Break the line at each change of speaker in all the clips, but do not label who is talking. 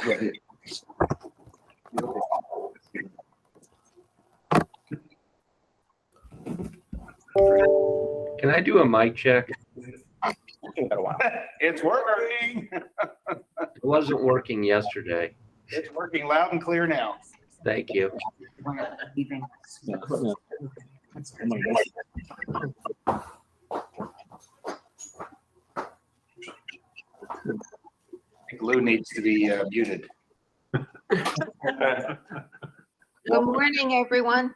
Can I do a mic check?
It's working.
It wasn't working yesterday.
It's working loud and clear now.
Thank you.
I think Lou needs to be muted.
Good morning, everyone.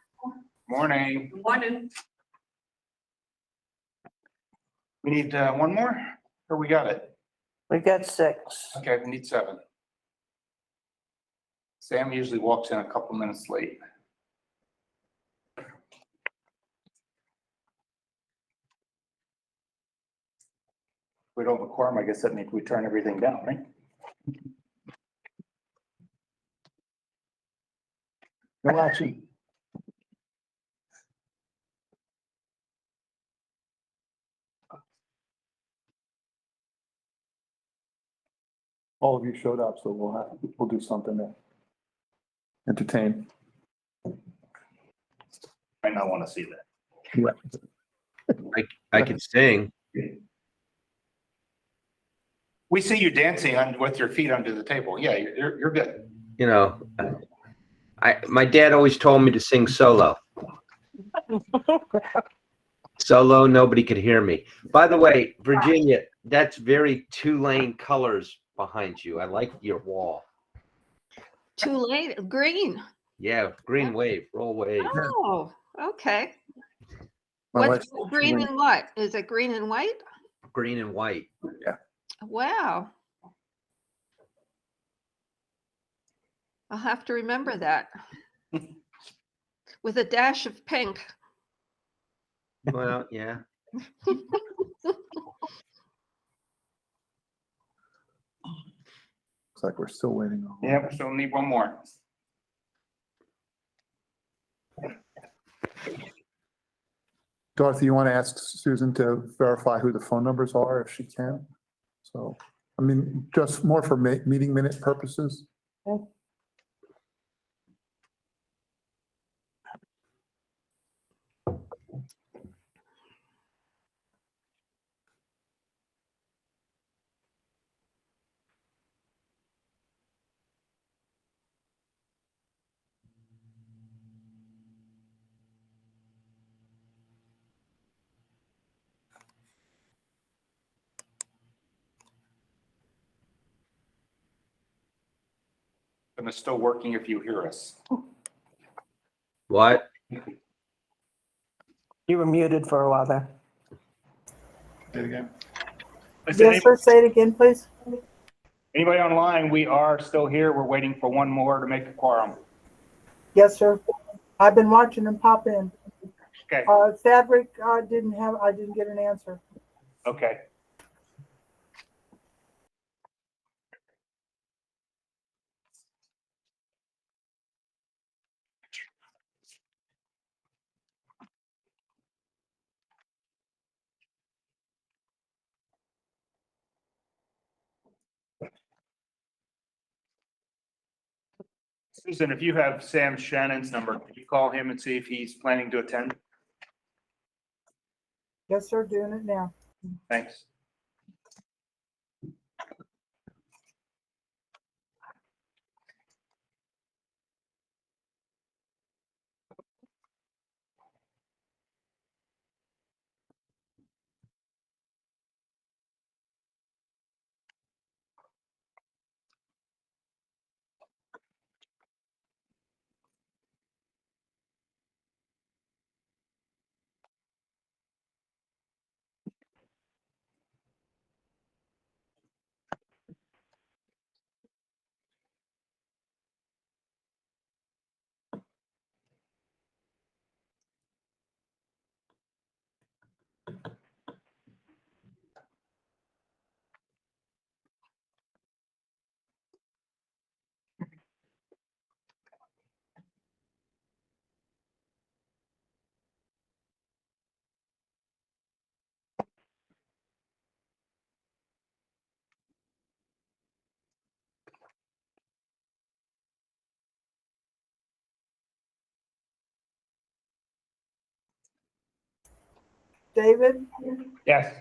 Morning.
Morning.
We need one more, or we got it?
We got 6.
Okay, we need 7. Sam usually walks in a couple minutes late. We don't have a quorum, I guess that means we turn everything down, right? No action.
All of you showed up, so we'll do something to entertain.
Might not want to see that.
I could sing.
We see you dancing with your feet under the table. Yeah, you're good.
You know, my dad always told me to sing solo. Solo, nobody could hear me. By the way, Virginia, that's very 2-lane colors behind you. I like your wall.
2 lane, green.
Yeah, green wave, roll wave.
Oh, okay.
My
What's
wife's
green and what? Is it green and white?
Green and white.
Wow. I'll have to remember that. With a dash of pink.
Well, yeah.
Looks like we're still waiting on.
Yeah, we still need one more.
Dorothy, you want to ask Susan to verify who the phone numbers are if she can? So, I mean, just more for meeting minute purposes.
And it's still working if you hear us.
What?
You were muted for a while there.
Say it again.
Yes, sir. Say it again, please.
Anybody online, we are still here. We're waiting for one more to make a quorum.
Yes, sir. I've been watching them pop in.
Okay,
Fabric, I didn't get an answer.
okay. Susan, if you have Sam Shannon's number, can you call him and see if he's planning to attend?
Yes, sir. Doing it now.
Thanks.
David,
Yes.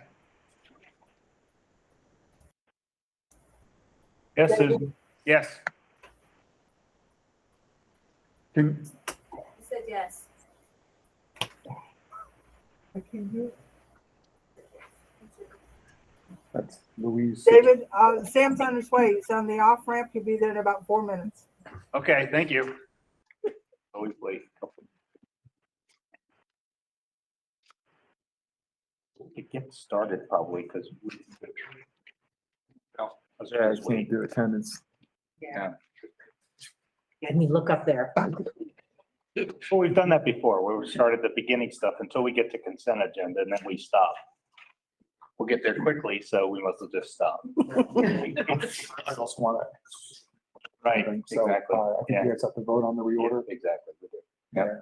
Yes, Susan. Yes.
Can,
I said yes.
I can't hear.
that's Louise.
David, Sam's on his way. He's on the off ramp. He'll be there in about 4 minutes.
Okay, thank you. Always late. It gets started probably because.
Yeah, I can't do attendance.
Let me look up there.
Well, we've done that before, where we started the beginning stuff until we get to consent agenda and then we stop. We'll get there quickly, so we must have just stopped.
I also want to.
Right,
So,
exactly.
I think
Yeah.
you guys have to vote on the reorder.
Exactly. We do.
Yeah.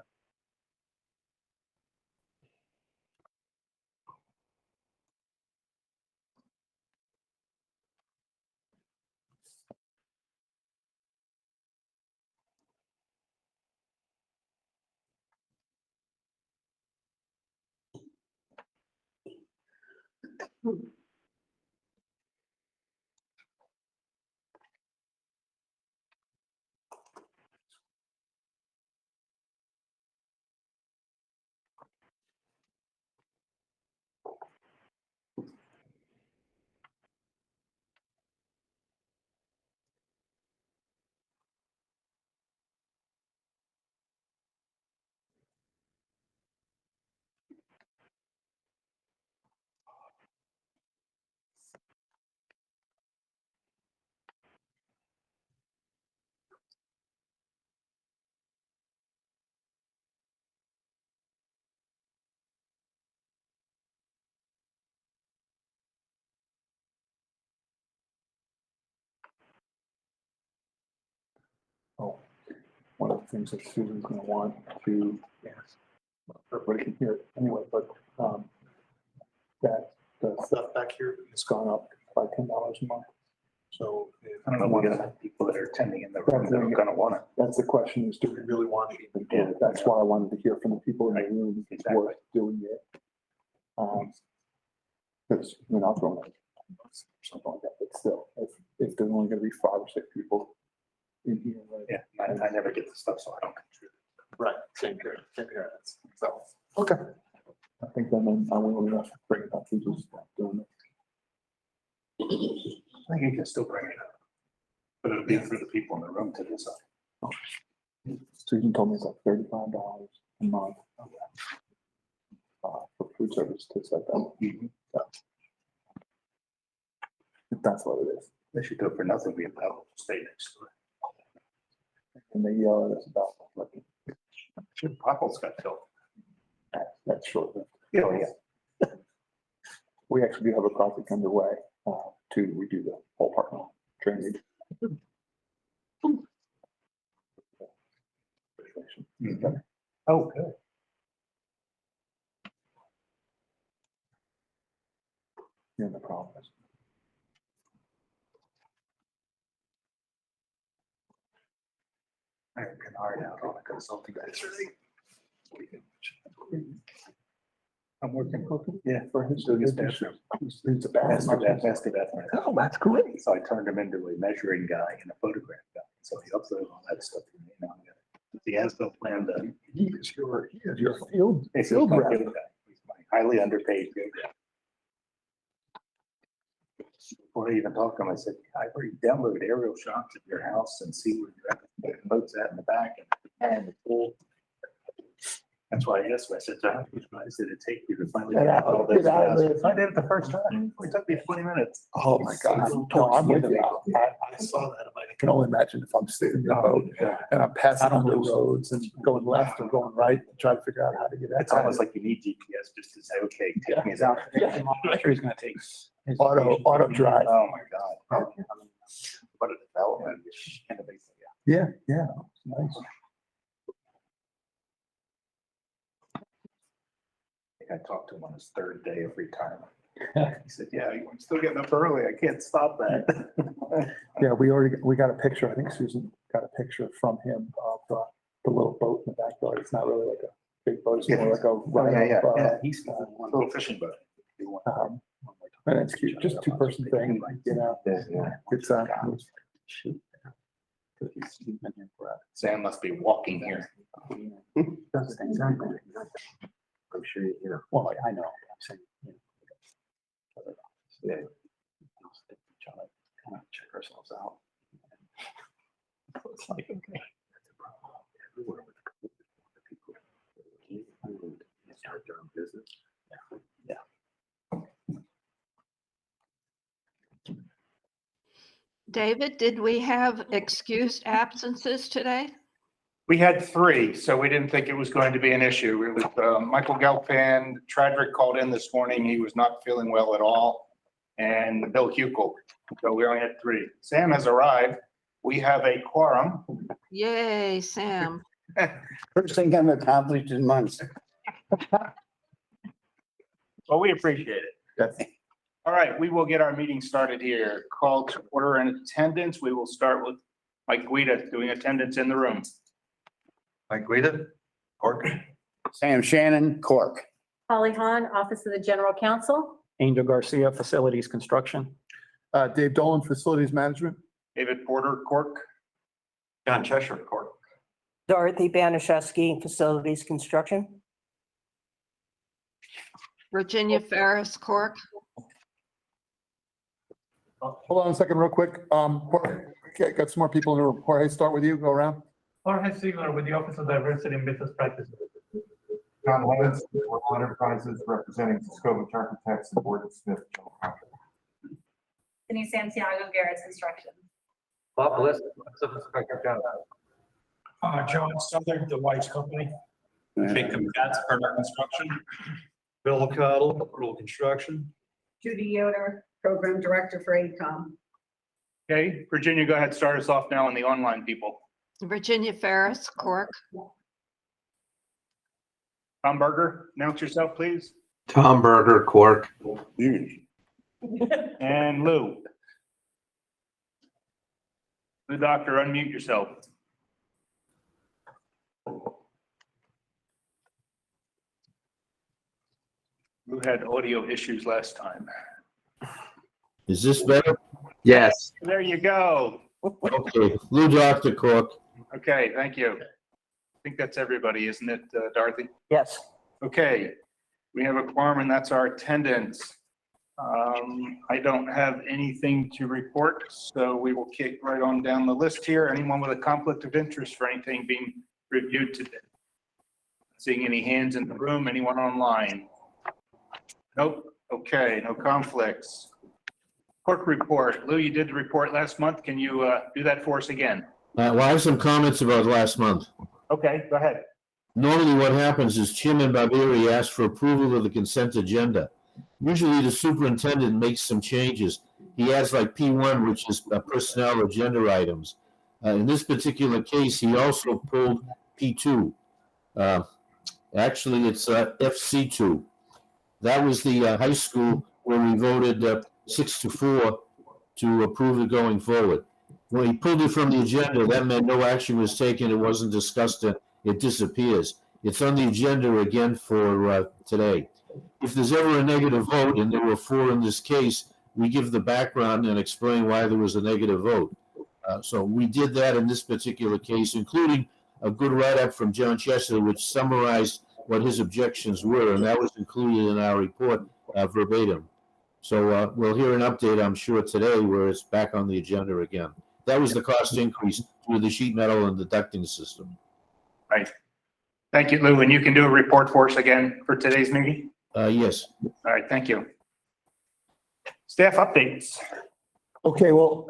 Oh, one of the things that Susan's gonna want to, everybody can hear it anyway, but, that the stuff back here has gone up by $10 a month. So.
I don't know, we're gonna have people that are attending in the room that are gonna wanna.
That's the question is, do we really want to even do it? That's why I wanted to hear from the people in the room if it's
Exactly.
worth doing it. Because we're not throwing it, something like that, but still, if there's only gonna be 5 or 6 people in here. Right?
Yeah, I never get the stuff, so I don't contribute.
Right, same here, so, okay. I think then I will just bring it up, we just stop doing it.
I think you can still bring it up. But it'll be for the people in the room to decide.
Susan told me it's like $35 a month. For food service to set that. So, if that's what it is.
They should do it for nothing, we have stay next to it.
And they yell at us about like,
Potholes got filled.
that's short.
Oh, yeah.
We actually do have a project underway to redo the whole parking lot drainage.
Oh, good.
In the process.
I can hard out on a consulting. I'm working.
Yeah, for his.
Doing his bathroom.
He's a
Master
bathroom.
bathroom.
Oh, that's great.
So I turned him into a measuring guy and a photograph guy. So he uploaded all that stuff to me. Now I'm gonna, the as-built plan done.
He is your field
He's
rep.
my field guy. He's my highly underpaid field guy. Before I even talked to him, I said, I've already downloaded aerial shots of your house and see where your boat's at in the back and the pool. That's why I asked him, I said, how much advice did it take you to finally?
Get out-
all this
get out of
fast?"
there.
I did it the first time. It took me 20 minutes.
Oh, my God. No, I'm with you. I saw that. I can only imagine if I'm sitting in the boat and I'm passing on the roads and going left or going right to try to figure out how to get out.
It's almost like you need GPS just to say, okay, take me out.
Yeah.
I'm sure he's gonna take.
Auto drive.
Oh, my God. What a development. Innovation.
Yeah, yeah. Nice.
I talked to him on his 3rd day of retirement. He said, yeah, I'm still getting up early. I can't stop that.
Yeah, we got a picture. I think Susan got a picture from him of the little boat in the backyard. It's not really like big boat, it's more like a ride up,
Yeah, he's a little fishing boat.
and it's cute, just 2-person thing, you know, it's,
Shoot. Sam must be walking here.
I'm sure, you know. Well, I know, I'm saying, you know. Yeah. Trying to kind of check ourselves out. It's like, okay. Everywhere with people. Start their own business. Yeah.
David, did we have excused absences today?
We had 3, so we didn't think it was going to be an issue. It was Michael Gelfand, Tradrick called in this morning. He was not feeling well at all. And Bill Hukel. So we only had 3. Sam has arrived. We have a quorum.
Yay, Sam.
First thing I've accomplished in months.
Well, we appreciate it. All right, we will get our meeting started here. Call to order and attendance. We will start with Mike Guida doing attendance in the room.
Mike Guida, CORC.
Sam Shannon, CORC.
Holly Hahn, Office of the General Counsel.
Angel Garcia, Facilities Construction. Dave Dolan, Facilities Management.
David Porter, Cork.
John Cheshire, CORC.
Dorothy Banashewski, Facilities Construction.
Virginia Ferris, Cork.
Hold on a second real quick. Okay, got some more people in the room. Jorge, start with you, go around.
Jorge Sigler with the Office of Diversity and Business Practices.
John Lewis, World Enterprises, representing Scovich Architects and Board of Smith.
Denise Santiago, Garrett's Construction.
Bob Bliss,
John Southern, the White's Company.
Jacob
Katz, Carter Construction.
Bill Cottle, Portal Construction.
Judy Yoder, Program Director for AECOM.
Okay, Virginia, go ahead. Start us off now on the online people.
Virginia Ferris, Cork.
Tom Berger, announce yourself, please.
Tom Berger, CORC.
And Lou. The doctor, unmute yourself. Lou had audio issues last time.
Is this better?
Yes.
There you go.
Okay, Lou Doctor, CORC.
Okay, thank you. I think that's everybody, isn't it, Dorothy?
Yes.
Okay, we have a quorum and that's our attendance. I don't have anything to report, so we will kick right on down the list here. Anyone with a conflict of interest for anything being reviewed today? Seeing any hands in the room, anyone online? Nope, okay, no conflicts. CORC report. Lou, you did the report last month. Can you do that for us again?
Well, I have some comments about last month.
Okay, go ahead.
Normally what happens is Chairman Barbieri asks for approval of the consent agenda. Usually the superintendent makes some changes. He adds like P1, which is personnel agenda items. In this particular case, he also pulled P2. Actually, it's FC2. That was the high school where we voted 6-4 to approve it going forward. When he pulled it from the agenda, that meant no action was taken. It wasn't discussed. It disappears. It's on the agenda again for today. If there's ever a negative vote, and there were 4 in this case, we give the background and explain why there was a negative vote. So we did that in this particular case, including a good write-up from John Chester, which summarized what his objections were, and that was included in our report verbatim. So we'll hear an update, I'm sure, today where it's back on the agenda again. That was the cost increase through the sheet metal and the ducting system.
Right. Thank you, Lou. And you can do a report for us again for today's meeting?
Yes.
All right, thank you. Staff updates.
Okay, well,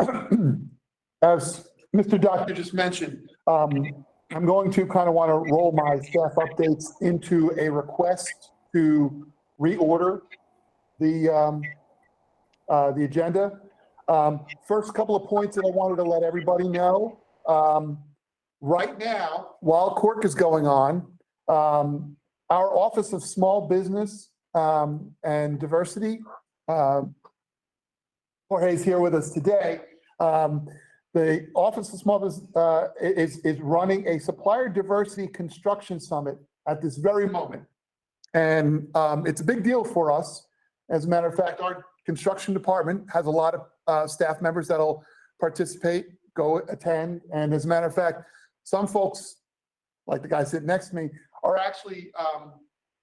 as Mr. Doctor just mentioned, I'm going to kind of want to roll my staff updates into a request to reorder the agenda. First couple of points that I wanted to let everybody know. Right now, while CORC is going on, our Office of Small Business and Diversity, Jorge's here with us today. The Office of Small Business is running a Supplier Diversity Construction Summit at this very moment. And it's a big deal for us. As a matter of fact, our construction department has a lot of staff members that'll participate, go attend. And as a matter of fact, some folks, like the guy sitting next to me, are actually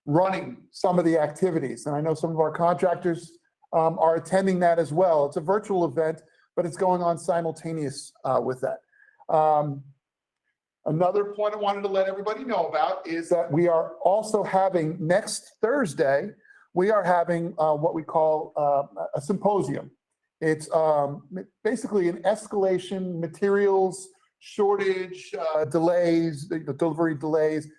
running some of the activities. And I know some of our contractors are attending that as well. It's a virtual event, but it's going on simultaneous with that. Another point I wanted to let everybody know about is that we are also having next Thursday, we are having what we call a symposium. It's basically an escalation, materials, shortage, delays, the delivery delays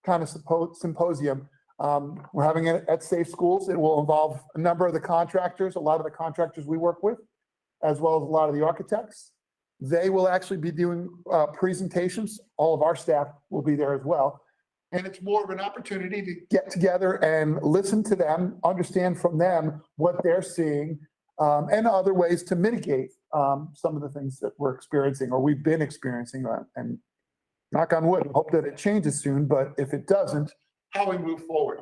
kind of symposium. We're having it at Safe Schools. It will involve a number of the contractors, a lot of the contractors we work with, as well as a lot of the architects. They will actually be doing presentations. All of our staff will be there as well. And it's more of an opportunity to get together and listen to them, understand from them what they're seeing, and other ways to mitigate some of the things that we're experiencing or we've been experiencing. And knock on wood, hope that it changes soon, but if it doesn't, how we move forward.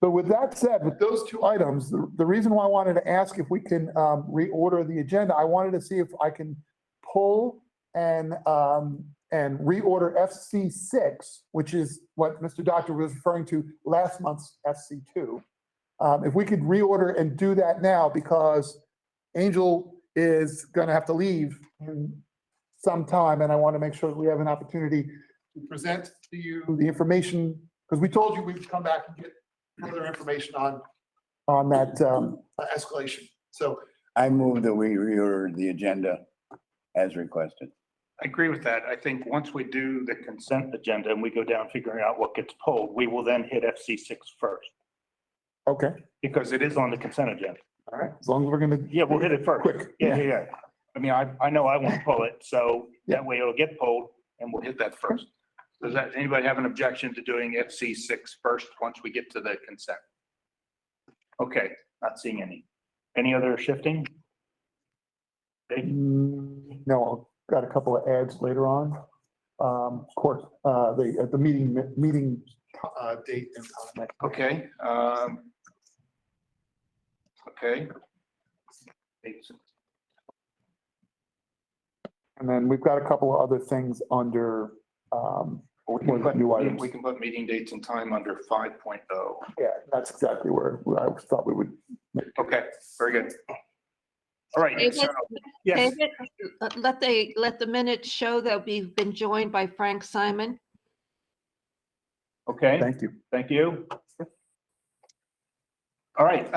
But with that said, with those two items, the reason why I wanted to ask if we can reorder the agenda, I wanted to see if I can pull and reorder FC6, which is what Mr. Doctor was referring to last month's FC2. If we could reorder and do that now, because Angel is going to have to leave in some time, and I want to make sure that we have an opportunity to present to you the information, because we told you we'd come back and get further information on that escalation. So
I move that we reorder the agenda as requested.
I agree with that. I think once we do the consent agenda and we go down figuring out what gets pulled, we will then hit FC6 first,
okay,
because it is on the consent agenda.
all right, as long as we're going to.
Yeah, we'll hit it first.
Quick.
Yeah. I mean, I know I won't pull it, so that way it'll get pulled and we'll hit that first. Does anybody have an objection to doing FC6 first once we get to the consent? Okay, not seeing any. Any other shifting?
No, got a couple of ads later on. CORC, the meeting date and time.
Okay. Okay.
And then we've got a couple of other things under new items.
We can put meeting dates and time under 5.0.
Yeah, that's exactly where I thought we would.
Okay, very good. All right.
David,
So, yes.
David, let the minutes show that we've been joined by Frank Simon.
Okay.
Thank you.
Thank you. All right.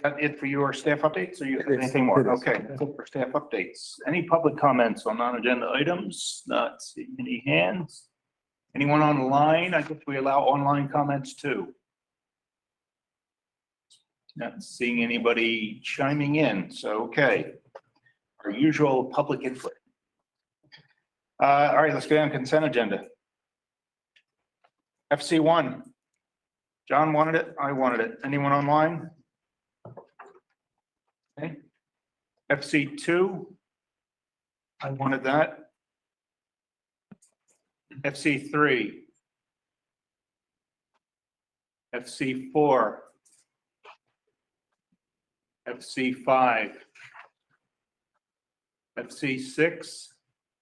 That it for your staff updates, or you have anything more? Okay, that's it for staff updates. Any public comments on non-agenda items? Not seeing any hands. Anyone online? I guess we allow online comments too. Not seeing anybody chiming in, so okay. Our usual public input. All right, let's go down consent agenda. FC1. John wanted it, I wanted it. Anyone online? Okay. FC2. I wanted that. FC3. FC4. FC5. FC6.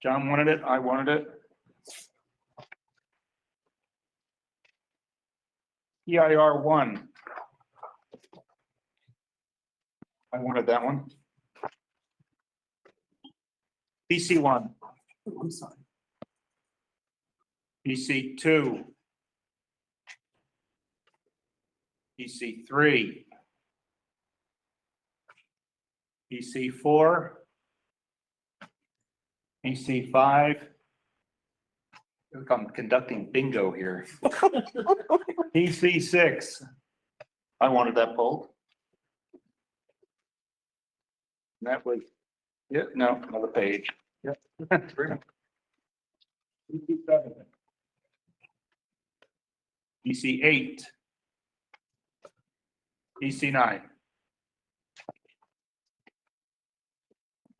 John wanted it, I wanted it. EIR1. I wanted that one. PC1.
I'm sorry.
PC2. PC3. PC4. PC5. Look, I'm conducting bingo here. PC6. I wanted that pulled. And that was, yeah, no, another page. Yep. PC8. PC9.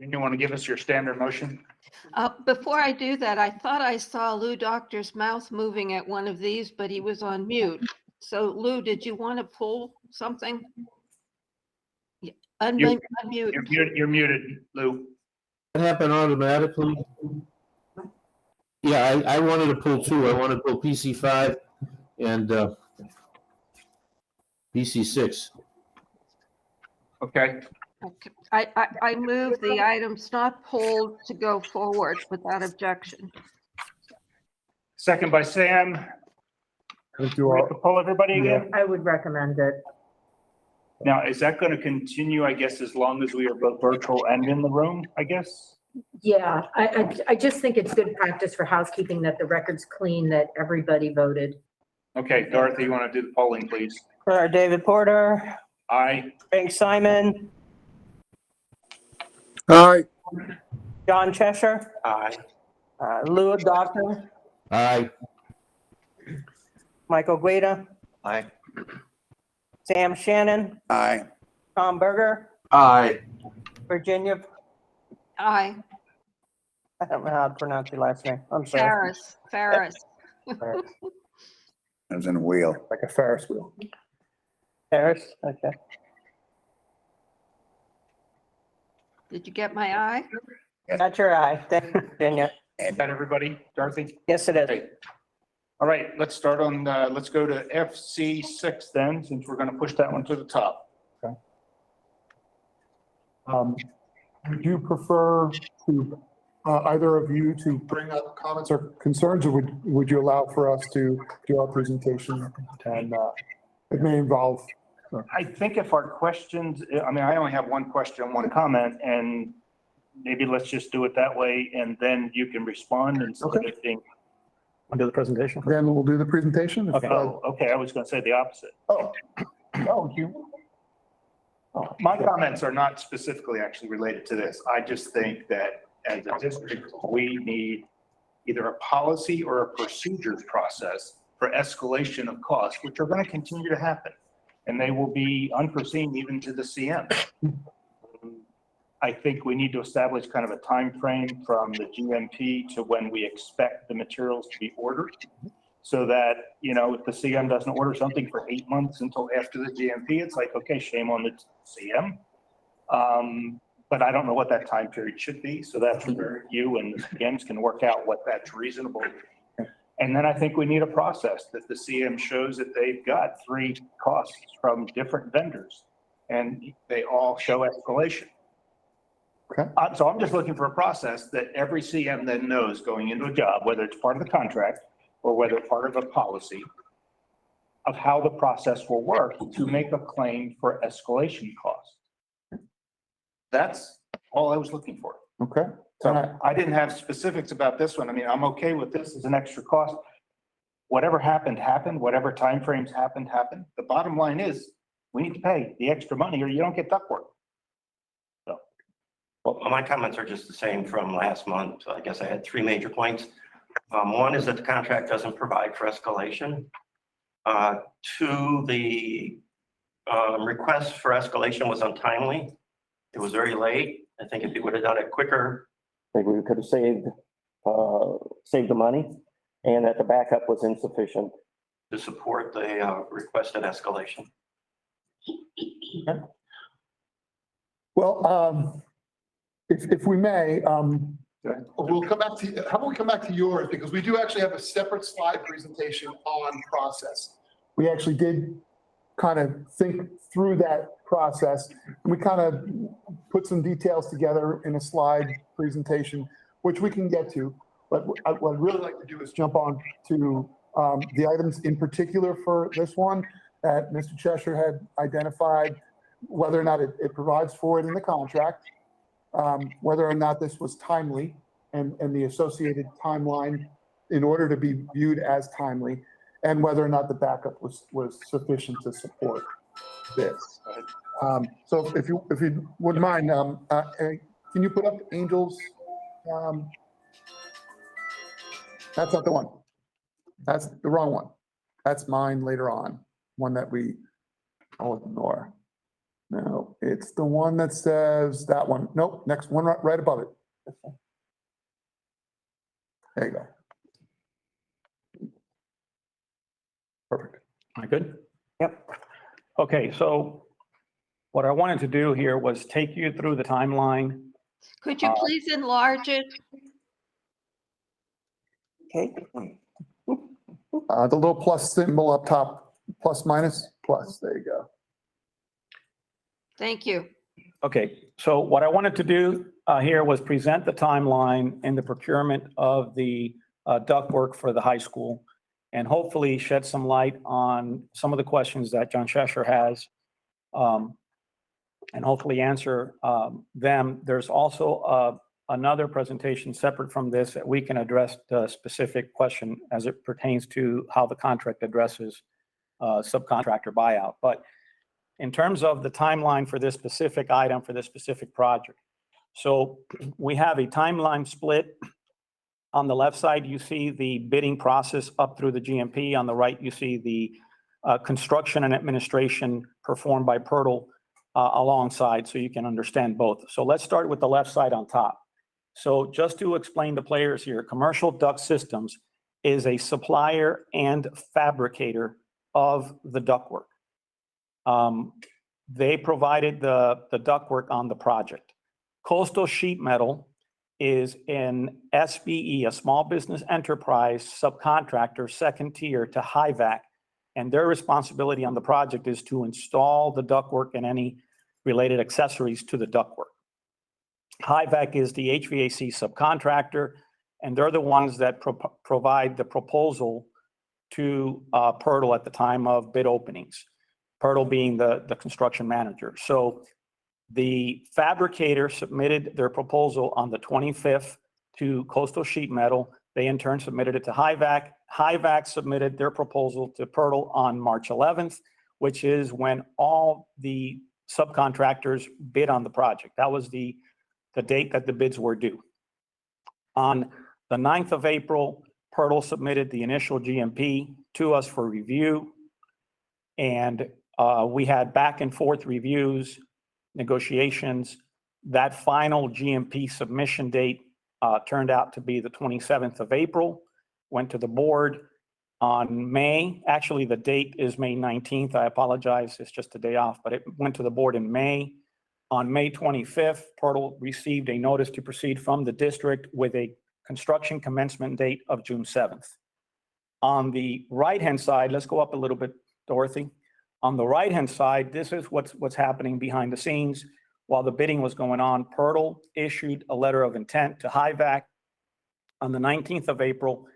You want to give us your standard motion?
Before I do that, I thought I saw Lou Doctor's mouth moving at one of these, but he was on mute. So Lou, did you want to pull something? Yeah,
You-
unmute.
You're muted, Lou.
That happened automatically. Yeah, I wanted to pull two. I wanted to pull PC5 and PC6.
Okay,
Okay. I move the items not pulled to go forward without objection.
second by Sam.
Do
Do we have to pull everybody again?
I would recommend it.
Now, is that going to continue, I guess, as long as we are both virtual and in the room, I guess?
Yeah, I just think it's good practice for housekeeping that the record's clean, that everybody voted.
Okay, Dorothy, you want to do the polling, please?
David Porter,
Aye.
Craig Simon,
Aye.
John Cheshire,
Aye.
Lou Doctor,
Aye.
Michael Guida,
Aye.
Sam Shannon,
Aye.
Tom Berger,
Aye.
Virginia,
Aye.
I don't know how to pronounce your last name. I'm sorry.
Ferris.
As in a wheel.
Like a Ferris wheel.
Harris, okay.
Did you get my eye?
Got your eye. Thank you, Virginia.
Is that everybody, Dorothy?
Yes, it is.
Okay. All right, let's start on, let's go to FC6 then, since we're going to push that one to the top.
Would you prefer to, either of you to bring up comments or concerns, or would you allow for us to do our presentation? And it may involve,
I think if our questions, I mean, I only have one question, one comment, and maybe let's just do it that way, and then you can respond instead of it being.
do the presentation. Then we'll do the presentation. If,
Oh, okay, I was going to say the opposite.
Oh, you.
Oh, my comments are not specifically actually related to this. I just think that as a district, we need either a policy or a procedures process for escalation of costs, which are going to continue to happen. And they will be unforeseen even to the CM. I think we need to establish kind of a time frame from the GMP to when we expect the materials to be ordered. So that, you know, if the CM doesn't order something for 8 months until after the GMP, it's like, okay, shame on the CM. But I don't know what that time period should be. So that's where you and the CMs can work out what that's reasonable. And then I think we need a process that the CM shows that they've got 3 costs from different vendors and they all show escalation.
Okay.
So I'm just looking for a process that every CM then knows going into a job, whether it's part of the contract or whether part of a policy, of how the process will work to make a claim for escalation costs. That's all I was looking for.
Okay.
So I didn't have specifics about this one. I mean, I'm okay with this as an extra cost. Whatever happened, happened. Whatever timeframes happened, happened. The bottom line is we need to pay the extra money or you don't get ductwork. So.
Well, my comments are just the same from last month. I guess I had 3 major points. One is that the contract doesn't provide for escalation. 2, the request for escalation was untimely. It was very late. I think if you would have done it quicker, maybe we could have saved the money, and that the backup was insufficient to support the requested escalation.
Okay. Well, if we may,
we'll come back to, how about we come back to yours, because we do actually have a separate slide presentation on process.
we actually did kind of think through that process. We kind of put some details together in a slide presentation, which we can get to. But what I'd really like to do is jump on to the items in particular for this one that Mr. Cheshire had identified, whether or not it provides for it in the contract, whether or not this was timely and the associated timeline in order to be viewed as timely, and whether or not the backup was sufficient to support this. So if you wouldn't mind, can you put up Angel's? That's not the one. That's the wrong one. That's mine later on, one that I'll ignore. No, it's the one that says that one. Nope, next one right above it.
There you go. Perfect.
Am I good? Yep. Okay, so what I wanted to do here was take you through the timeline.
Could you please enlarge it?
Okay.
The little plus symbol up top, plus minus, plus, there you go.
Thank you.
Okay, so what I wanted to do here was present the timeline and the procurement of the ductwork for the high school, and hopefully shed some light on some of the questions that John Cheshire has, and hopefully answer them. There's also another presentation separate from this that we can address the specific question as it pertains to how the contract addresses subcontractor buyout. But in terms of the timeline for this specific item, for this specific project, so we have a timeline split. On the left side, you see the bidding process up through the GMP. On the right, you see the construction and administration performed by PERTL alongside, so you can understand both. So let's start with the left side on top. So just to explain the players here, Commercial Duct Systems is a supplier and fabricator of the ductwork. They provided the ductwork on the project. Coastal Sheet Metal is an SBE, a small business enterprise subcontractor, second tier to HIVAC, and their responsibility on the project is to install the ductwork and any related accessories to the ductwork. HIVAC is the HVAC subcontractor, and they're the ones that provide the proposal to PERTL at the time of bid openings, PERTL being the construction manager. So the fabricator submitted their proposal on the 25th to Coastal Sheet Metal. They in turn submitted it to HIVAC. HIVAC submitted their proposal to PERTL on March 11th, which is when all the subcontractors bid on the project. That was the date that the bids were due. On the 9th of April, PERTL submitted the initial GMP to us for review, and we had back and forth reviews, negotiations. That final GMP submission date turned out to be the 27th of April, went to the board on May. Actually, the date is May 19th. I apologize, it's just a day off, but it went to the board in May. On May 25th, PERTL received a notice to proceed from the district with a construction commencement date of June 7th. On the right-hand side, let's go up a little bit, Dorothy. On the right-hand side, this is what's happening behind the scenes. While the bidding was going on, PERTL issued a letter of intent to HIVAC on the 19th of April,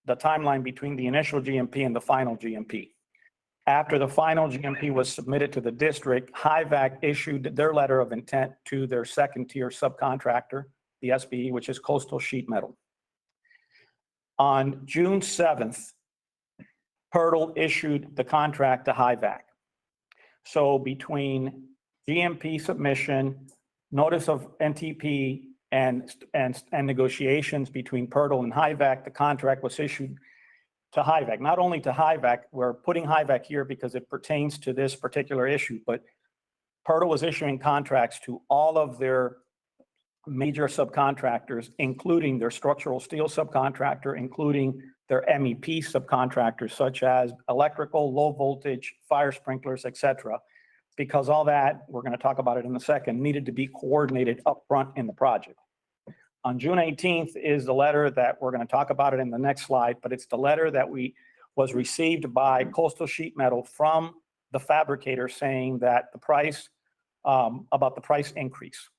the timeline between the initial GMP and the final GMP. After the final GMP was submitted to the district, HIVAC issued their letter of intent to their second tier subcontractor, the SBE, which is Coastal Sheet Metal. On June 7th, PERTL issued the contract to HIVAC. So between GMP submission, notice of NTP, and negotiations between PERTL and HIVAC, the contract was issued to HIVAC. Not only to HIVAC, we're putting HIVAC here because it pertains to this particular issue, but PERTL was issuing contracts to all of their major subcontractors, including their structural steel subcontractor, including their MEP subcontractors, such as electrical, low voltage, fire sprinklers, etc. Because all that, we're going to talk about it in a second, needed to be coordinated upfront in the project. On June 18th is the letter that we're going to talk about it in the next slide, but it's the letter that was received by Coastal Sheet Metal from the fabricator saying that the price, about the price increase.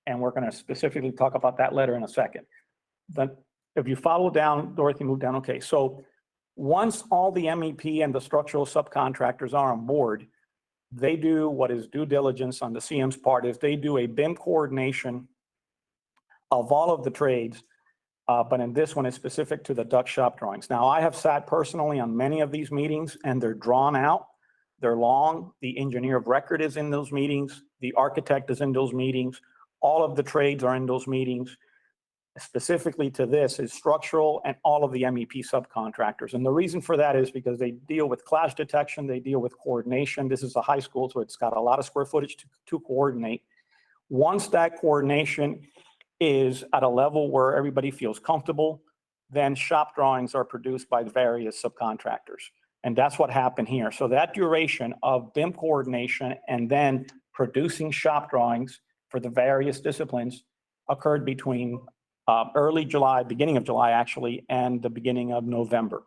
And we're going to specifically talk about that letter in a second. But if you follow down, Dorothy, move down. Okay, so once all the MEP and the structural subcontractors are on board, they do what is due diligence on the CM's part is they do a BIM coordination of all of the trades, but in this one it's specific to the duct shop drawings. Now, I have sat personally on many of these meetings and they're drawn out, they're long. The engineer of record is in those meetings, the architect is in those meetings, all of the trades are in those meetings. Specifically to this is structural and all of the MEP subcontractors. And the reason for that is because they deal with clash detection, they deal with coordination. This is a high school, so it's got a lot of square footage to coordinate. Once that coordination is at a level where everybody feels comfortable, then shop drawings are produced by the various subcontractors. And that's what happened here. So that duration of BIM coordination and then producing shop drawings for the various disciplines occurred between early July, beginning of July actually, and the beginning of November.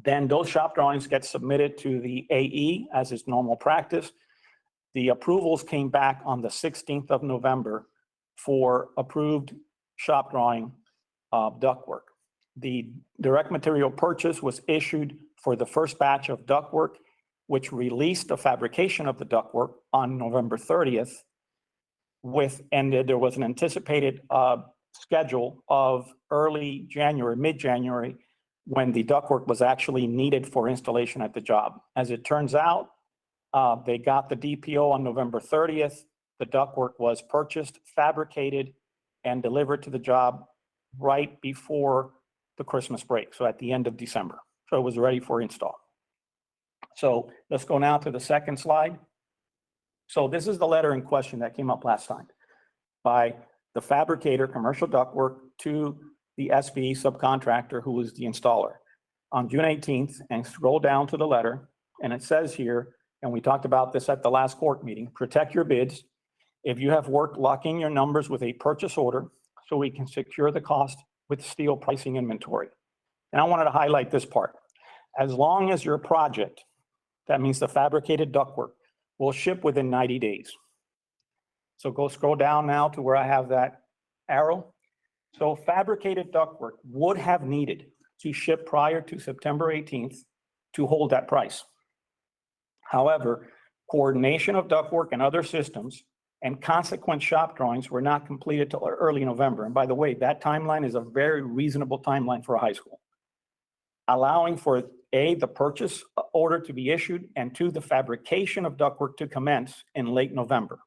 Then those shop drawings get submitted to the AE as is normal practice. The approvals came back on the 16th of November for approved shop drawing ductwork. The direct material purchase was issued for the first batch of ductwork, which released the fabrication of the ductwork on November 30th and there was an anticipated schedule of early January, mid-January, when the ductwork was actually needed for installation at the job. As it turns out, they got the DPO on November 30th. The ductwork was purchased, fabricated, and delivered to the job right before the Christmas break, so at the end of December. So it was ready for install. So let's go now to the second slide. So this is the letter in question that came up last time by the fabricator, commercial ductwork, to the SBE subcontractor who was the installer on June 18th, and scroll down to the letter, and it says here, and we talked about this at the last CORC meeting, protect your bids. If you have work, lock in your numbers with a purchase order so we can secure the cost with steel pricing inventory. And I wanted to highlight this part. As long as your project, that means the fabricated ductwork, will ship within 90 days. So go scroll down now to where I have that arrow. So fabricated ductwork would have needed to ship prior to September 18th to hold that price. However, coordination of ductwork and other systems and consequent shop drawings were not completed till early November. And by the way, that timeline is a very reasonable timeline for a high school, allowing for A, the purchase order to be issued, and 2, the fabrication of ductwork to commence in late November.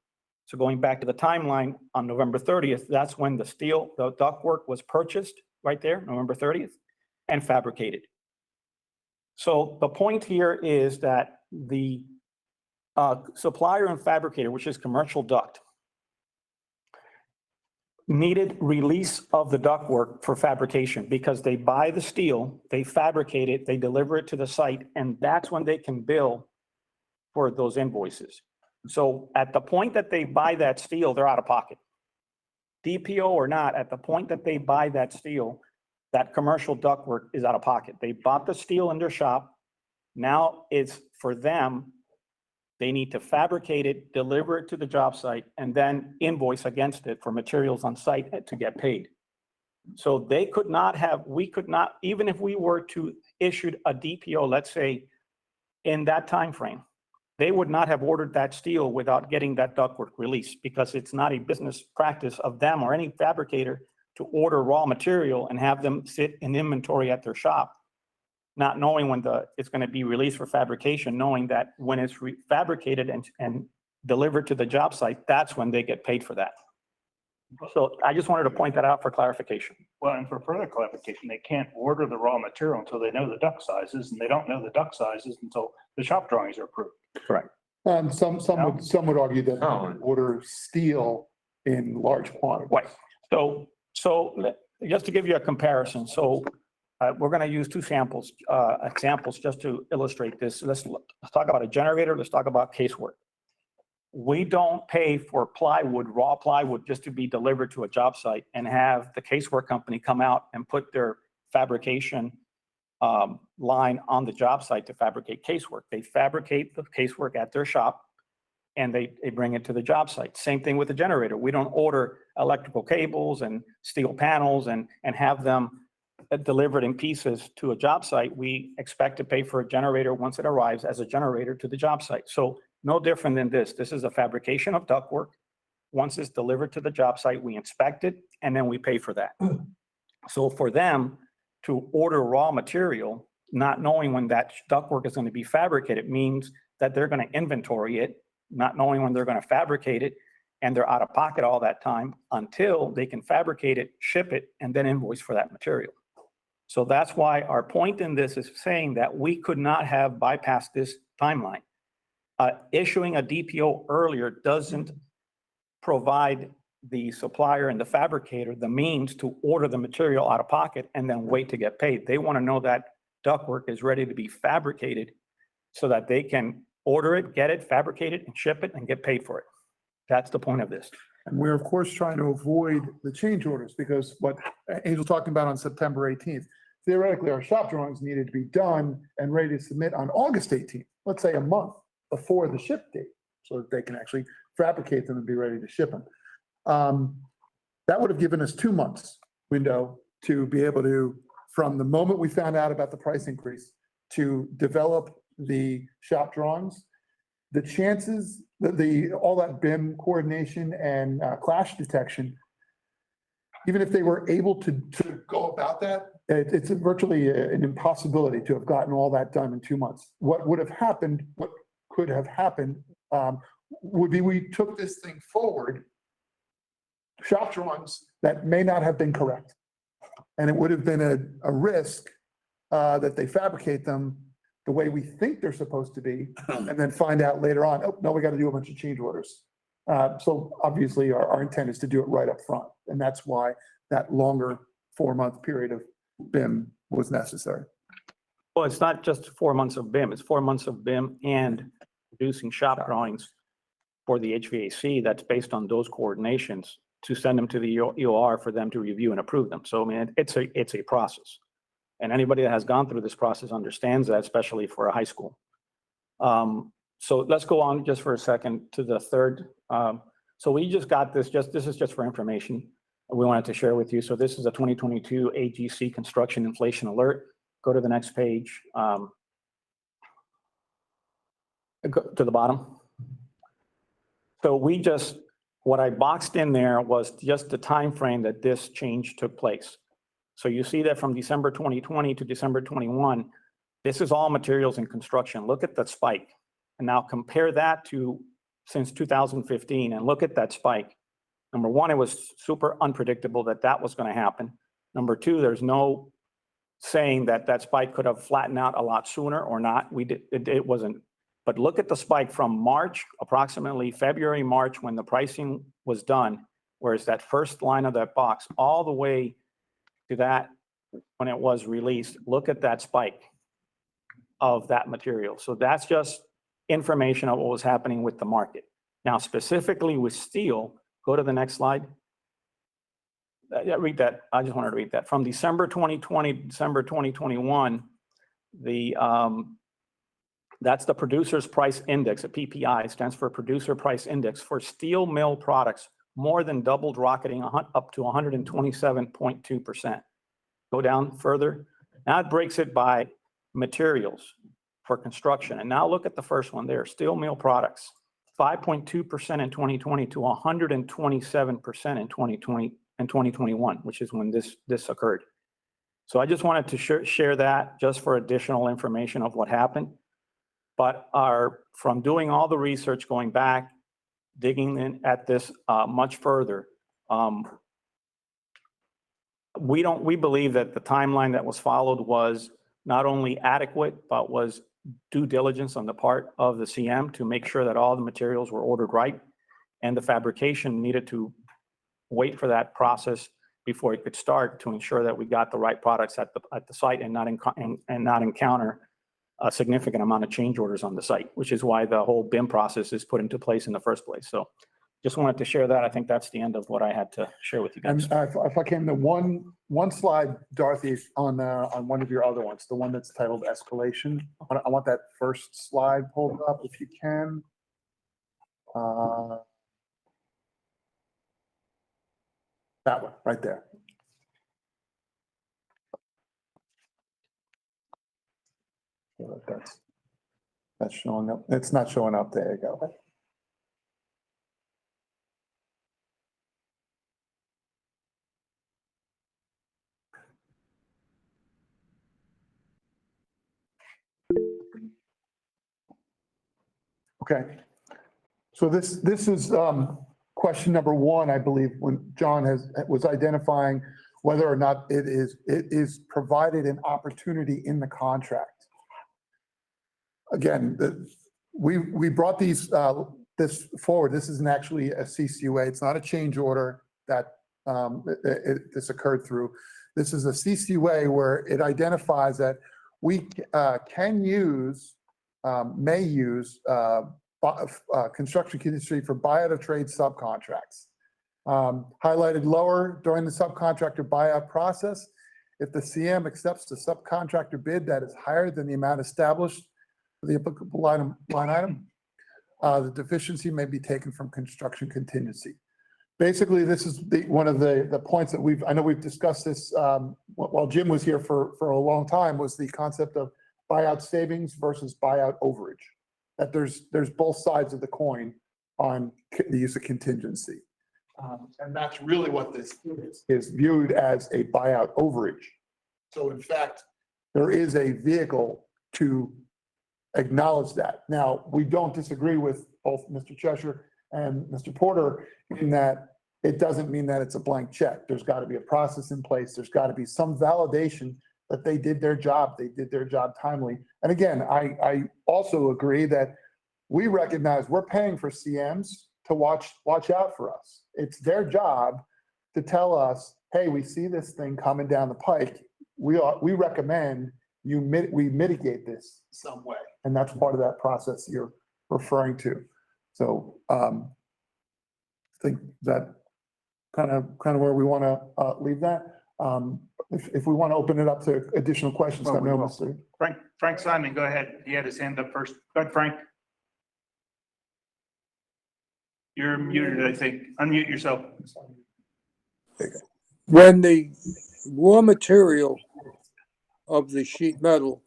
So going back to the timeline on November 30th, that's when the ductwork was purchased right there, November 30th, and fabricated. So the point here is that the supplier and fabricator, which is commercial duct, needed release of the ductwork for fabrication because they buy the steel, they fabricate it, they deliver it to the site, and that's when they can bill for those invoices. So at the point that they buy that steel, they're out of pocket. DPO or not, at the point that they buy that steel, that commercial ductwork is out of pocket. They bought the steel in their shop. Now it's for them. They need to fabricate it, deliver it to the job site, and then invoice against it for materials on site to get paid. So they could not have, we could not, even if we were to issue a DPO, let's say in that time frame, they would not have ordered that steel without getting that ductwork released because it's not a business practice of them or any fabricator to order raw material and have them sit in inventory at their shop, not knowing when it's going to be released for fabrication, knowing that when it's fabricated and delivered to the job site, that's when they get paid for that. So I just wanted to point that out for clarification.
Well, and for further clarification, they can't order the raw material until they know the duct sizes, and they don't know the duct sizes until the shop drawings are approved.
Correct.
And some would argue that order steel in large quantities.
Right. So just to give you a comparison, so we're going to use two examples just to illustrate this. Let's talk about a generator. Let's talk about casework. We don't pay for plywood, raw plywood, just to be delivered to a job site and have the casework company come out and put their fabrication line on the job site to fabricate casework. They fabricate the casework at their shop and they bring it to the job site. Same thing with the generator. We don't order electrical cables and steel panels and have them delivered in pieces to a job site. We expect to pay for a generator once it arrives as a generator to the job site. So no different than this. This is a fabrication of ductwork. Once it's delivered to the job site, we inspect it and then we pay for that. So for them to order raw material, not knowing when that ductwork is going to be fabricated, means that they're going to inventory it, not knowing when they're going to fabricate it, and they're out of pocket all that time until they can fabricate it, ship it, and then invoice for that material. So that's why our point in this is saying that we could not have bypassed this timeline. Issuing a DPO earlier doesn't provide the supplier and the fabricator the means to order the material out of pocket and then wait to get paid. They want to know that ductwork is ready to be fabricated so that they can order it, get it, fabricate it, and ship it and get paid for it. That's the point of this.
And we're of course trying to avoid the change orders because what Angel's talking about on September 18th, theoretically our shop drawings needed to be done and ready to submit on August 18th, let's say a month before the ship date, so that they can actually fabricate them and be ready to ship them. That would have given us 2 months window to be able to, from the moment we found out about the price increase, to develop the shop drawings. The chances that all that BIM coordination and clash detection, even if they were able to go about that, it's virtually an impossibility to have gotten all that done in 2 months. What would have happened, what could have happened, would be we took this thing forward, shop drawings that may not have been correct. And it would have been a risk that they fabricate them the way we think they're supposed to be, and then find out later on, oh, no, we got to do a bunch of change orders. So obviously our intent is to do it right up front. And that's why that longer 4-month period of BIM was necessary.
Well, it's not just 4 months of BIM, it's 4 months of BIM and producing shop drawings for the HVAC that's based on those coordinations to send them to the EOR for them to review and approve them. So I mean, it's a process. And anybody that has gone through this process understands that, especially for a high school. So let's go on just for a second to the third. So we just got this, this is just for information we wanted to share with you. So this is a 2022 AGC construction inflation alert. Go to the next page. Go to the bottom. So what I boxed in there was just the time frame that this change took place. So you see that from December 2020 to December 21, this is all materials and construction. Look at that spike. And now compare that to since 2015 and look at that spike. Number one, it was super unpredictable that was going to happen. Number two, there's no saying that spike could have flattened out a lot sooner or not. It wasn't. But look at the spike from March, approximately February, March, when the pricing was done, whereas that first line of that box, all the way to that when it was released, look at that spike of that material. So that's just information of what was happening with the market. Now, specifically with steel, go to the next slide. Read that. I just wanted to read that. From December 2020 to December 2021, that's the Producer's Price Index, a PPI, stands for Producer Price Index, for steel mill products, more than doubled, rocketing up to 127.2%. Go down further. Now it breaks it by materials for construction. And now look at the first one there, steel mill products, 5.2% in 2020 to 127% in 2020 and 2021, which is when this occurred. So I just wanted to share that just for additional information of what happened. But from doing all the research, going back, digging in at this much further, we believe that the timeline that was followed was not only adequate, but was due diligence on the part of the CM to make sure that all the materials were ordered right, and the fabrication needed to wait for that process before it could start to ensure that we got the right products at the site and not encounter a significant amount of change orders on the site, which is why the whole BIM process is put into place in the first place. So just wanted to share that. I think that's the end of what I had to share with you guys.
And if I came to one slide, Dorothy, on one of your other ones, the one that's titled escalation. I want that first slide pulled up if you can. That one right there. That's showing up. It's not showing up. There you go. Okay. So this is question number one, I believe, when John was identifying whether or not it is provided an opportunity in the contract. Again, we brought this
this forward. This isn't actually a CCUA. It's not a change order that this occurred through. This is a CCUA where it identifies that we can use, may use construction industry for buyout of trade subcontracts. Highlighted lower during the subcontractor buyout process, if the CM accepts the subcontractor bid that is higher than the amount established for the applicable line item, the deficiency may be taken from construction contingency. Basically, this is one of the points that I know we've discussed this while Jim was here for a long time, was the concept of buyout savings versus buyout overage. That there's both sides of the coin on the use of contingency. And that's really what this is viewed as, a buyout overage. So in fact, there is a vehicle to acknowledge that. Now, we don't disagree with both Mr. Cheshire and Mr. Porter in that it doesn't mean that it's a blank check. There's got to be a process in place. There's got to be some validation that they did their job. They did their job timely. And again, I also agree that we recognize we're paying for CMs to watch out for us. It's their job to tell us, hey, we see this thing coming down the pike. We recommend we mitigate this some way. And that's part of that process you're referring to. So I think that kind of where we want to leave that. If we want to open it up to additional questions.
Well,
I know Mr.
Frank Simon, go ahead. He had his hand up first. Go ahead, Frank. You're muted, I think. Unmute yourself.
When the raw material of the sheet metal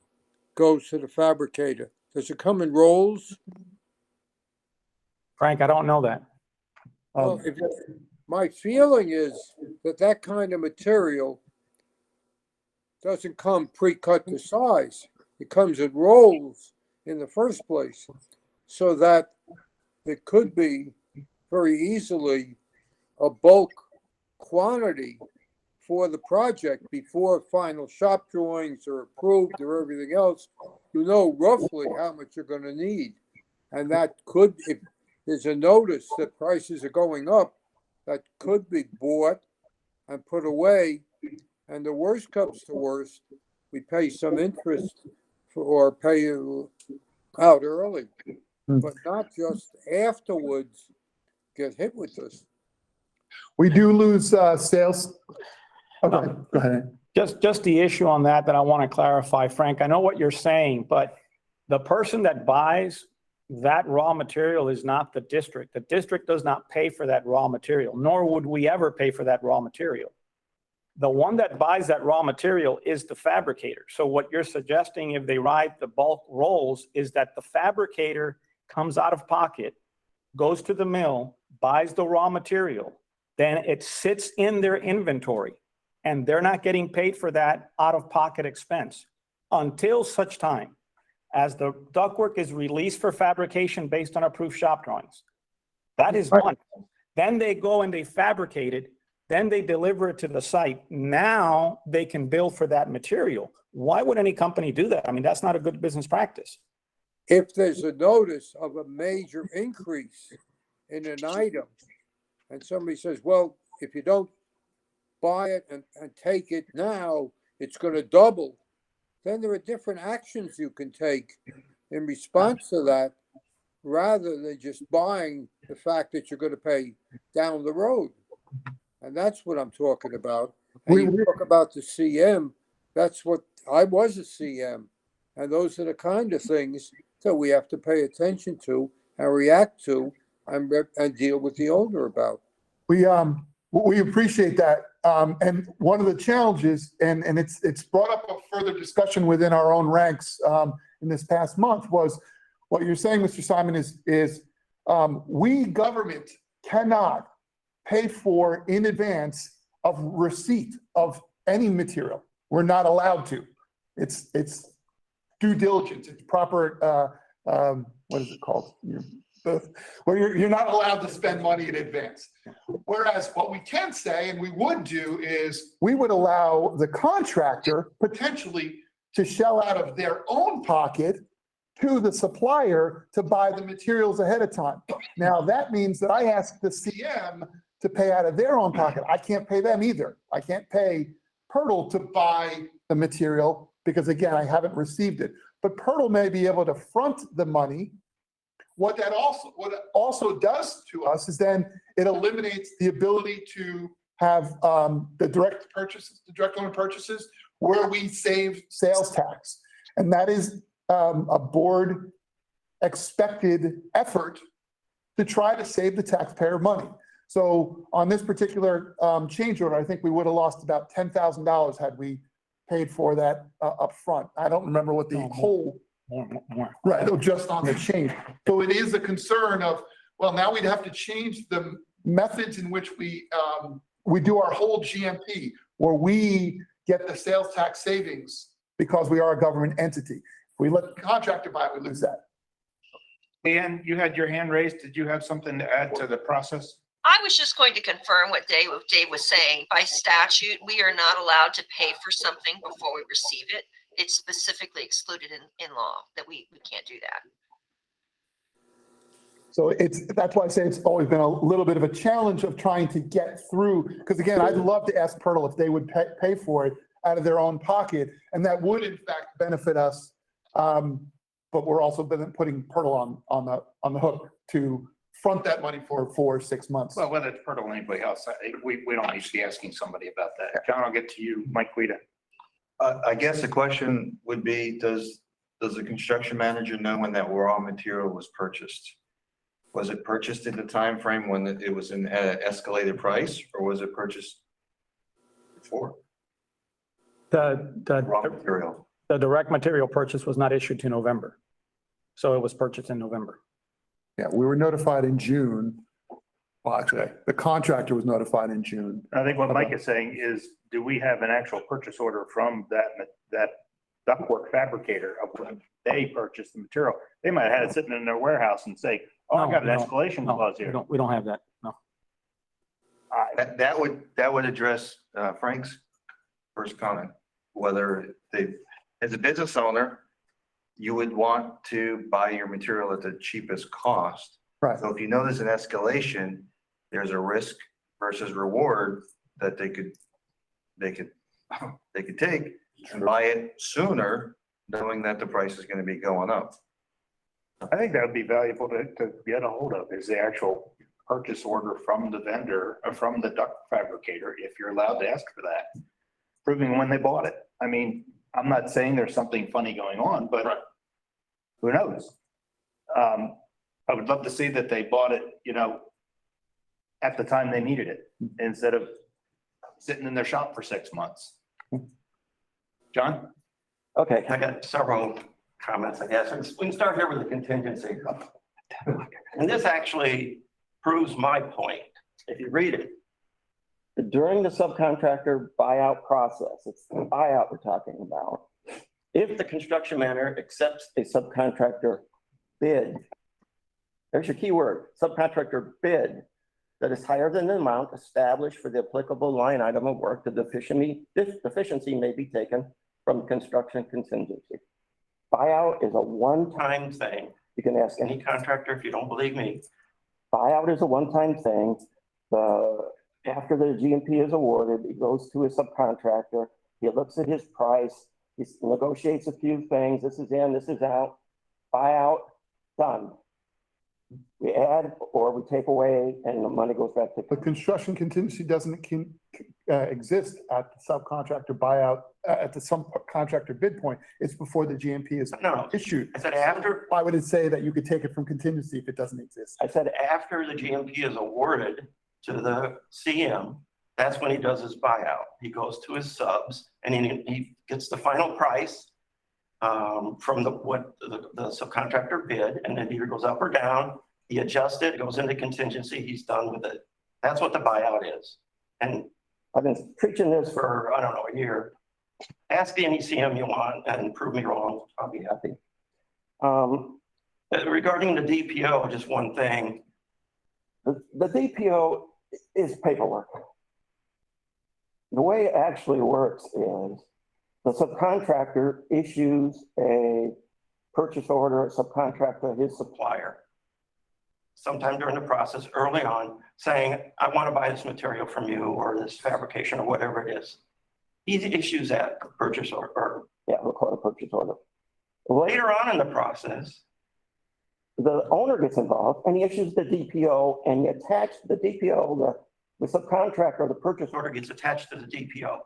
goes to the fabricator, does it come in rolls?
Frank, I don't know that.
Well, my feeling is that kind of material doesn't come pre-cut to size. It comes in rolls in the first place, so that it could be very easily a bulk quantity for the project before final shop drawings are approved or everything else. You know roughly how much you're going to need. And that could, if there's a notice that prices are going up, that could be bought and put away. And the worst comes to worst, we pay some interest or pay you out early, but not just afterwards get hit with this.
We do lose sales. Okay, go ahead.
Just the issue on that I want to clarify, Frank. I know what you're saying, but the person that buys that raw material is not the district. The district does not pay for that raw material, nor would we ever pay for that raw material. The one that buys that raw material is the fabricator. So what you're suggesting, if they ride the bulk rolls, is that the fabricator comes out of pocket, goes to the mill, buys the raw material, then it sits in their inventory, and they're not getting paid for that out-of-pocket expense until such time as the ductwork is released for fabrication based on approved shop drawings. That is one. Then they go and they fabricate it, then they deliver it to the site. Now they can bill for that material. Why would any company do that? I mean, that's not a good business practice.
If there's a notice of a major increase in an item, and somebody says, well, if you don't buy it and take it now, it's going to double, then there are different actions you can take in response to that, rather than just buying the fact that you're going to pay down the road. And that's what I'm talking about. And you talk about the CM, that's what, I was a CM. And those are the kind of things that we have to pay attention to and react to and deal with the owner about.
We appreciate that. And one of the challenges, and it's brought up a further discussion within our own ranks in this past month, was what you're saying, Mr. Simon, is we government cannot pay for in advance of receipt of any material. We're not allowed to. It's due diligence. It's proper, what is it called? Where you're not allowed to spend money in advance. Whereas what we can say, and we would do, is we would allow the contractor potentially to shell out of their own pocket to the supplier to buy the materials ahead of time. Now, that means that I ask the CM to pay out of their own pocket. I can't pay them either. I can't pay Pirtle to buy the material because again, I haven't received it. But Pirtle may be able to front the money. What it also does to us is then it eliminates the ability to have the direct loan purchases where we save sales tax. And that is a board expected effort to try to save the taxpayer money. So on this particular change order, I think we would have lost about $10,000 had we paid for that up front. I don't remember what the whole, right, no, just on the change. So it is a concern of, well, now we'd have to change the methods in which we do our whole GMP, where we get the sales tax savings because we are a government entity. If we let the contractor buy it, we lose that.
Leanne, you had your hand raised. Did you have something to add to the process?
I was just going to confirm what Dave was saying. By statute, we are not allowed to pay for something before we receive it. It's specifically excluded in law that we can't do that.
So that's why I say it's always been a little bit of a challenge of trying to get through, because again, I'd love to ask Pirtle if they would pay for it out of their own pocket, and that would in fact benefit us. But we're also putting Pirtle on the hook to front that money for 4 or 6 months.
Well, whether it's Pirtle or anybody else, we don't need to be asking somebody about that. John, I'll get to you. Mike Guida.
I guess the question would be, does the construction manager know when that raw material was purchased? Was it purchased in the time frame when it was an escalated price, or was it purchased before?
The
Raw material.
The direct material purchase was not issued to November. So it was purchased in November.
Yeah, we were notified in June. Well, actually, the contractor was notified in June.
I think what Mike is saying is, do we have an actual purchase order from that ductwork fabricator of when they purchased the material? They might have had it sitting in their warehouse and say, oh, I got an escalation clause here.
We don't have that, no.
That would address Frank's first comment, whether as a business owner, you would want to buy your material at the cheapest cost.
Right.
So if you know there's an escalation, there's a risk versus reward that they could take and buy it sooner, knowing that the price is going to be going up.
I think that would be valuable to get a hold of, is the actual purchase order from the vendor or from the duct fabricator, if you're allowed to ask for that, proving when they bought it. I mean, I'm not saying there's something funny going on, but who knows? I would love to see that they bought it, at the time they needed it, instead of sitting in their shop for 6 months. John?
Okay, I got several comments, I guess. We can start here with the contingency. And this actually proves my point. If you read it, during the subcontractor buyout process, it's the buyout we're talking about. If the construction manager accepts a subcontractor bid, there's your key word, subcontractor bid, that is higher than the amount established for the applicable line item of work, the deficiency may be taken from construction contingency. Buyout is a one-time thing. You can ask any contractor if you don't believe me. Buyout is a one-time thing. After the GMP is awarded, it goes to a subcontractor. He looks at his price. He negotiates a few things. This is in, this is out. Buyout, done. We add or we take away and the money goes back to.
But construction contingency doesn't exist at the subcontractor buyout, at the subcontractor bid point. It's before the GMP is issued.
I said after.
Why would it say that you could take it from contingency if it doesn't exist?
I said after the GMP is awarded to the CM, that's when he does his buyout. He goes to his subs and he gets the final price from what the subcontractor bid, and then either goes up or down. He adjusts it, goes into contingency, he's done with it. That's what the buyout is. And I've been preaching this for, I don't know, a year. Ask any CM you want and prove me wrong, I'll be happy. Regarding the DPO, just one thing. The DPO is paperwork. The way it actually works is the subcontractor issues a purchase order, a subcontractor, his supplier, sometime during the process, early on, saying, I want to buy this material from you or this fabrication or whatever it is. He issues that purchase order, or, yeah, we'll call it a purchase order. Later on in the process, the owner gets involved and he issues the DPO, and he attached the DPO, the subcontractor, the purchase order gets attached to the DPO.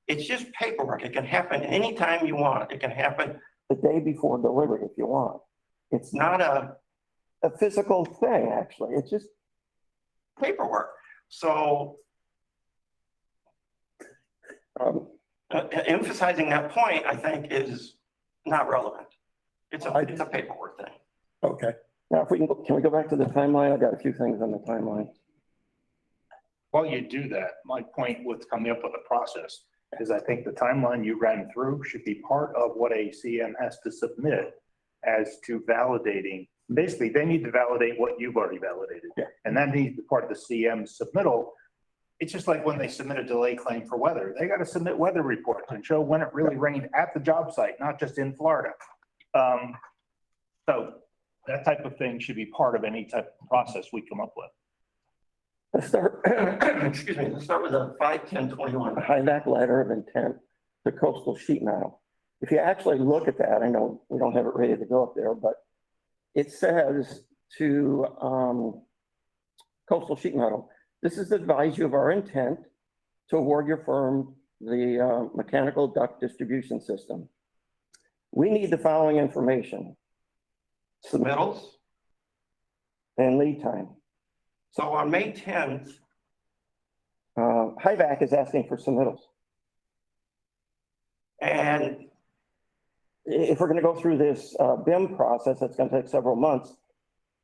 It's just paperwork. It can happen anytime you want. It can happen the day before delivery if you want. It's not a physical thing, actually. It's just paperwork. So emphasizing that point, I think, is not relevant. It's a paperwork thing.
Okay.
Now, if we can we go back to the timeline? I've got a few things on the timeline.
While you do that, my point with coming up with a process is I think the timeline you ran through should be part of what a CM has to submit as to validating. Basically, they need to validate what you've already validated.
Yeah.
And that needs to be part of the CM submittal. It's just like when they submit a delay claim for weather, they got to submit weather reports and show when it really rained at the job site, not just in Florida. So that type of thing should be part of any type of process we come up with.
Let's start, excuse me, let's start with a 5/10/21 HIVAC letter of intent to coastal sheet metal. If you actually look at that, I know we don't have it ready to go up there, but it says to coastal sheet metal, this is to advise you of our intent to award your firm the mechanical duct distribution system. We need the following information: submittals and lead time. So on May 10th, HIVAC is asking for submittals. And if we're going to go through this BIM process, that's going to take several months,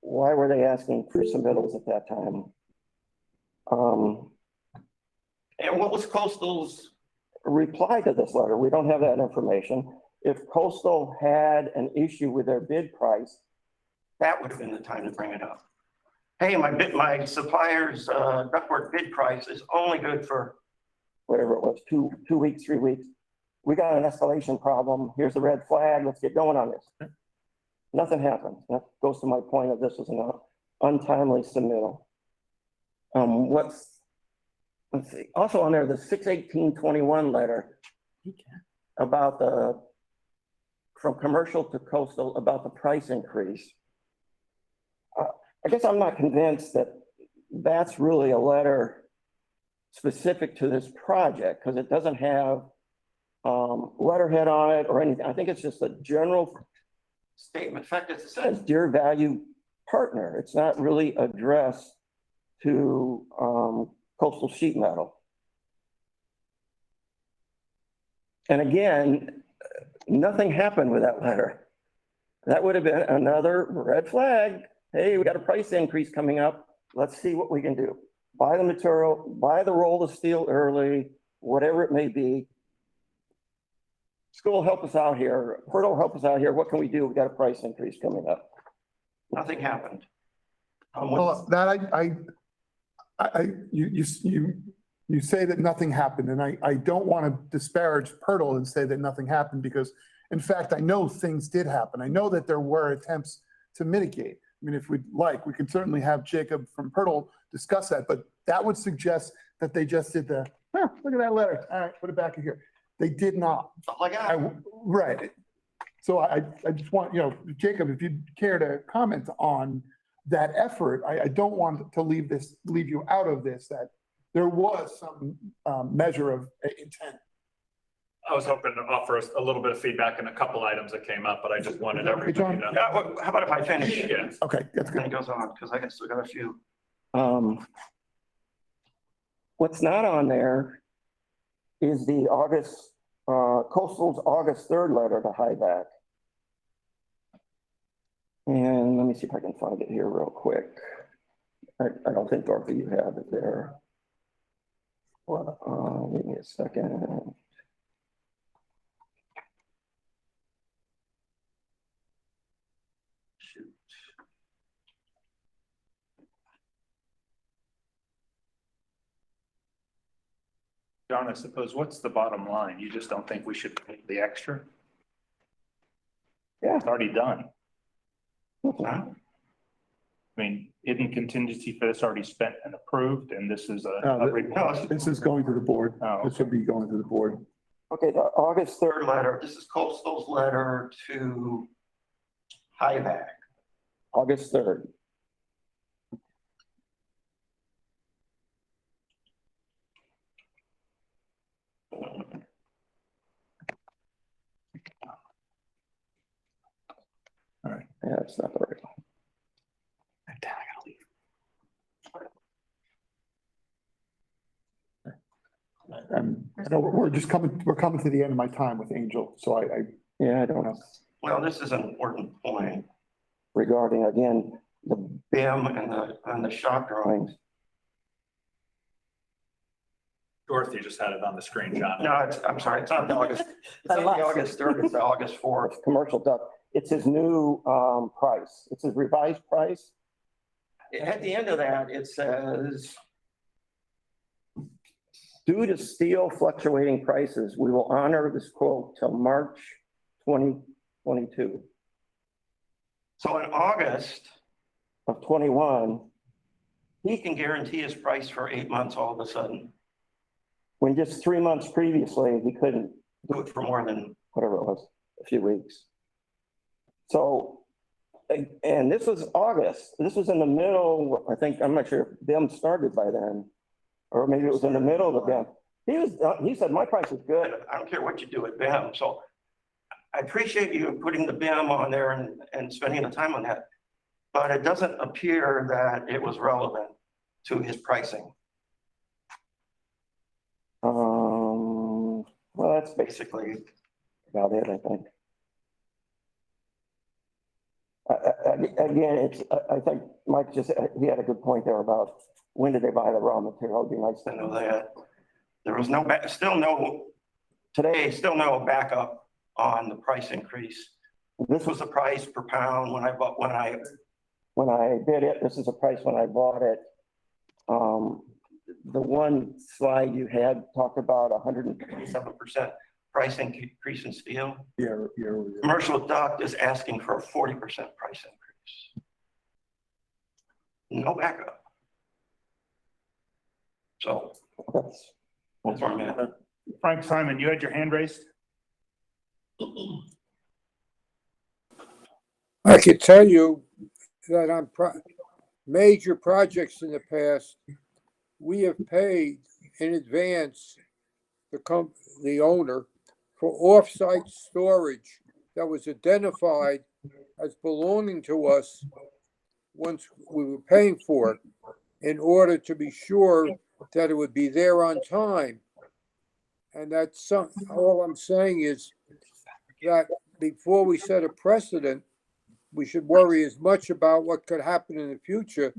why were they asking for submittals at that time? And what was Coastal's reply to this letter? We don't have that information. If Coastal had an issue with their bid price, that would have been the time to bring it up. Hey, my supplier's ductwork bid price is only good for whatever it was, two weeks, 3 weeks. We got an escalation problem. Here's the red flag. Let's get going on this. Nothing happened. That goes to my point of this was an untimely submittal. Let's see. Also on there, the 6/18/21 letter about from commercial to coastal about the price increase. I guess I'm not convinced that that's really a letter specific to this project because it doesn't have letterhead on it or anything. I think it's just a general statement. In fact, it says, dear value partner. It's not really addressed to coastal sheet metal. And again, nothing happened with that letter. That would have been another red flag. Hey, we got a price increase coming up. Let's see what we can do. Buy the material, buy the roll of steel early, whatever it may be. School, help us out here. Portal, help us out here. What can we do? We got a price increase coming up. Nothing happened.
Well, that you say that nothing happened, and I don't want to disparage Pirtle and say that nothing happened because, in fact, I know things did happen. I know that there were attempts to mitigate. I mean, if we'd like, we could certainly have Jacob from Pirtle discuss that, but that would suggest that they just did the, oh, look at that letter. All right, put it back in here. They did not. Right. So I just want, Jacob, if you'd care to comment on that effort, I don't want to leave you out of this, that there was some measure of intent.
I was hoping to offer us a little bit of feedback on a couple items that came up, but I just wanted everybody to know.
Yeah, well, how about if I finish?
Yeah.
Okay, that's good.
Then it goes on, because I still got a few. What's not on there is the Coastal's August 3rd letter to HIVAC. And let me see if I can find it here real quick. I don't think, Dorothy, you have it there. Give me a second. Shoot.
John, I suppose, what's the bottom line? You just don't think we should pay the extra? Yeah. It's already done.
Huh?
I mean, isn't contingency for this already spent and approved, and this is
This is going to the board.
Oh,
This would be going to the board.
Okay, the August 3rd letter, this is Coastal's letter to HIVAC.
August 3rd.
All right.
Yeah, it's not the right one.
I know we're coming to the end of my time with Angel, so
Yeah, I don't know.
Well, this is an important point.
Regarding, again, the
BIM and the shop drawings.
Dorothy just had it on the screen, John.
No, I'm sorry, it's not the August, it's not the August 3rd, it's the August 4th.
commercial duct, it's his new price. It's his revised price.
At the end of that, it says,
Due to steel fluctuating prices, we will honor this quote till March 2022
so in August,
of 21,
he can guarantee his price for 8 months all of a sudden.
when just 3 months previously, he couldn't
Do it for more than,
whatever it was, a few weeks. So, and this was August. This was in the middle, I think, I'm not sure if BIM started by then, or maybe it was in the middle of BIM. He said, my price is good.
I don't care what you do at BIM, so I appreciate you putting the BIM on there and spending the time on that. But it doesn't appear that it was relevant to his pricing.
Well, that's basically about it, I think. Again, I think Mike he had a good point there about when did they buy the raw material? It'd be nice to
know that. There was still no backup on the price increase. This was the price per pound when I
did it. This is the price when I bought it. The one slide you had talked about
127% price increase in steel.
Yeah.
Commercial duct is asking for a 40% price increase. No backup. So that's where I'm at.
Frank Simon, you had your hand raised?
I could tell you that on major projects in the past, we have paid in advance the owner for off-site storage that was identified as belonging to us once we were paying for it, in order to be sure that it would be there on time. And that's all I'm saying is that before we set a precedent, we should worry as much about what could happen in the future.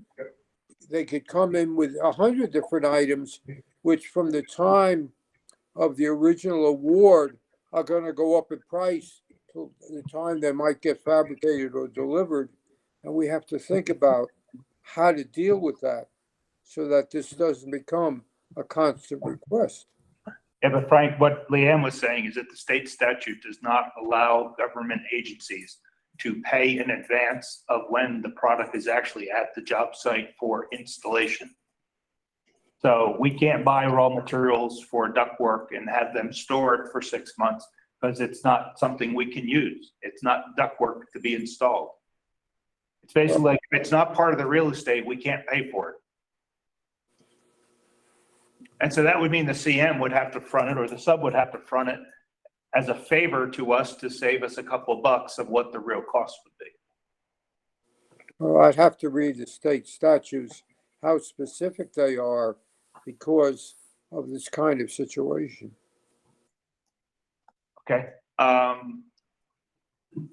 They could come in with 100 different items, which from the time of the original award are going to go up in price till the time they might get fabricated or delivered. And we have to think about how to deal with that so that this doesn't become a constant request.
Yeah, but Frank, what Leanne was saying is that the state statute does not allow government agencies to pay in advance of when the product is actually at the job site for installation. So we can't buy raw materials for ductwork and have them store it for 6 months because it's not something we can use. It's not ductwork to be installed. It's basically like, if it's not part of the real estate, we can't pay for it. And so that would mean the CM would have to front it, or the sub would have to front it as a favor to us to save us a couple bucks of what the real cost would be.
Well, I'd have to read the state statutes, how specific they are because of this kind of situation.
Okay. All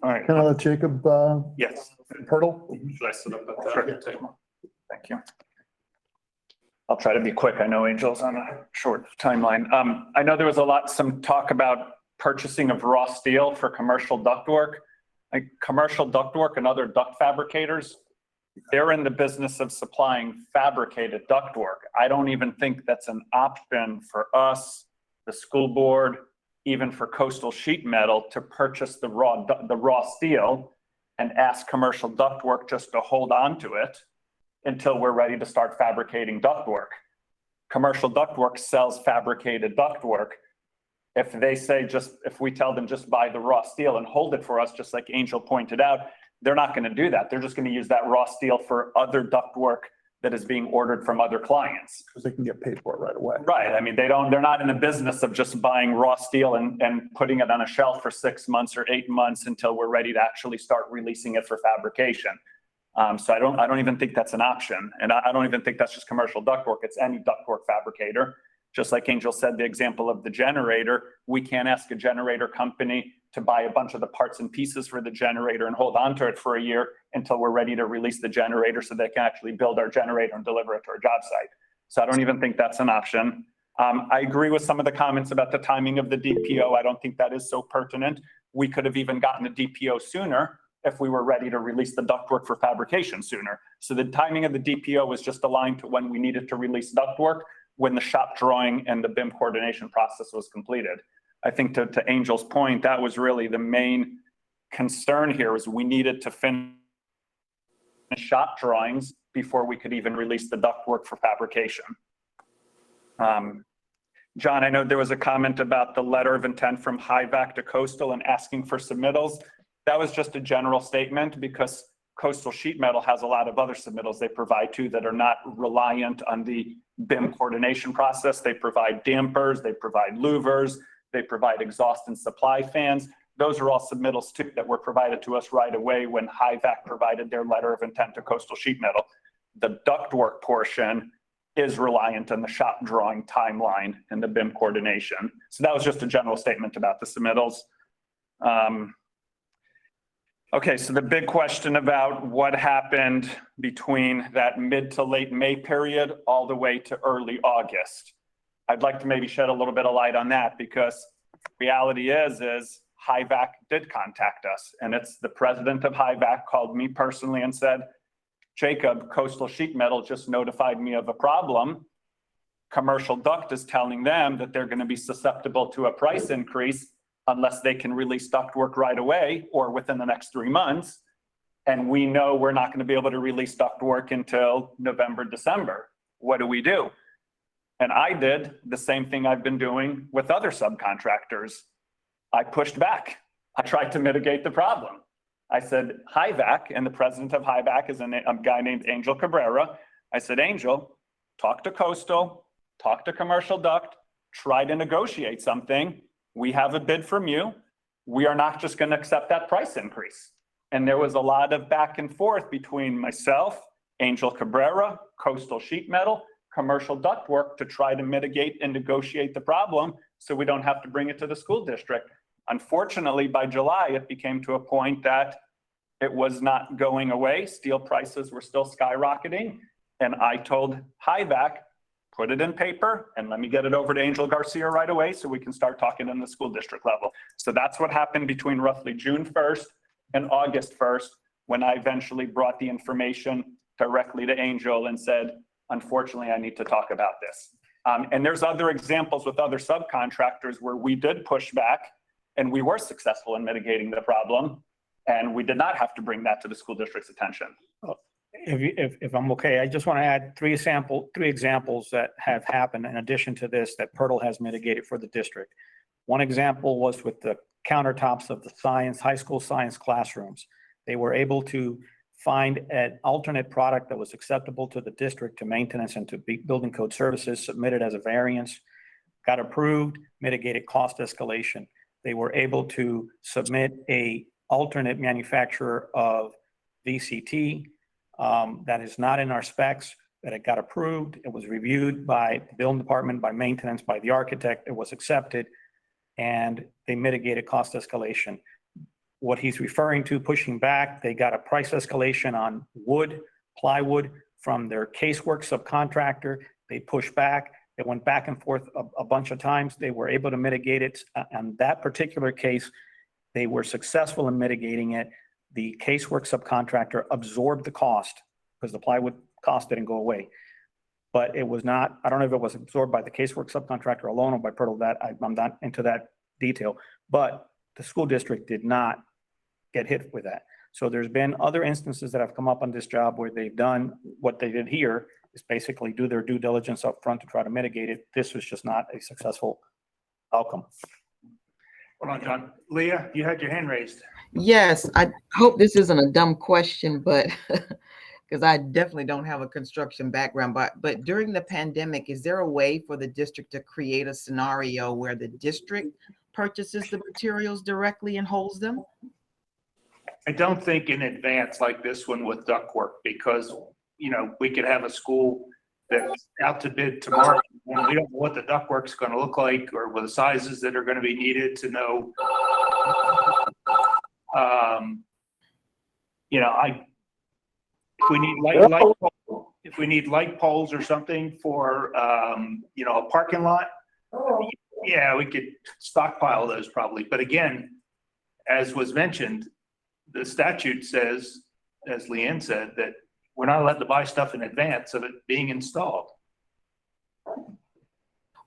right.
Can I let Jacob,
Yes.
Hurdle?
Should I sit up at
Sure.
that table?
Thank you. I'll try to be quick. I know Angel's on a short timeline. I know there was some talk about purchasing of raw steel for commercial ductwork. Like commercial ductwork and other duct fabricators, they're in the business of supplying fabricated ductwork. I don't even think that's an option for us, the school board, even for coastal sheet metal, to purchase the raw steel and ask commercial ductwork just to hold on to it until we're ready to start fabricating ductwork. Commercial ductwork sells fabricated ductwork. If they say if we tell them just buy the raw steel and hold it for us, just like Angel pointed out, they're not going to do that. They're just going to use that raw steel for other ductwork that is being ordered from other clients.
Because they can get paid for it right away.
Right. I mean, they're not in the business of just buying raw steel and putting it on a shelf for 6 months or 8 months until we're ready to actually start releasing it for fabrication. So I don't even think that's an option. And I don't even think that's just commercial ductwork. It's any ductwork fabricator. Just like Angel said, the example of the generator, we can't ask a generator company to buy a bunch of the parts and pieces for the generator and hold on to it for a year until we're ready to release the generator so they can actually build our generator and deliver it to our job site. So I don't even think that's an option. I agree with some of the comments about the timing of the DPO. I don't think that is so pertinent. We could have even gotten the DPO sooner if we were ready to release the ductwork for fabrication sooner. So the timing of the DPO was just aligned to when we needed to release ductwork, when the shop drawing and the BIM coordination process was completed. I think to Angel's point, that was really the main concern here, was we needed to finish shop drawings before we could even release the ductwork for fabrication. John, I know there was a comment about the letter of intent from HIVAC to Coastal and asking for submittals. That was just a general statement because Coastal Sheet Metal has a lot of other submittals they provide too that are not reliant on the BIM coordination process. They provide dampers, they provide louvers, they provide exhaust and supply fans. Those are all submittals too that were provided to us right away when HIVAC provided their letter of intent to Coastal Sheet Metal. The ductwork portion is reliant on the shop drawing timeline and the BIM coordination. So that was just a general statement about the submittals. Okay, so the big question about what happened between that mid to late May period all the way to early August. I'd like to maybe shed a little bit of light on that because reality is HIVAC did contact us, and it's the president of HIVAC called me personally and said, Jacob, Coastal Sheet Metal just notified me of a problem. Commercial Duct is telling them that they're going to be susceptible to a price increase unless they can release ductwork right away or within the next 3 months. And we know we're not going to be able to release ductwork until November, December. What do we do? And I did the same thing I've been doing with other subcontractors. I pushed back. I tried to mitigate the problem. I said, HIVAC, and the president of HIVAC is a guy named Angel Cabrera. I said, Angel, talk to Coastal, talk to Commercial Duct, try to negotiate something. We have a bid from you. We are not just going to accept that price increase. And there was a lot of back and forth between myself, Angel Cabrera, Coastal Sheet Metal, Commercial Ductwork to try to mitigate and negotiate the problem so we don't have to bring it to the school district. Unfortunately, by July, it became to a point that it was not going away. Steel prices were still skyrocketing. And I told HIVAC, put it in paper and let me get it over to Angel Garcia right away so we can start talking in the school district level. So that's what happened between roughly June 1st and August 1st when I eventually brought the information directly to Angel and said, unfortunately, I need to talk about this. And there's other examples with other subcontractors where we did push back and we were successful in mitigating the problem. And we did not have to bring that to the school district's attention.
If I'm okay, I just want to add three examples that have happened in addition to this that Pirtle has mitigated for the district. One example was with the countertops of the high school science classrooms. They were able to find an alternate product that was acceptable to the district, to maintenance and to building code services, submitted as a variance, got approved, mitigated cost escalation. They were able to submit a alternate manufacturer of VCT that is not in our specs, that it got approved. It was reviewed by the building department, by maintenance, by the architect. It was accepted, and they mitigated cost escalation. What he's referring to, pushing back, they got a price escalation on wood, plywood from their casework subcontractor. They pushed back. It went back and forth a bunch of times. They were able to mitigate it. On that particular case, they were successful in mitigating it. The casework subcontractor absorbed the cost because the plywood cost didn't go away. But it was not, I don't know if it was absorbed by the casework subcontractor alone or by Pirtle. That I'm not into that detail, but the school district did not get hit with that. So there's been other instances that have come up on this job where they've done what they did here, is basically do their due diligence up front to try to mitigate it. This was just not a successful outcome.
Hold on, John. Leah, you had your hand raised.
Yes, I hope this isn't a dumb question, but because I definitely don't have a construction background, but during the pandemic, is there a way for the district to create a scenario where the district purchases the materials directly and holds them?
I don't think in advance like this one with Ductwork, because, you know, we could have a school that's out to bid tomorrow when we don't know what the ductwork's going to look like or what the sizes that are going to be needed to know. You know, if we need light poles or something for, you know, a parking lot, yeah, we could stockpile those probably. But again, as was mentioned, the statute says, as Leanne said, that we're not allowed to buy stuff in advance of it being installed.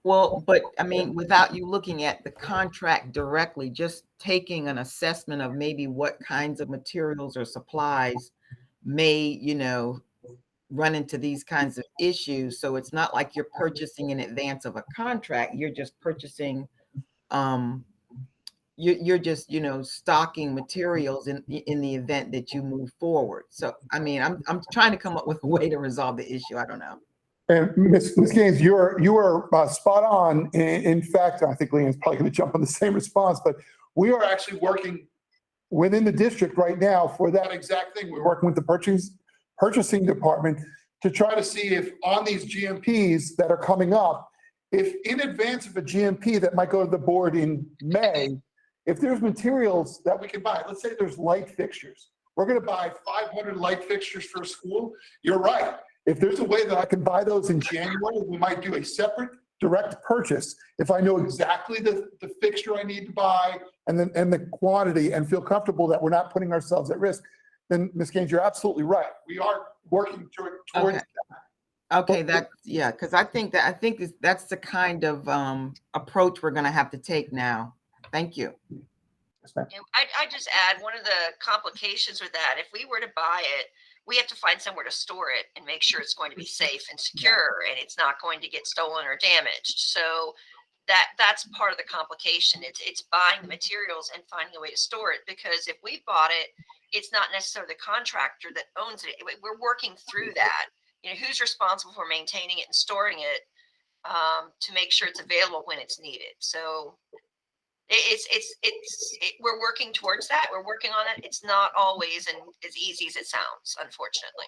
Well, but I mean, without you looking at the contract directly, just taking an assessment of maybe what kinds of materials or supplies may, you know, run into these kinds of issues. So it's not like you're purchasing in advance of a contract. You're just purchasing, you're just, you know, stocking materials in the event that you move forward. So, I mean, I'm trying to come up with a way to resolve the issue. I don't know.
And Ms. Gaines, you are spot on. In fact, I think Leanne's probably going to jump on the same response, but we are actually working within the district right now for that exact thing. We're working with the purchasing department to try to see if on these GMPs that are coming up, if in advance of a GMP that might go to the board in May, if there's materials that we can buy, let's say there's light fixtures. We're going to buy 500 light fixtures for a school. You're right. If there's a way that I can buy those in January, we might do a separate direct purchase. If I know exactly the fixture I need to buy and the quantity and feel comfortable that we're not putting ourselves at risk, then Ms. Gaines, you're absolutely right. We are working towards that.
Okay, yeah, because I think that's the kind of approach we're going to have to take now. Thank you.
I just add one of the complications with that. If we were to buy it, we have to find somewhere to store it and make sure it's going to be safe and secure and it's not going to get stolen or damaged. So that's part of the complication. It's buying the materials and finding a way to store it, because if we bought it, it's not necessarily the contractor that owns it. We're working through that. You know, who's responsible for maintaining it and storing it to make sure it's available when it's needed. So we're working towards that. We're working on it. It's not always as easy as it sounds, unfortunately.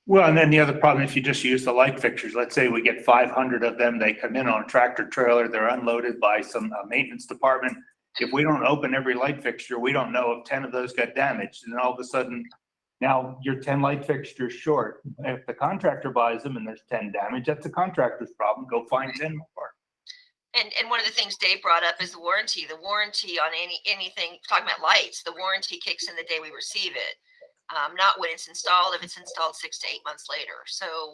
Well, and then the other problem, if you just use the light fixtures, let's say we get 500 of them, they come in on a tractor trailer, they're unloaded by some maintenance department. If we don't open every light fixture, we don't know if 10 of those got damaged. And all of a sudden, now you're 10 light fixtures short. If the contractor buys them and there's 10 damage, that's the contractor's problem. Go find 10 more.
And one of the things Dave brought up is the warranty. The warranty on anything, talking about lights, the warranty kicks in the day we receive it, not when it's installed, if it's installed 6 to 8 months later. So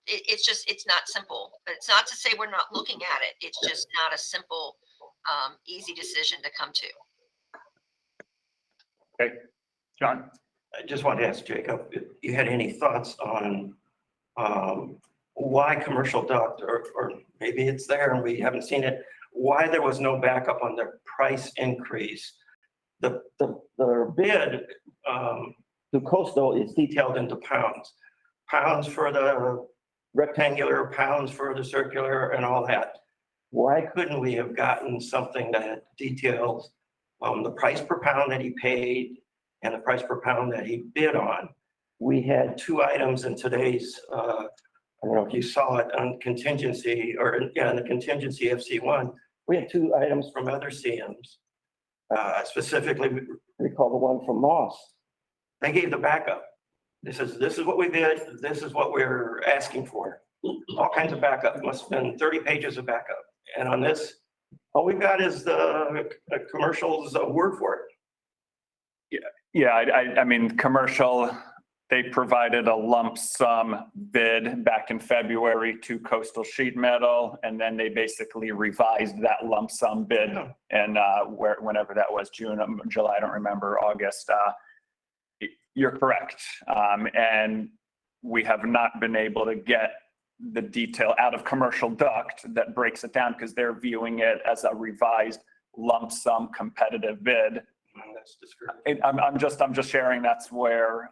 it's not simple. But it's not to say we're not looking at it. It's just not a simple, easy decision to come to.
Okay, John?
I just wanted to ask Jacob if you had any thoughts on why commercial duct, or maybe it's there and we haven't seen it, why there was no backup on their price increase. The bid to Coastal is detailed into pounds. Pounds for the rectangular, pounds for the circular, and all that. Why couldn't we have gotten something that details the price per pound that he paid and the price per pound that he bid on? We had 2 items in today's I don't know if you saw it on contingency, or in the contingency FC1, we had 2 items from other CMs. Specifically, we recall the one from Moss. They gave the backup. This is what we did. This is what we're asking for. All kinds of backup. Must have been 30 pages of backup. And on this, all we've got is the commercial's word for it.
Yeah. I mean, commercial They provided a lump sum bid back in February to Coastal Sheet Metal, and then they basically revised that lump sum bid. And whenever that was, June, July, I don't remember, August. You're correct. And we have not been able to get the detail out of Commercial Duct that breaks it down because they're viewing it as a revised lump sum competitive bid. I'm just sharing that's where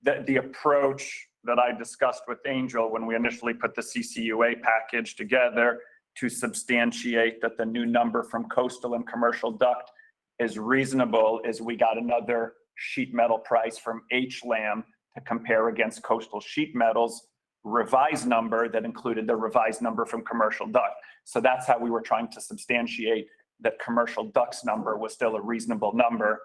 the approach that I discussed with Angel when we initially put the CCUA package together to substantiate that the new number from Coastal and Commercial Duct is reasonable is we got another sheet metal price from HLAM to compare against Coastal Sheet Metal's revised number that included the revised number from Commercial Duct. So that's how we were trying to substantiate that Commercial Duct's number was still a reasonable number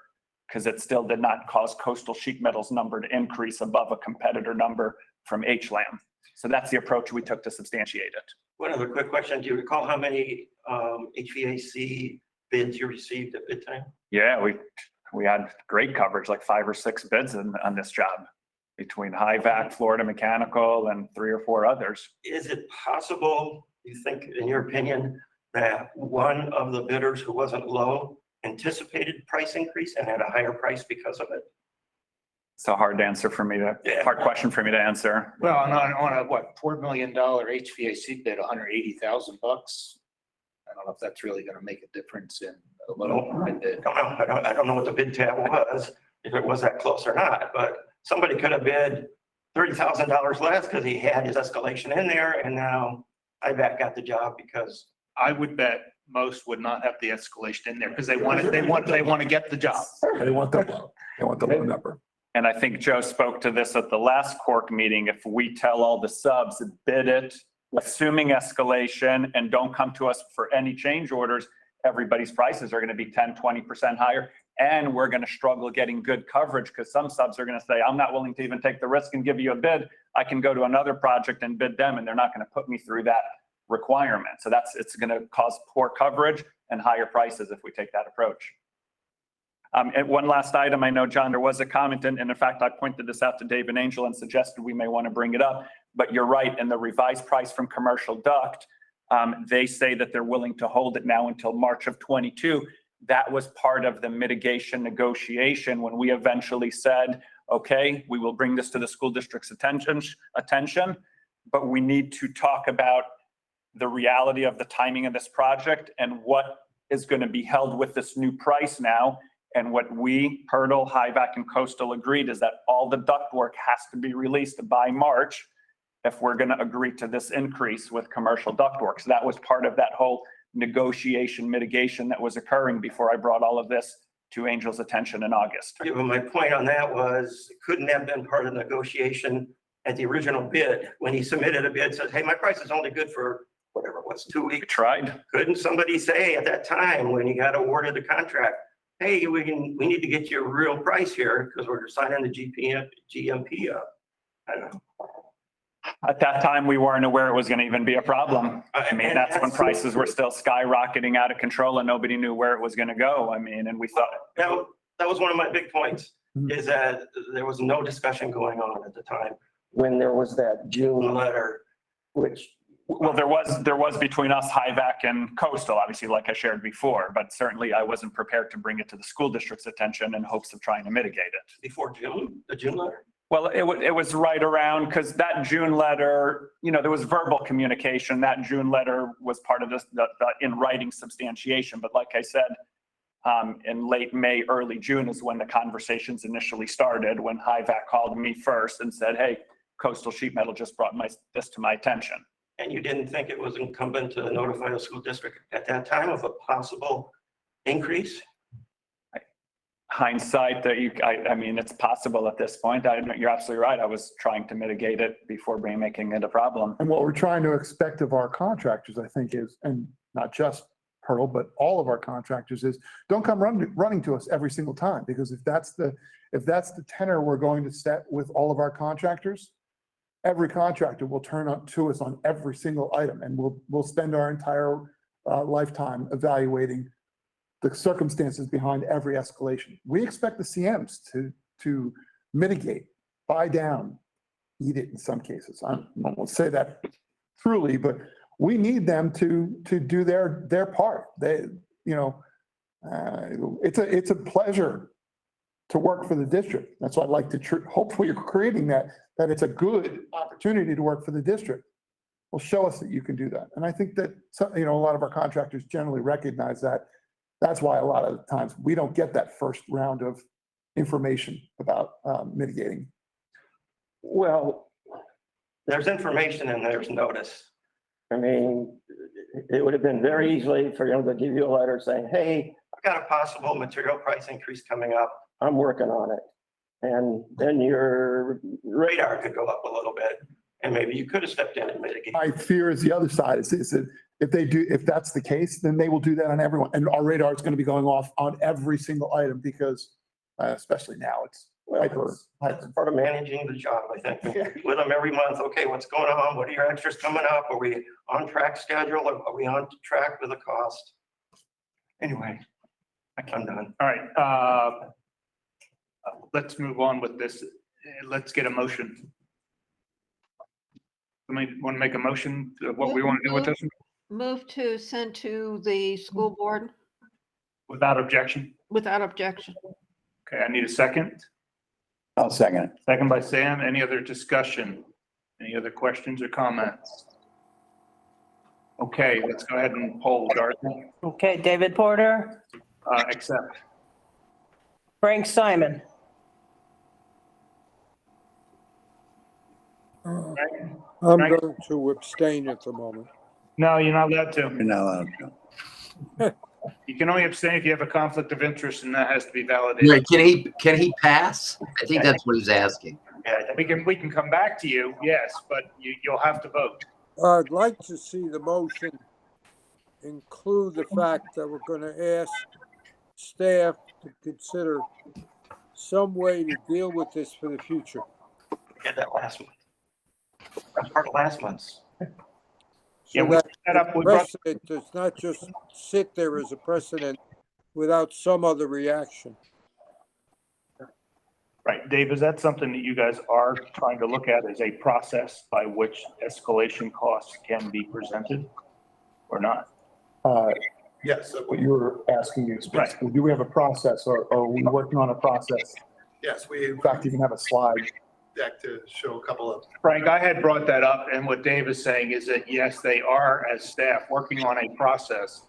because it still did not cause Coastal Sheet Metal's number to increase above a competitor number from HLAM. So that's the approach we took to substantiate it.
One other quick question. Do you recall how many HVAC bids you received at bid time?
Yeah, we had great coverage, like 5 or 6 bids on this job between HIVAC, Florida Mechanical, and 3 or 4 others.
Is it possible, you think, in your opinion, that one of the bidders who wasn't low anticipated price increase and had a higher price because of it?
It's a hard answer for me to, hard question for me to answer.
Well, on a what, $4 million HVAC bid, $180,000. I don't know if that's really gonna make a difference in a little bid.
I don't know what the bid tab was, if it was that close or not, but somebody could have bid $30,000 less because he had his escalation in there, and now IVAC got the job because.
I would bet most would not have the escalation in there because they want to get the job.
They want the low number.
And I think Joe spoke to this at the last CORC meeting. If we tell all the subs, bid it, assuming escalation, and don't come to us for any change orders, everybody's prices are going to be 10, 20% higher. And we're going to struggle getting good coverage because some subs are going to say, I'm not willing to even take the risk and give you a bid. I can go to another project and bid them, and they're not going to put me through that requirement. So it's going to cause poor coverage and higher prices if we take that approach. And one last item, I know, John, there was a comment, and in fact, I pointed this out to Dave and Angel and suggested we may want to bring it up, but you're right, in the revised price from Commercial Duct, they say that they're willing to hold it now until March of 22. That was part of the mitigation negotiation when we eventually said, okay, we will bring this to the school district's attention, but we need to talk about the reality of the timing of this project and what is going to be held with this new price now. And what we, Hurdle, HIVAC, and Coastal agreed is that all the ductwork has to be released by March if we're going to agree to this increase with Commercial Ductwork. So that was part of that whole negotiation mitigation that was occurring before I brought all of this to Angel's attention in August.
Yeah, but my point on that was, couldn't have been part of the negotiation at the original bid. When he submitted a bid, says, hey, my price is only good for whatever it was, 2 weeks.
We tried.
Couldn't somebody say at that time when you got awarded the contract, hey, we need to get you a real price here because we're signing the GMP up? I don't know.
At that time, we weren't aware it was going to even be a problem. I mean, that's when prices were still skyrocketing out of control and nobody knew where it was going to go. I mean, and we thought.
That was one of my big points, is that there was no discussion going on at the time when there was that June letter, which.
Well, there was between us, HIVAC, and Coastal, obviously, like I shared before, but certainly I wasn't prepared to bring it to the school district's attention in hopes of trying to mitigate it.
Before June, the June letter?
Well, it was right around, because that June letter, there was verbal communication. That June letter was part of this, the in writing substantiation. But like I said, in late May, early June is when the conversations initially started, when HIVAC called me first and said, hey, Coastal Sheet Metal just brought this to my attention.
And you didn't think it was incumbent to notify the school district at that time of a possible increase?
Hindsight, I mean, it's possible at this point. You're absolutely right. I was trying to mitigate it before making it a problem.
And what we're trying to expect of our contractors, I think, is, and not just Hurdle, but all of our contractors, is don't come running to us every single time, because if that's the tenor we're going to set with all of our contractors, every contractor will turn up to us on every single item, and we'll spend our entire lifetime evaluating the circumstances behind every escalation. We expect the CMs to mitigate buy down, eat it in some cases. I won't say that truly, but we need them to do their part. They, you know, it's a pleasure to work for the district. That's why I'd like to, hopefully you're creating that it's a good opportunity to work for the district. Well, show us that you can do that. And I think that, you know, a lot of our contractors generally recognize that. That's why a lot of times we don't get that first round of information about mitigating.
Well, there's information and there's notice. I mean, it would have been very easily for them to give you a letter saying, hey, I've got a possible material price increase coming up. I'm working on it. And then your radar could go up a little bit and maybe you could have stepped in and mitigated.
My fear is the other side is that if that's the case, then they will do that on everyone. And our radar is going to be going off on every single item because especially now it's hyper.
That's part of managing the job, I think. With them every month. Okay, what's going on? What are your extras coming up? Are we on track schedule? Are we on track with the cost? Anyway, I'm done.
All right. Let's move on with this. Let's get a motion. Want to make a motion of what we want to do with this?
Move to send to the school board
Without objection?
without objection.
Okay, I need a second.
I'll second it.
Second by Sam. Any other discussion? Any other questions or comments? Okay, let's go ahead and poll, Dorothy.
Okay, David Porter,
Accept.
Frank Simon,
I'm going to abstain at the moment.
No, you're not allowed to.
You're not allowed to.
You can only abstain if you have a conflict of interest and that has to be validated.
Yeah, can he pass? I think that's what he's asking.
Yeah, we can come back to you, yes, but you'll have to vote.
I'd like to see the motion include the fact that we're going to ask staff to consider some way to deal with this for the future.
We did that last month. That's part of last month's.
So that precedent does not just sit there as a precedent without some other reaction.
Right, Dave, is that something that you guys are trying to look at as a process by which escalation costs can be presented or not?
Yes, what you were asking is basically, do we have a process or are we working on a process? Yes, we in fact even have a slide deck to show a couple of.
Frank, I had brought that up and what Dave is saying is that yes, they are as staff working on a process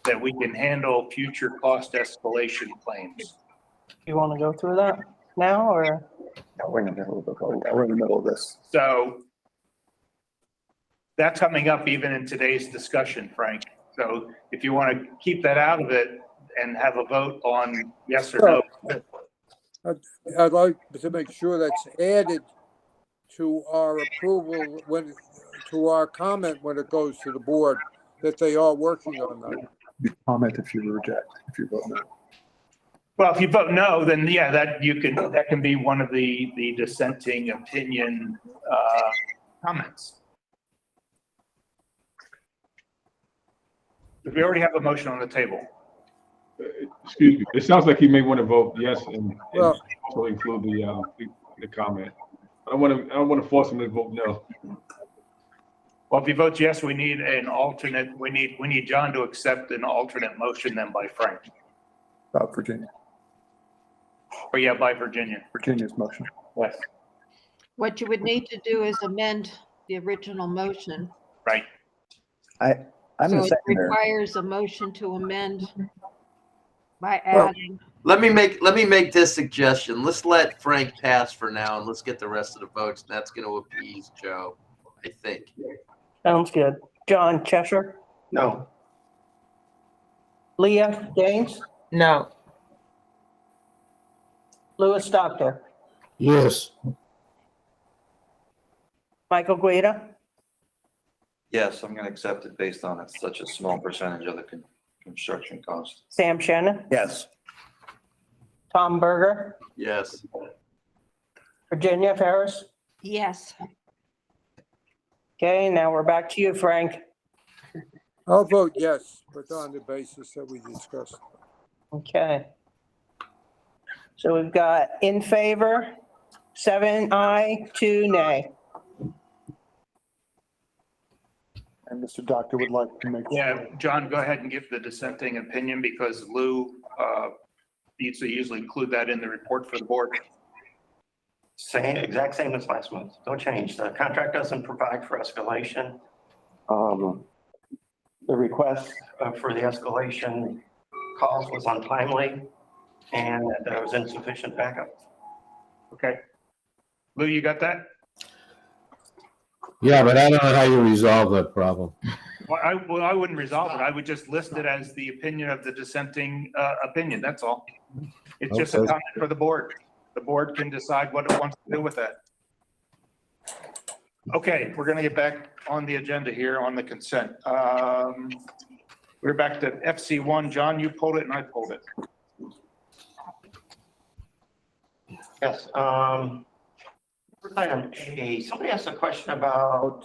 that we can handle future cost escalation claims.
you want to go through that now or?
No, we're in the middle of this.
So that's coming up even in today's discussion, Frank. So if you want to keep that out of it and have a vote on yes or no.
I'd like to make sure that's added to our approval to our comment when it goes to the board, that they are working on that.
You comment if you reject, if you vote no.
Well, if you vote no, then yeah, that can be one of the dissenting opinion comments. We already have a motion on the table.
Excuse me. It sounds like he may want to vote yes and also include the comment. I don't want to force him to vote no.
Well, if he votes yes, we need an alternate. We need John to accept an alternate motion then by Frank.
About Virginia.
Or yeah, by Virginia.
Virginia's motion.
Yes.
What you would need to do is amend the original motion.
Right.
I'm
So
a
it
seconder.
requires a motion to amend by adding.
Let me make this suggestion. Let's let Frank pass for now and let's get the rest of the votes. And that's going to appease Joe, I think.
Sounds good. John Cheshire,
No.
Leah James,
No.
Louis Doctor,
Yes.
Michael Guida,
Yes, I'm going to accept it based on it's such a small percentage of the construction cost.
Sam Shannon,
Yes.
Tom Berger,
Yes.
Virginia Ferris.
Yes.
Okay, now we're back to you, Frank.
I'll vote yes, but on the basis that we discussed.
Okay. So we've got in favor, 7 aye, 2 nay.
And Mr. Doctor would like to make.
Yeah, John, go ahead and give the dissenting opinion because Lou needs to usually include that in the report for the board.
Same, exact same as last month. No change. The contract doesn't provide for escalation. The request for the escalation calls was untimely and there was insufficient backup.
Okay. Lou, you got that?
Yeah, but I don't know how you resolve that problem.
Well, I wouldn't resolve it. I would just list it as the opinion of the dissenting opinion. That's all. It's just a
Okay.
comment for the board. The board can decide what it wants to do with that. Okay, we're gonna get back on the agenda here on the consent. We're back to FC1. John, you pulled it and I pulled it.
Yes. Item A, somebody asked a question about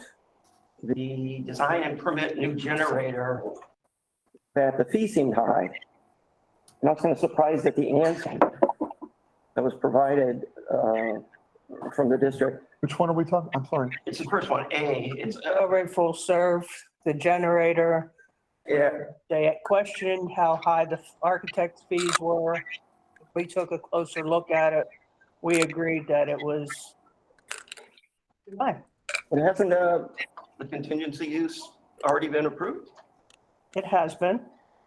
the design and permit new generator.
That the fee seemed high. And I was kind of surprised at the answer that was provided from the district.
Which one are we talking? I'm sorry.
It's the first one, A. It's
Over full serve, the generator.
Yeah.
They questioned how high the architect's fees were. We took a closer look at it. We agreed that it was fine.
It hasn't,
the contingency use already been approved?
It has been,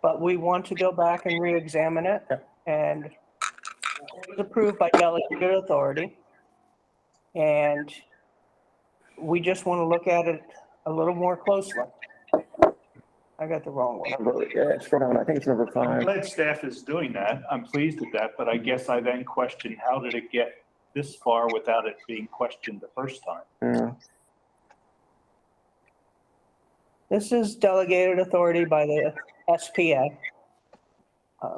but we want to go back and re-examine it. And it was approved by delegated authority. And we just want to look at it a little more closely. I got the wrong one.
yeah, it's from, I think it's number
I'm
5.
glad staff is doing that. I'm pleased with that, but I guess I then question, how did it get this far without it being questioned the first time?
Yeah.
This is delegated authority by the SPA.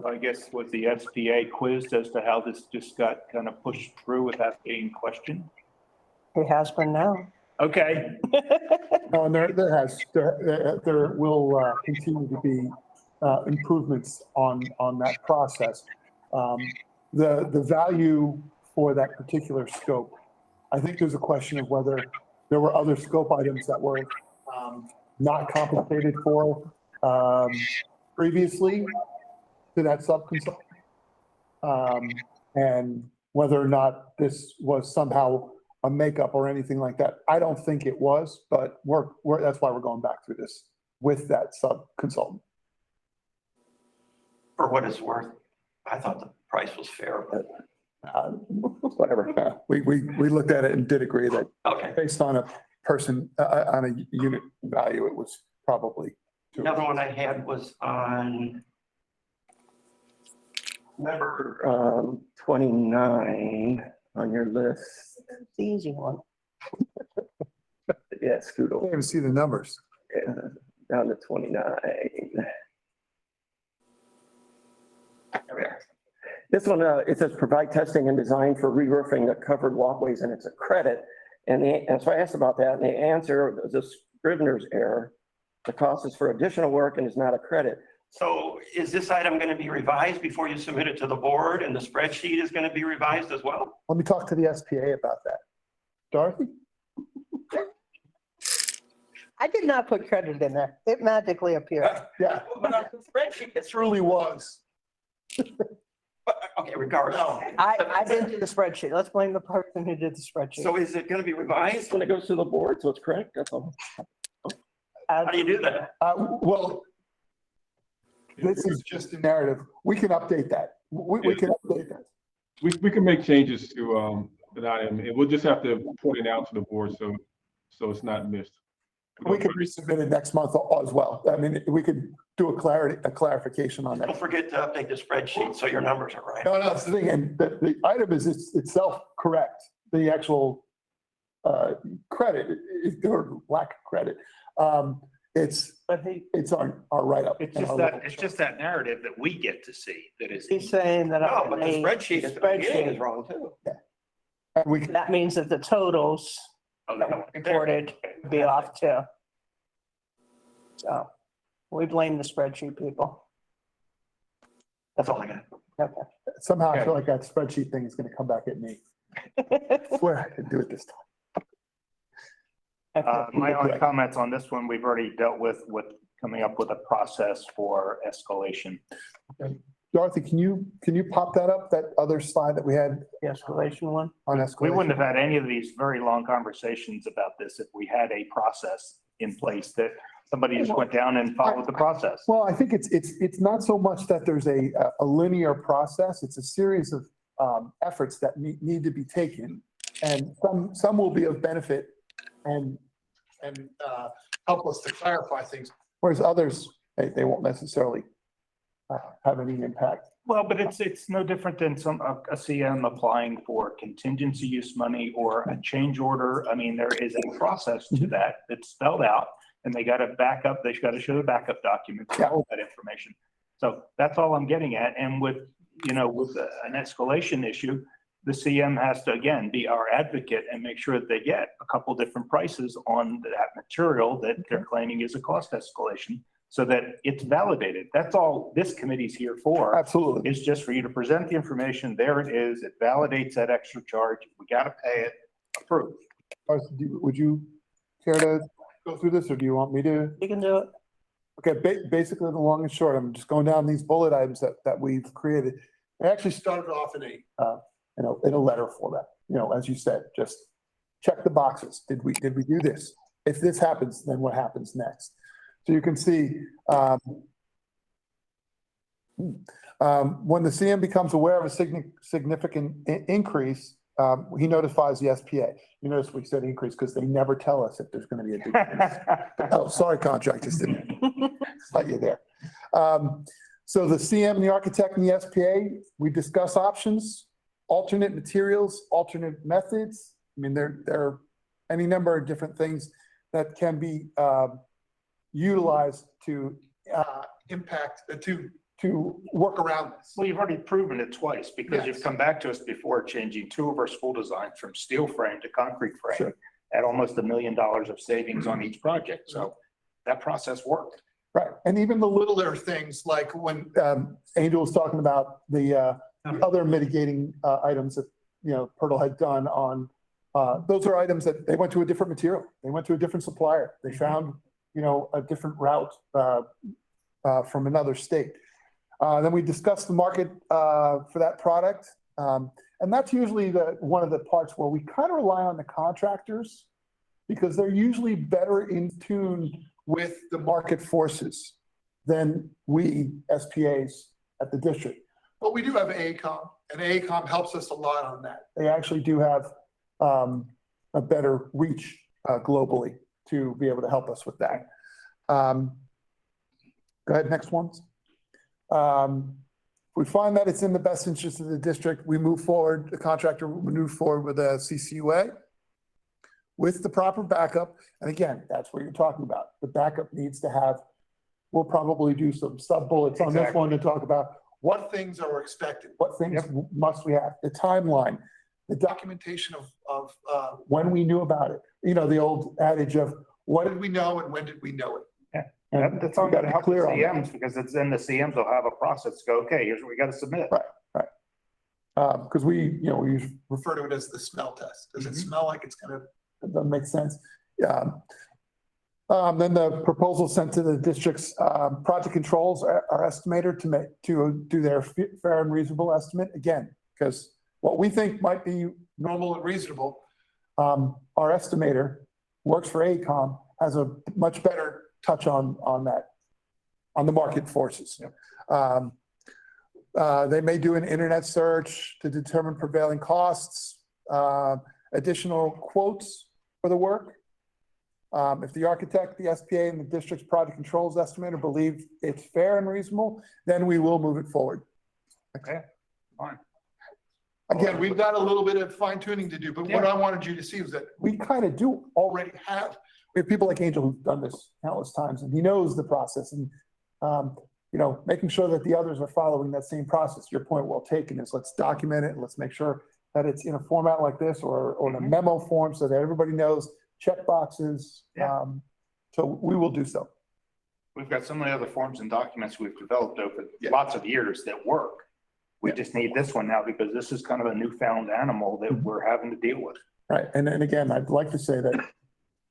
I guess was the SPA quizzed as to how this just got kind of pushed through without being questioned?
It has been now.
Okay.
No, and there will continue to be improvements on that process. The value for that particular scope, I think there's a question of whether there were other scope items that were not compensated for previously to that subconsultant. And whether or not this was somehow a makeup or anything like that. I don't think it was, but that's why we're going back through this with that sub-consultant.
For what it's worth, I thought the price was fair, but
Whatever. We looked at it and did agree that
okay.
based on a person, on a unit value, it was probably.
The other one I had was on
Number 29 on your list.
It's the easy one.
Yeah, scoot
I
over.
can't even see the numbers.
Yeah, down to 29. There we are. This one, it says provide testing and design for re-roofing the covered walkways, and it's a credit. And so I asked about that, and the answer was a Scrivener's error. The cost is for additional work and is not a credit.
So is this item going to be revised before you submit it to the board, and the spreadsheet is going to be revised as well?
Let me talk to the SPA about that. Dorothy?
I did not put credit in there. It magically appeared.
Yeah,
But on the spreadsheet,
it truly was.
okay, regardless.
I didn't do the spreadsheet. Let's blame the person who did the spreadsheet.
So is it going to be revised?
When it goes to the board, so it's correct, that's all.
How do you do that?
Well, this is just a narrative. We can update that. We can update that.
We can make changes to that item, and we'll just have to point it out to the board so it's not missed.
We could resubmit it next month as well. I mean, we could do a clarification on that.
Don't forget to update the spreadsheet so your numbers are right.
No, that's the thing, and the item is itself correct. The actual credit, or lack of credit, it's our write-up.
It's just that narrative that we get to see that is.
He's saying that.
No, but the spreadsheet at the beginning is wrong too.
That means that the totals reported would be off too. So we blame the spreadsheet people.
That's all I got.
Okay.
Somehow I feel like that spreadsheet thing is gonna come back at me. Swear I could do it this time.
My only comments on this one, we've already dealt with coming up with a process for escalation.
Dorothy, can you pop that up, that other slide that we had
The escalation one?
on
We
escalation?
wouldn't have had any of these very long conversations about this if we had a process in place that somebody just went down and followed the process.
Well, I think it's not so much that there's a linear process. It's a series of efforts that need to be taken. And some will be of benefit and help us to clarify things, whereas others, they won't necessarily have any impact.
Well, but it's no different than a CM applying for contingency use money or a change order. I mean, there is a process to that that's spelled out, and they got to back up. They've got to show the backup documents, all that information. So that's all I'm getting at. And with an escalation issue, the CM has to, again, be our advocate and make sure that they get a couple different prices on that material that they're claiming is a cost escalation, so that it's validated. That's all this committee's here for.
Absolutely.
It's just for you to present the information. There it is. It validates that extra charge. We got to pay it. Approved.
Would you care to go through this, or do you want me to?
You can do it.
Okay, basically the long and short, I'm just going down these bullet items that we've created. I actually started off in a letter format. As you said, just check the boxes. Did we do this? If this happens, then what happens next? So you can see when the CM becomes aware of a significant increase, he notifies the SPA. You notice we said increase because they never tell us if there's going to be a decrease. Oh, sorry, contractors, didn't let you there. So the CM, the architect, and the SPA, we discuss options, alternate materials, alternate methods. I mean, there are any number of different things that can be utilized to impact, to work around this.
Well, you've already proven it twice because you've come back to us before changing 2 of our school designs from steel frame to concrete frame at almost $1 million of savings on each project. So that process worked.
Right. And even the littler things, like when Angel was talking about the other mitigating items that, Purtle had done on, those are items that they went to a different material. They went to a different supplier. They found, a different route from another state. Then we discussed the market for that product. And that's usually one of the parts where we kind of rely on the contractors because they're usually better in tune with the market forces than we SPAs at the district. But we do have AECOM, and AECOM helps us a lot on that. They actually do have a better reach globally to be able to help us with that. Go ahead, next ones. We find that it's in the best interest of the district. We move forward, the contractor will move forward with a CCUA with the proper backup. And again, that's what you're talking about. The backup needs to have, we'll probably do some sub bullets on this one to talk about what things are expected, what things must we have, the timeline, the documentation of when we knew about it. The old adage of what did we know and when did we know it?
That's all got to help the CMs because it's then the CMs will have a process to go, okay, here's what we got to submit.
Right. Because we refer to it as the smell test. Does it smell like it's going to, that doesn't make sense. Then the proposal sent to the district's project controls, our estimator to do their fair and reasonable estimate. Again, because what we think might be normal and reasonable, our estimator works for AECOM, has a much better touch on that, on the market forces. They may do an internet search to determine prevailing costs, additional quotes for the work. If the architect, the SPA, and the district's project controls estimator believe it's fair and reasonable, then we will move it forward.
Okay, fine.
Again, we've got a little bit of fine tuning to do, but what I wanted you to see was that we kind of do already have. We have people like Angel who've done this countless times, and he knows the process. And making sure that the others are following that same process. Your point well taken is let's document it. Let's make sure that it's in a format like this or in a memo form so that everybody knows check boxes. So we will do so.
We've got so many other forms and documents we've developed over lots of years that work. We just need this one now because this is kind of a newfound animal that we're having to deal with.
Right, and again, I'd like to say that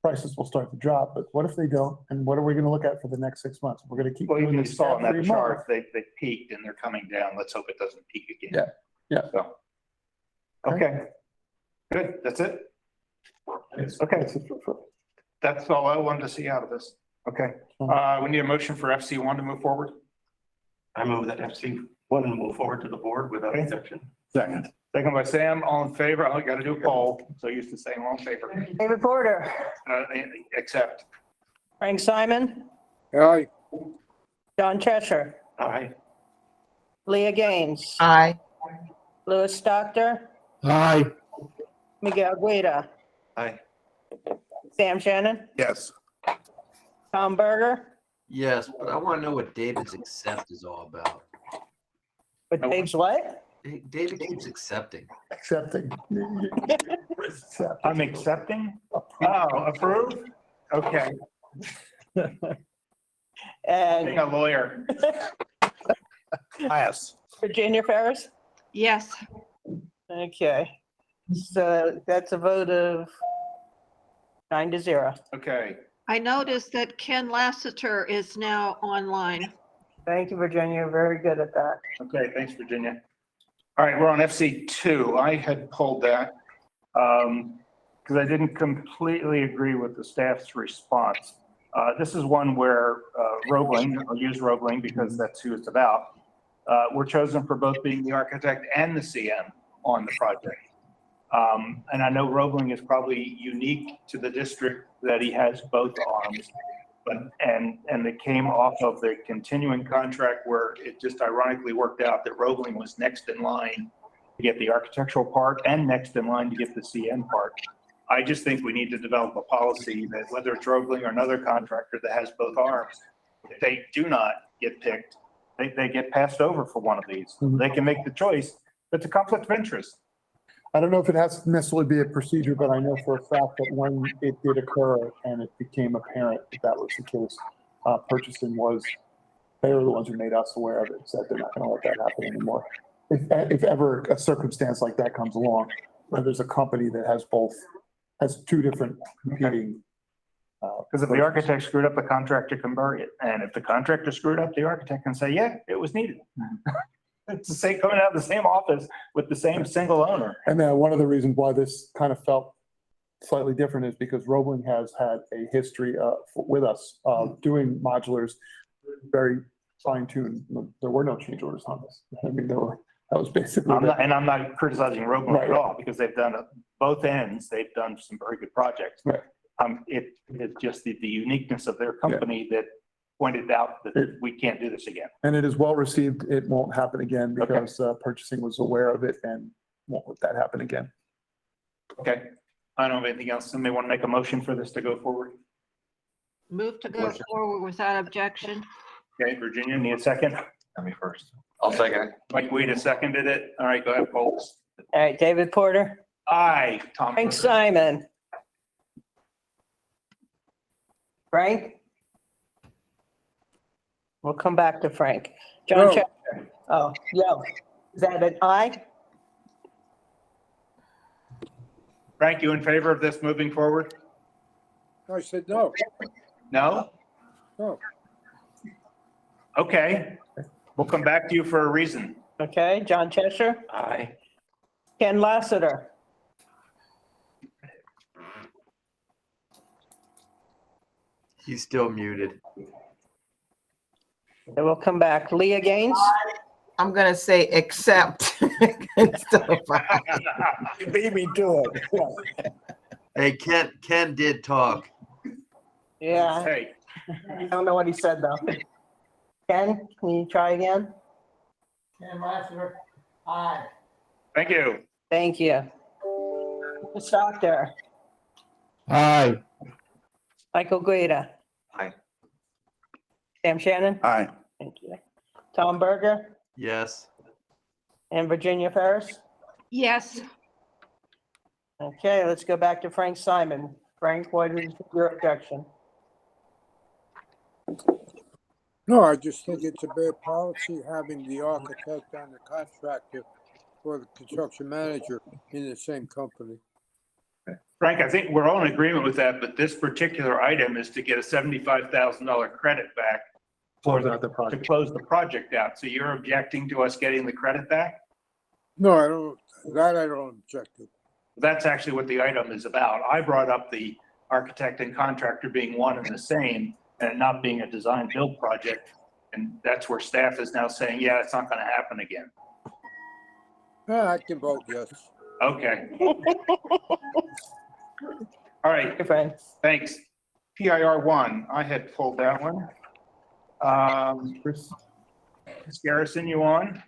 prices will start to drop, but what if they don't? And what are we gonna look at for the next 6 months? We're gonna keep
Well,
doing
even you
this
saw in
every
that
month.
chart, they peaked and they're coming down. Let's hope it doesn't peak again.
Yeah.
So. Okay. Good. That's it. Okay. That's all I wanted to see out of this. Okay. We need a motion for FC1 to move forward.
I move that FC1 move forward to the board without
Okay.
exception.
Second. Second by Sam, all in favor. I got to do a poll. So used to saying all in favor.
David Porter,
Accept.
Frank Simon,
Aye.
John Cheshire,
Aye.
Leah Gaines,
Aye.
Louis Doctor,
Aye.
Miguel Guida,
Aye.
Sam Shannon,
Yes.
Tom Berger,
Yes, but I want to know what David's accept is all about.
but Dave's what?
David keeps accepting.
Accepting.
I'm accepting. Oh, approve? Okay.
And
Being a lawyer. Yes.
Virginia Ferris?
Yes.
Okay, so that's a vote of 9-0.
Okay.
I noticed that Ken Lassiter is now online.
Thank you, Virginia, very good at that.
Okay, thanks, Virginia. All right, we're on FC2. I had pulled that because I didn't completely agree with the staff's response. This is one where Roebling, I'll use Roebling because that's who it's about, were chosen for both being the architect and the CM on the project. And I know Roebling is probably unique to the district that he has both arms, but and it came off of the continuing contract where it just ironically worked out that Roebling was next in line to get the architectural part and next in line to get the CM part. I just think we need to develop a policy that whether it's Roebling or another contractor that has both arms, if they do not get picked, they get passed over for one of these. They can make the choice, but it's a conflict of interest.
I don't know if it has to necessarily be a procedure, but I know for a fact that when it did occur and it became apparent that that was the case, purchasing was, they were the ones who made us aware of it, said they're not gonna let that happen anymore. If ever a circumstance like that comes along, where there's a company that has two different competing.
Because if the architect screwed up, the contractor can bury it. And if the contractor screwed up, the architect can say, yeah, it was needed. It's the same, coming out of the same office with the same single owner.
And then one of the reasons why this kind of felt slightly different is because Roebling has had a history with us of doing modulars, very fine-tuned. There were no change orders on this. I mean, that was basically.
I'm not criticizing Roebling
Right.
at all, because they've done both ends. They've done some very good projects.
Right.
It's just the uniqueness of their company that pointed out that we can't do this again.
And it is well received. It won't happen again because purchasing was aware of it and won't let that happen again.
Okay. I don't have anything else. Somebody want to make a motion for this to go forward?
Move to go forward without objection.
Okay, Virginia, need a second?
Let me first. I'll second it.
Mike Weeda seconded it. All right, go ahead, folks.
All right, David Porter,
Aye, Tom.
Frank Simon. Frank? We'll come back to Frank. John
No.
Chester. Oh, yo, is that an aye?
Frank, you in favor of this moving forward?
I said no.
No?
No.
Okay, we'll come back to you for a reason.
Okay, John Cheshire,
Aye.
Ken Lassiter,
He's still muted.
then we'll come back. Leah Gaines,
I'm gonna say accept.
You beat me to it.
Hey, Ken did talk.
yeah,
Hey,
I don't know what he said though. Ken, can you try again?
Ken Lassiter, aye.
thank you.
Thank you. Ms. Doctor,
Aye.
Michael Guida.
Aye.
Sam Shannon,
Aye.
thank you. Tom Berger
Yes.
and Virginia Ferris.
Yes.
Okay, let's go back to Frank Simon. Frank, what is your objection?
No, I just think it's a bad policy having the architect and the contractor or the construction manager in the same company.
Frank, I think we're all in agreement with that, but this particular item is to get a $75,000 credit back
Close out the
to
project.
close the project out. So you're objecting to us getting the credit back?
No, I don't, that I don't object to.
That's actually what the item is about. I brought up the architect and contractor being one and the same and not being a design build project. And that's where staff is now saying, yeah, it's not going to happen again.
I can vote yes.
Okay. All right. Thanks. PIR 1, I had pulled that one. Ms. Garrison, you on?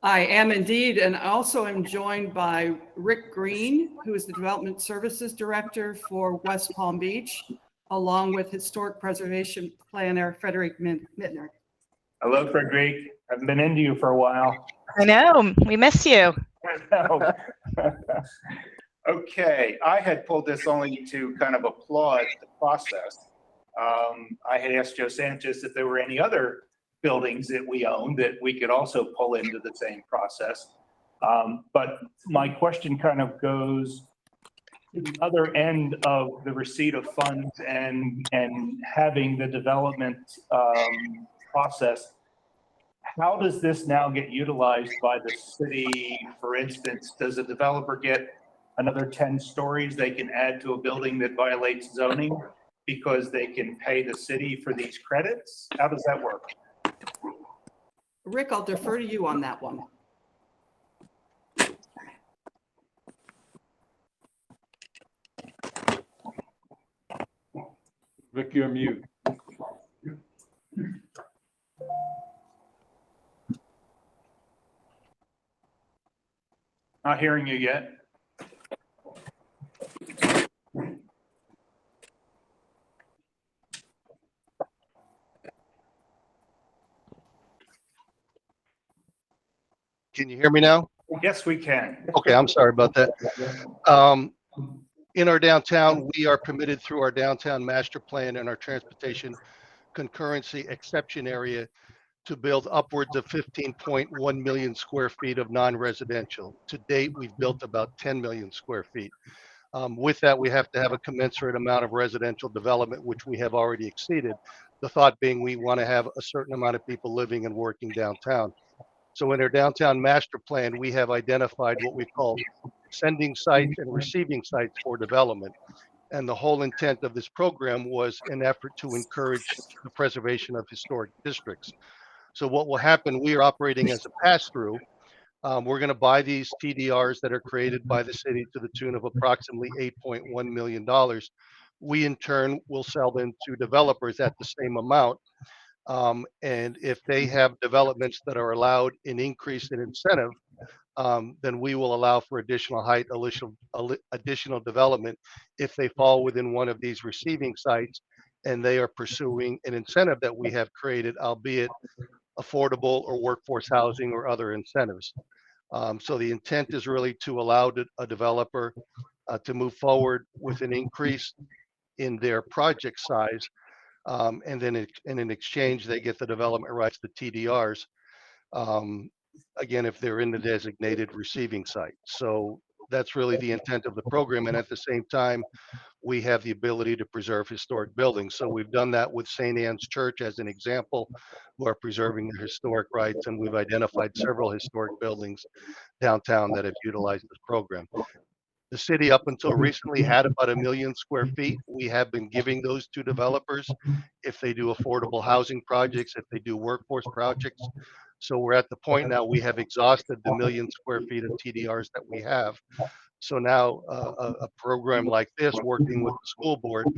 I am indeed, and also am joined by Rick Green, who is the Development Services Director for West Palm Beach, along with Historic Preservation Planner Frederick Mittner.
Hello, Frederick. Haven't been into you for a while.
I know, we miss you.
Okay, I had pulled this only to kind of applaud the process. I had asked Joe Sanchez if there were any other buildings that we own that we could also pull into the same process. But my question kind of goes to the other end of the receipt of funds and having the development process. How does this now get utilized by the city? For instance, does a developer get another 10 stories they can add to a building that violates zoning because they can pay the city for these credits? How does that work?
Rick, I'll defer to you on that one.
Rick, you're mute.
Not hearing you yet.
Can you hear me now?
Yes, we can.
Okay, I'm sorry about that. In our downtown, we are permitted through our downtown master plan and our transportation concurrency exception area to build upwards of 15.1 million square feet of non-residential. To date, we've built about 10 million square feet. With that, we have to have a commensurate amount of residential development, which we have already exceeded. The thought being we want to have a certain amount of people living and working downtown. So in our downtown master plan, we have identified what we call sending sites and receiving sites for development. And the whole intent of this program was an effort to encourage the preservation of historic districts. So what will happen, we are operating as a pass-through. We're going to buy these TDRs that are created by the city to the tune of approximately $8.1 million. We in turn will sell them to developers at the same amount. And if they have developments that are allowed an increase in incentive, then we will allow for additional height, additional development if they fall within one of these receiving sites and they are pursuing an incentive that we have created, albeit affordable or workforce housing or other incentives. So the intent is really to allow a developer to move forward with an increase in their project size. And then in exchange, they get the development rights to TDRs. Again, if they're in the designated receiving site. So that's really the intent of the program. And at the same time, we have the ability to preserve historic buildings. So we've done that with St. Anne's Church as an example, who are preserving their historic rights. And we've identified several historic buildings downtown that have utilized this program. The city up until recently had about 1 million square feet. We have been giving those to developers if they do affordable housing projects, if they do workforce projects. So we're at the point now we have exhausted the 1 million square feet of TDRs that we have. So now a program like this, working with the school board,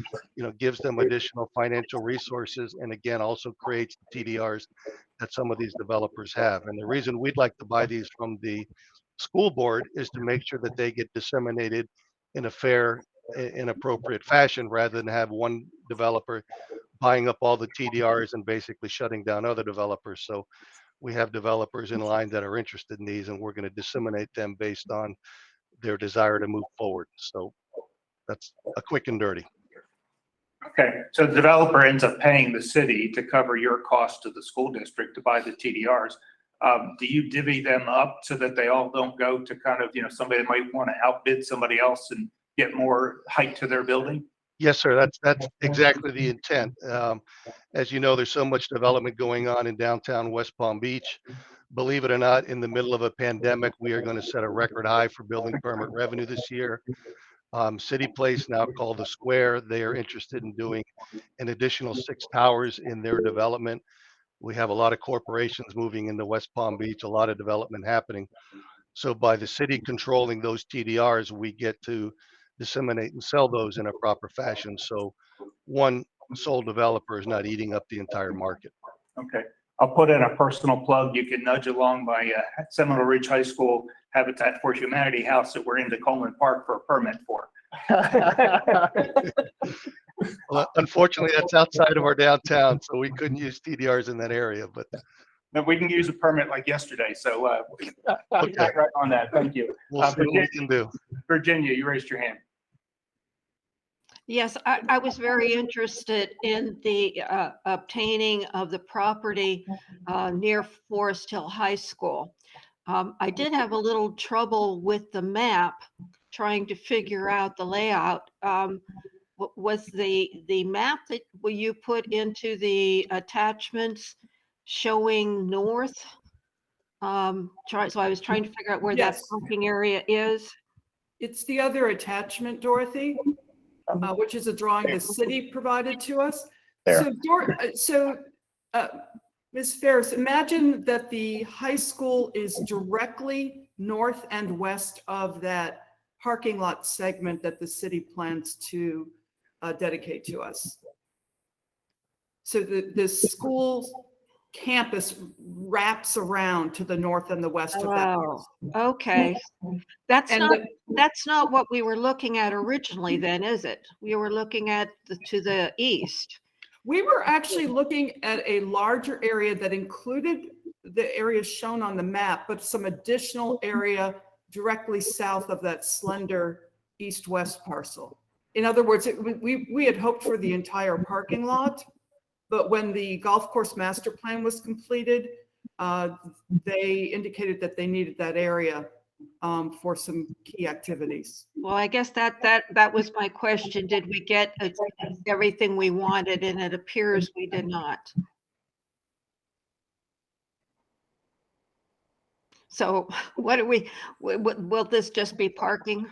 gives them additional financial resources and again also creates the TDRs that some of these developers have. And the reason we'd like to buy these from the school board is to make sure that they get disseminated in a fair and appropriate fashion rather than have one developer buying up all the TDRs and basically shutting down other developers. So we have developers in line that are interested in these and we're going to disseminate them based on their desire to move forward. So that's a quick and dirty.
Okay, so the developer ends up paying the city to cover your cost to the school district to buy the TDRs. Do you divvy them up so that they all don't go to kind of, somebody might want to outbid somebody else and get more height to their building?
Yes, sir. That's exactly the intent. As you know, there's so much development going on in downtown West Palm Beach. Believe it or not, in the middle of a pandemic, we are going to set a record high for building permit revenue this year. City Place, now called the Square, they are interested in doing an additional 6 towers in their development. We have a lot of corporations moving into West Palm Beach, a lot of development happening. So by the city controlling those TDRs, we get to disseminate and sell those in a proper fashion. So one sole developer is not eating up the entire market.
Okay, I'll put in a personal plug. You can nudge along by Seminole Ridge High School Habitat for Humanity house that we're into Coleman Park for a permit for.
Well, unfortunately, that's outside of our downtown, so we couldn't use TDRs in that area, but.
No, we can use a permit like yesterday, so
Okay.
right on that. Thank you.
We'll see what we can do.
Virginia, you raised your hand.
Yes, I was very interested in the obtaining of the property near Forest Hill High School. I did have a little trouble with the map, trying to figure out the layout. Was the map that you put into the attachments showing north? So I was trying to figure out where that
Yes.
parking area is.
It's the other attachment, Dorothy, which is a drawing the city provided to us.
There.
So Ms. Ferris, imagine that the high school is directly north and west of that parking lot segment that the city plans to dedicate to us. So the school campus wraps around to the north and the west of that.
Oh, okay. That's not what we were looking at originally then, is it? We were looking at to the east.
We were actually looking at a larger area that included the areas shown on the map, but some additional area directly south of that slender east-west parcel. In other words, we had hoped for the entire parking lot, but when the golf course master plan was completed, they indicated that they needed that area for some key activities.
Well, I guess that was my question. Did we get everything we wanted? And it appears we did not. So what will this just be parking?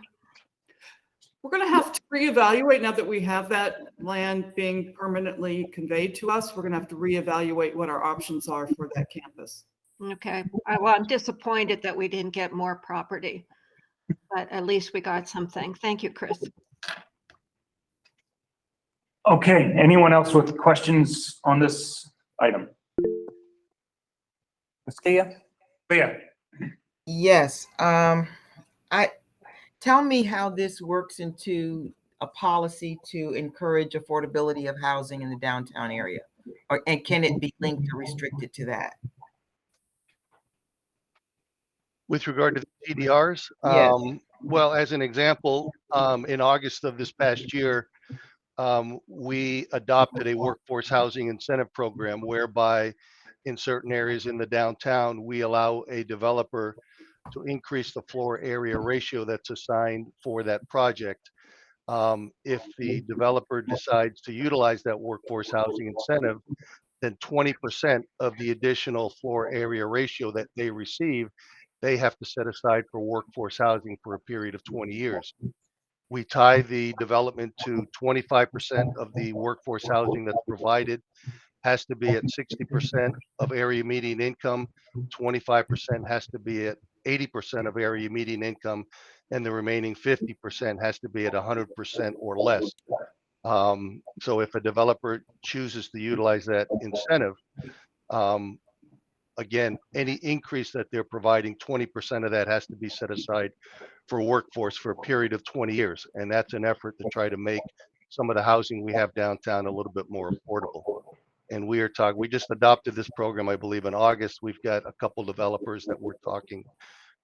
We're going to have to reevaluate now that we have that land being permanently conveyed to us. We're going to have to reevaluate what our options are for that campus.
Okay. Well, I'm disappointed that we didn't get more property, but at least we got something. Thank you, Chris.
Okay, anyone else with questions on this item? Ms. Kia? Yeah.
Yes, tell me how this works into a policy to encourage affordability of housing in the downtown area, and can it be linked or restricted to that?
With regard to the TDRs,
Yes.
well, as an example, in August of this past year, we adopted a workforce housing incentive program whereby in certain areas in the downtown, we allow a developer to increase the floor area ratio that's assigned for that project. If the developer decides to utilize that workforce housing incentive, then 20% of the additional floor area ratio that they receive, they have to set aside for workforce housing for a period of 20 years. We tie the development to 25% of the workforce housing that's provided has to be at 60% of area median income, 25% has to be at 80% of area median income, and the remaining 50% has to be at 100% or less. So if a developer chooses to utilize that incentive, again, any increase that they're providing, 20% of that has to be set aside for workforce for a period of 20 years. And that's an effort to try to make some of the housing we have downtown a little bit more affordable. And we just adopted this program, I believe, in August. We've got a couple developers that we're talking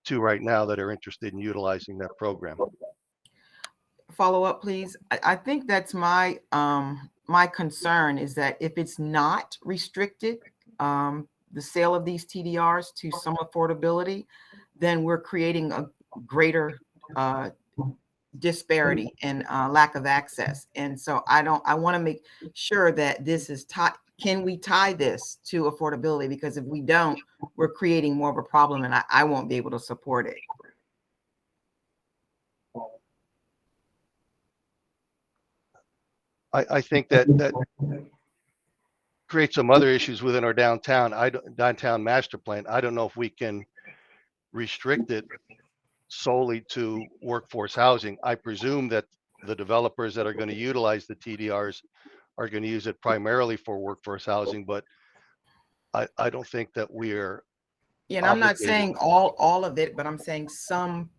to right now that are interested in utilizing that program.
follow up, please? I think that's my my concern is that if it's not restricted, the sale of these TDRs to some affordability, then we're creating a greater disparity and lack of access. And so I want to make sure that this is can we tie this to affordability? Because if we don't, we're creating more of a problem and I won't be able to support it.
I think that creates some other issues within our downtown master plan. I don't know if we can restrict it solely to workforce housing. I presume that the developers that are going to utilize the TDRs are going to use it primarily for workforce housing, but I don't think that we're
Yeah, and I'm not saying all of it, but I'm saying some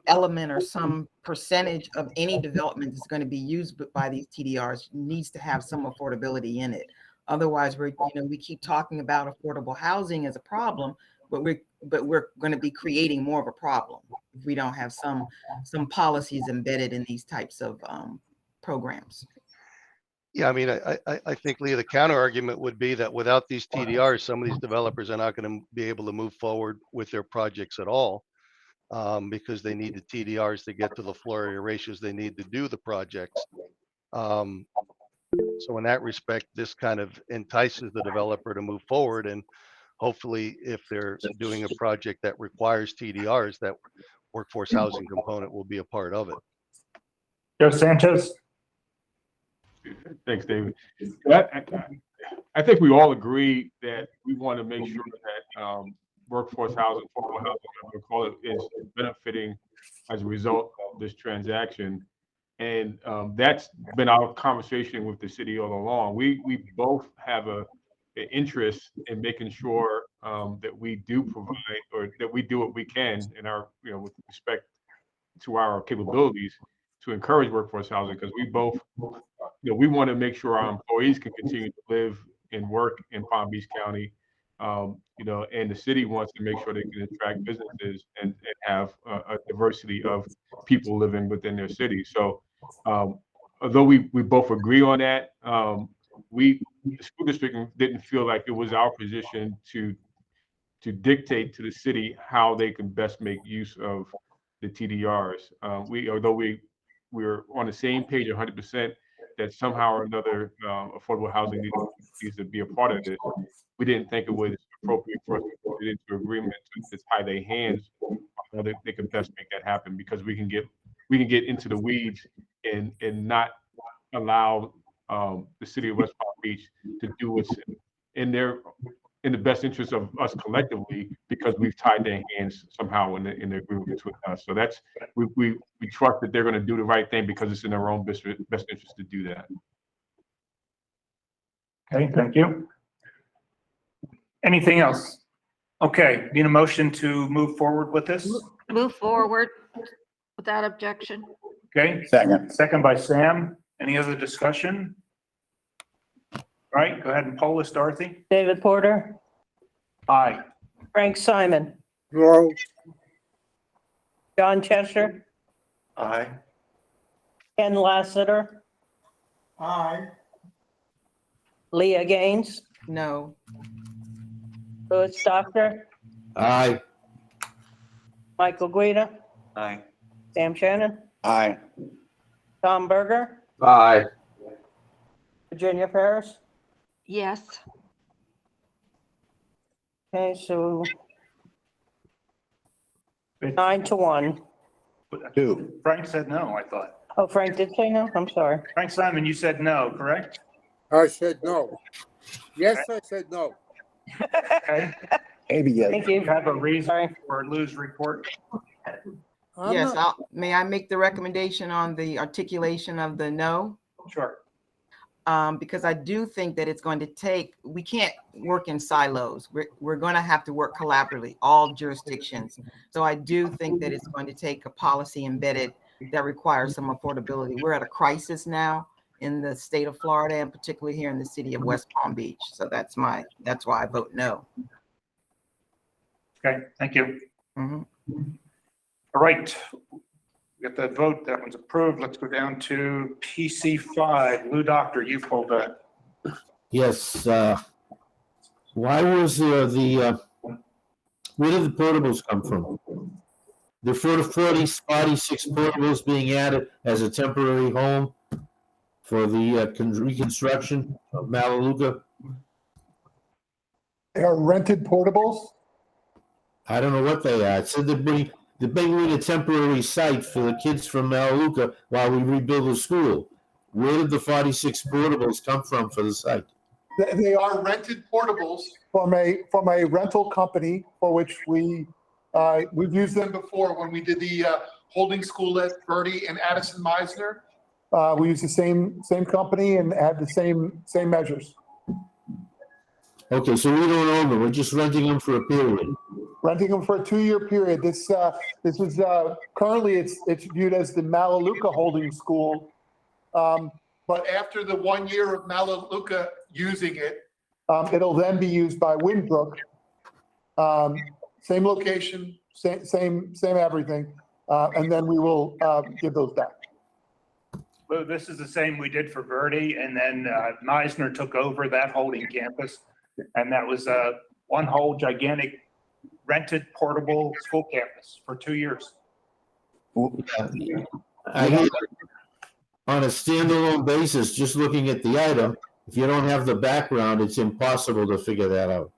element or some percentage of any development that's going to be used by these TDRs needs to have some affordability in it. Otherwise, we keep talking about affordable housing as a problem, but we're going to be creating more of a problem if we don't have some policies embedded in these types of programs.
Yeah, I mean, I think, Leah, the counter argument would be that without these TDRs, some of these developers are not going to be able to move forward with their projects at all because they need the TDRs to get to the floor area ratios they need to do the projects. So in that respect, this kind of entices the developer to move forward. And hopefully, if they're doing a project that requires TDRs, that workforce housing component will be a part of it.
Joe Sanchez.
Thanks, David. I think we all agree that we want to make sure that workforce housing, affordable housing, whatever we call it, is benefiting as a result of this transaction. And that's been our conversation with the city all along. We both have an interest in making sure that we do provide, or that we do what we can in our, with respect to our capabilities to encourage workforce housing, because we both, we want to make sure our employees can continue to live and work in Palm Beach County, and the city wants to make sure they can attract businesses and have a diversity of people living within their city. So although we both agree on that, the school district didn't feel like it was our position to dictate to the city how they can best make use of the TDRs. Although we're on the same page 100% that somehow or another affordable housing needs to be a part of this, we didn't think it was appropriate for us to put it into agreement to tie their hands on how they can best make that happen, because we can get into the weeds and not allow the city of West Palm Beach to do what's in the best interest of us collectively, because we've tied their hands somehow in the agreement between us. So that's we trust that they're going to do the right thing because it's in their own best interest to do that.
Okay, thank you. Anything else? Okay, need a motion to move forward with this?
Move forward without objection.
Okay. Second by Sam. Any other discussion? All right, go ahead and poll us, Dorothy.
David Porter,
Aye.
Frank Simon,
No.
John Chester,
Aye.
Ken Lassiter,
Aye.
Leah Gaines,
No.
Louis Doctor,
Aye.
Michael Guida,
Aye.
Sam Shannon,
Aye.
Tom Berger,
Aye.
Virginia Ferris.
Yes.
Okay, so 9-1.
Two.
Frank said no, I thought.
Oh, Frank did say no? I'm sorry.
Frank Simon, you said no, correct?
I said no. Yes, I said no.
Okay.
Maybe yes.
Thank you.
You have a reason for Lou's report?
Yes, may I make the recommendation on the articulation of the no?
Sure.
Because I do think that it's going to take, we can't work in silos. We're going to have to work collaboratively, all jurisdictions. So I do think that it's going to take a policy embedded that requires some affordability. We're at a crisis now in the state of Florida, and particularly here in the city of West Palm Beach. So that's why I vote no.
Okay, thank you.
Mm-hmm.
All right. We got the vote, that one's approved. Let's go down to PC5. Lou Doctor, you pulled that.
Yes, why was where did the portables come from? The 46 portables being added as a temporary home for the reconstruction of Malaluka?
They are rented portables?
I don't know what they are. It said they're building a temporary site for the kids from Malaluka while we rebuild the school. Where did the 46 portables come from for the site?
They are rented portables from a rental company for which we've used them before when we did the holding school at Bertie and Addison Meisner. We used the same company and had the same measures.
Okay, so we don't own them. We're just renting them for a period.
Renting them for a 2-year period. This is currently it's viewed as the Malaluka holding school. But after the 1 year of Malaluka using it, it'll then be used by Winbrook. Same location, same everything, and then we will give those back.
Lou, this is the same we did for Verdi, and then Meisner took over that holding campus. And that was one whole gigantic rented portable school campus for 2 years.
I hear on a standalone basis, just looking at the item, if you don't have the background, it's impossible to figure that out.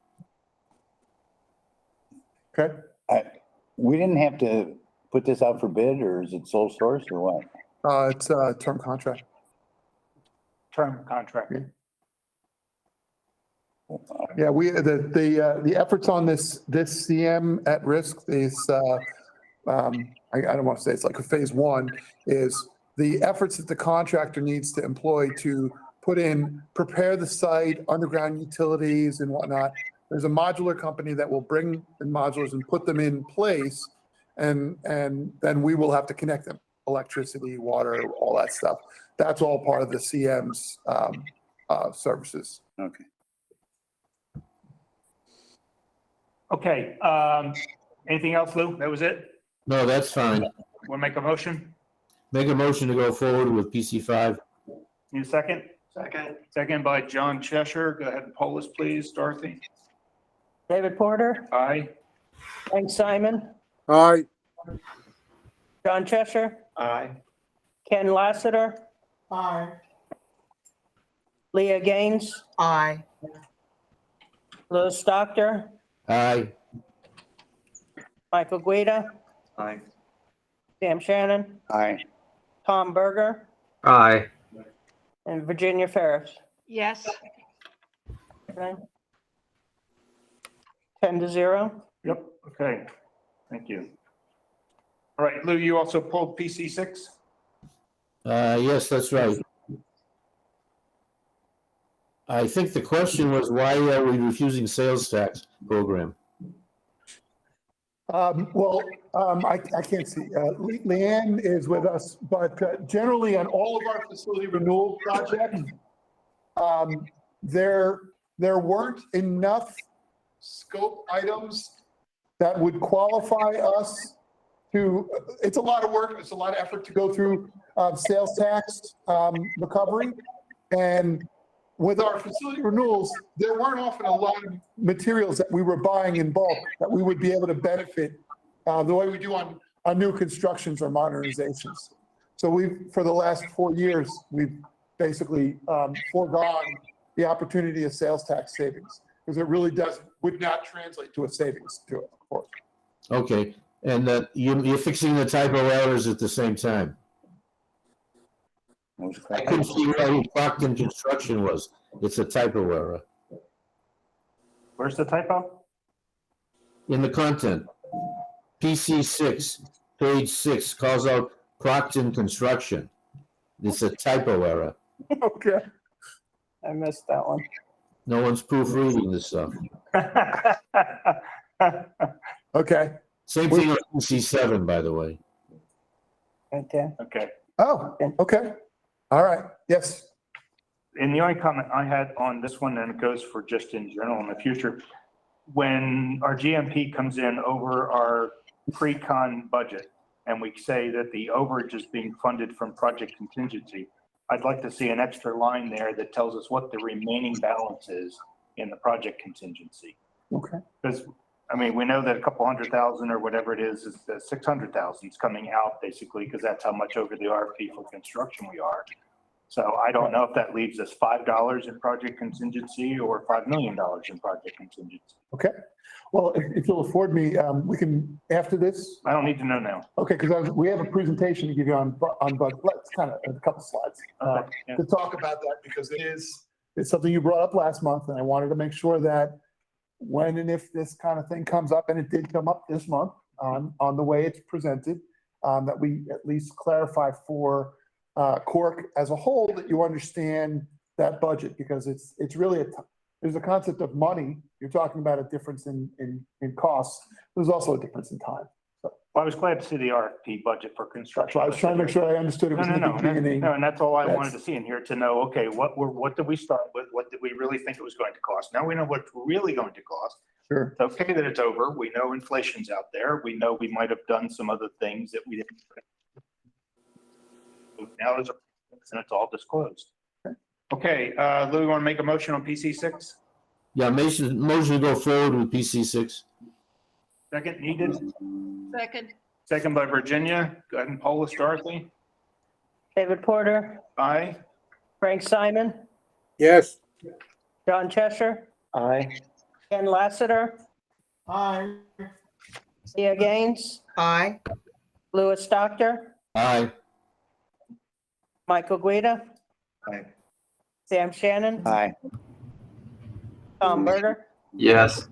Okay.
We didn't have to put this out for bid, or is it sole source or what?
It's a term contract.
Term contract.
Yeah, the efforts on this CM at risk is I don't want to say it's like a phase one, is the efforts that the contractor needs to employ to prepare the site, underground utilities and whatnot. There's a modular company that will bring the modulars and put them in place, and then we will have to connect them, electricity, water, all that stuff. That's all part of the CM's services.
Okay.
Okay, anything else, Lou? That was it?
No, that's fine.
Want to make a motion?
Make a motion to go forward with PC5.
Need a second?
Second.
Second by John Cheshire. Go ahead and poll us, please, Dorothy.
David Porter,
Aye.
Frank Simon,
Aye.
John Cheshire,
Aye.
Ken Lassiter,
Aye.
Leah Gaines,
Aye.
Louis Doctor,
Aye.
Michael Guida,
Aye.
Sam Shannon,
Aye.
Tom Berger,
Aye.
and Virginia Ferris.
Yes.
Okay. 10-0.
Yep, okay. Thank you. All right, Lou, you also pulled PC6?
Yes, that's right. I think the question was, why are we refusing sales tax program?
I can't see. Leanne is with us, but generally on all of our facility renewal projects, there weren't enough scope items that would qualify us to, it's a lot of work, it's a lot of effort to go through sales tax recovery. And with our facility renewals, there weren't often a lot of materials that we were buying in bulk that we would be able to benefit the way we do on new constructions or modernizations. So for the last 4 years, we've basically foregone the opportunity of sales tax savings, because it really would not translate to a savings to it, of course.
Okay, and you're fixing the typo errors at the same time. I couldn't see who Proctor Construction was. It's a typo error.
Where's the typo?
In the content. PC6, page 6, calls out Proctor Construction. It's a typo error.
Okay.
I missed that one.
No one's proofreading this stuff.
Okay.
Same thing on PC7, by the way.
Okay.
Okay.
Oh, okay. All right. Yes.
And the only comment I had on this one, and it goes for just in general in the future, when our GMP comes in over our pre-con budget, and we say that the overage is being funded from project contingency, I'd like to see an extra line there that tells us what the remaining balance is in the project contingency.
Okay.
Because, I mean, we know that a couple 100,000 or whatever it is the 600,000 is coming out basically, because that's how much over the RFP for construction we are. So I don't know if that leaves us $5 in project contingency or $5 million in project contingency.
Okay. Well, if you'll afford me, we can, after this.
I don't need to know now.
Okay, because we have a presentation to give you on budget. Let's kind of, a couple slides to talk about that, because it's something you brought up last month, and I wanted to make sure that when and if this kind of thing comes up, and it did come up this month on the way it's presented, that we at least clarify for CORC as a whole that you understand that budget, because it's really there's a concept of money. You're talking about a difference in costs. There's also a difference in time. So,
well, I was glad to see the RFP budget for construction.
so I was trying to make sure I understood it was in the beginning.
No, and that's all I wanted to see in here, to know, okay, what did we start with? What did we really think it was going to cost? Now we know what's really going to cost.
Sure.
It's okay that it's over. We know inflation's out there. We know we might have done some other things that we didn't. Now there's and it's all disclosed. Okay, Lou, you want to make a motion on PC6?
Yeah, motion to go forward with PC6.
Second needed.
Second.
Second by Virginia. Go ahead and poll us, Dorothy.
David Porter,
Aye.
Frank Simon,
Yes.
John Cheshire,
Aye.
Ken Lassiter,
Aye.
Leah Gaines,
Aye.
Louis Doctor,
Aye.
Michael Guida,
Aye.
Sam Shannon,
Aye.
Tom Berger,
Yes.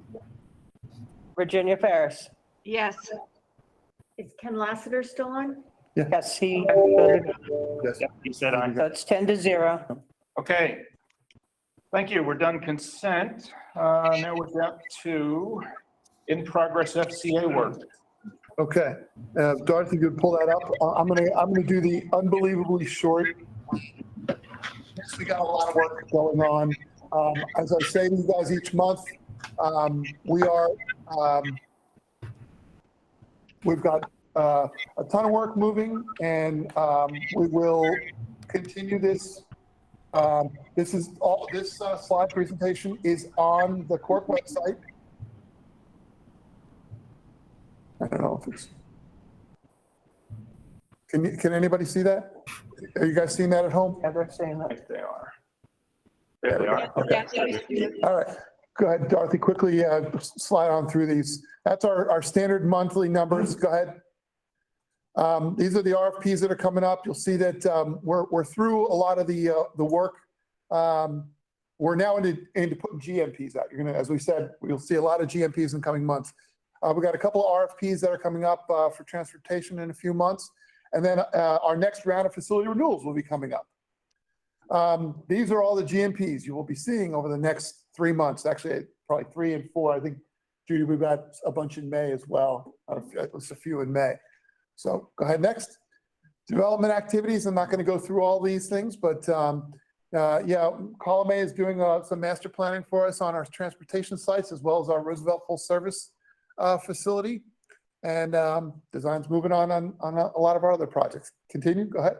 Virginia Ferris.
Yes.
Is Ken Lassiter still on?
Yes, he voted.
Yes.
Yep, he said aye.
So it's 10-0.
Okay. Thank you. We're done consent. Now we're down to in-progress FCA work.
Okay, Dorothy, you could pull that up. I'm gonna do the unbelievably short. We got a lot of work going on. As I say to you guys each month, we've got a ton of work moving, and we will continue this. This slide presentation is on the CORC website. I don't know if it's. Can anybody see that? Are you guys seeing that at home?
Yeah, they're saying that.
Yes, they are. There they are.
Okay. All right. Go ahead, Dorothy, quickly slide on through these. That's our standard monthly numbers. Go ahead. These are the RFPs that are coming up. You'll see that we're through a lot of the work. We're now into putting GMPs out. You're gonna, as we said, we'll see a lot of GMPs in coming months. We've got a couple of RFPs that are coming up for transportation in a few months. And then our next round of facility renewals will be coming up. These are all the GMPs you will be seeing over the next 3 months, actually probably 3 and 4. I think, Judy, we've got a bunch in May as well, at least a few in May. So go ahead, next. Development activities, I'm not going to go through all these things, but yeah, Column A is doing some master planning for us on our transportation sites, as well as our Roosevelt full service facility. And design's moving on a lot of our other projects. Continue, go ahead.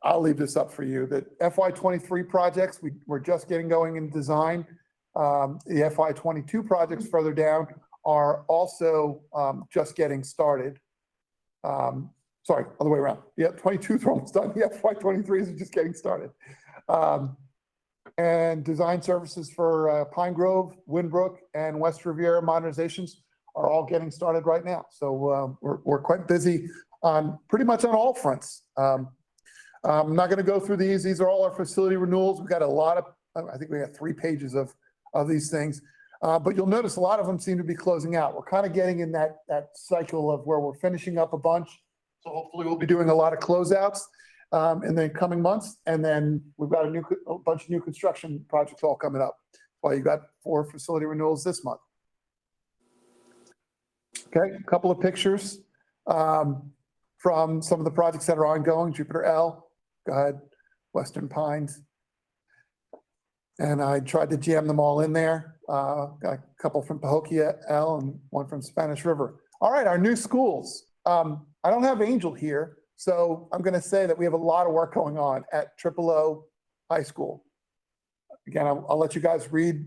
I'll leave this up for you. The FY23 projects, we're just getting going in design. The FY22 projects further down are also just getting started. Sorry, other way around. Yeah, 22 is almost done. The FY23 is just getting started. And design services for Pine Grove, Winbrook, and West Riviera modernizations are all getting started right now. So we're quite busy on pretty much on all fronts. I'm not going to go through these. These are all our facility renewals. We've got a lot of, I think we got 3 pages of these things. But you'll notice a lot of them seem to be closing out. We're kind of getting in that cycle of where we're finishing up a bunch. So hopefully we'll be doing a lot of closeouts in the coming months. And then we've got a bunch of new construction projects all coming up. Well, you got 4 facility renewals this month. Okay, a couple of pictures from some of the projects that are ongoing. Jupiter L, go ahead, Western Pines. And I tried to jam them all in there. Got a couple from Pahokee L and one from Spanish River. All right, our new schools. I don't have Angel here, so I'm going to say that we have a lot of work going on at O High School. Again, I'll let you guys read.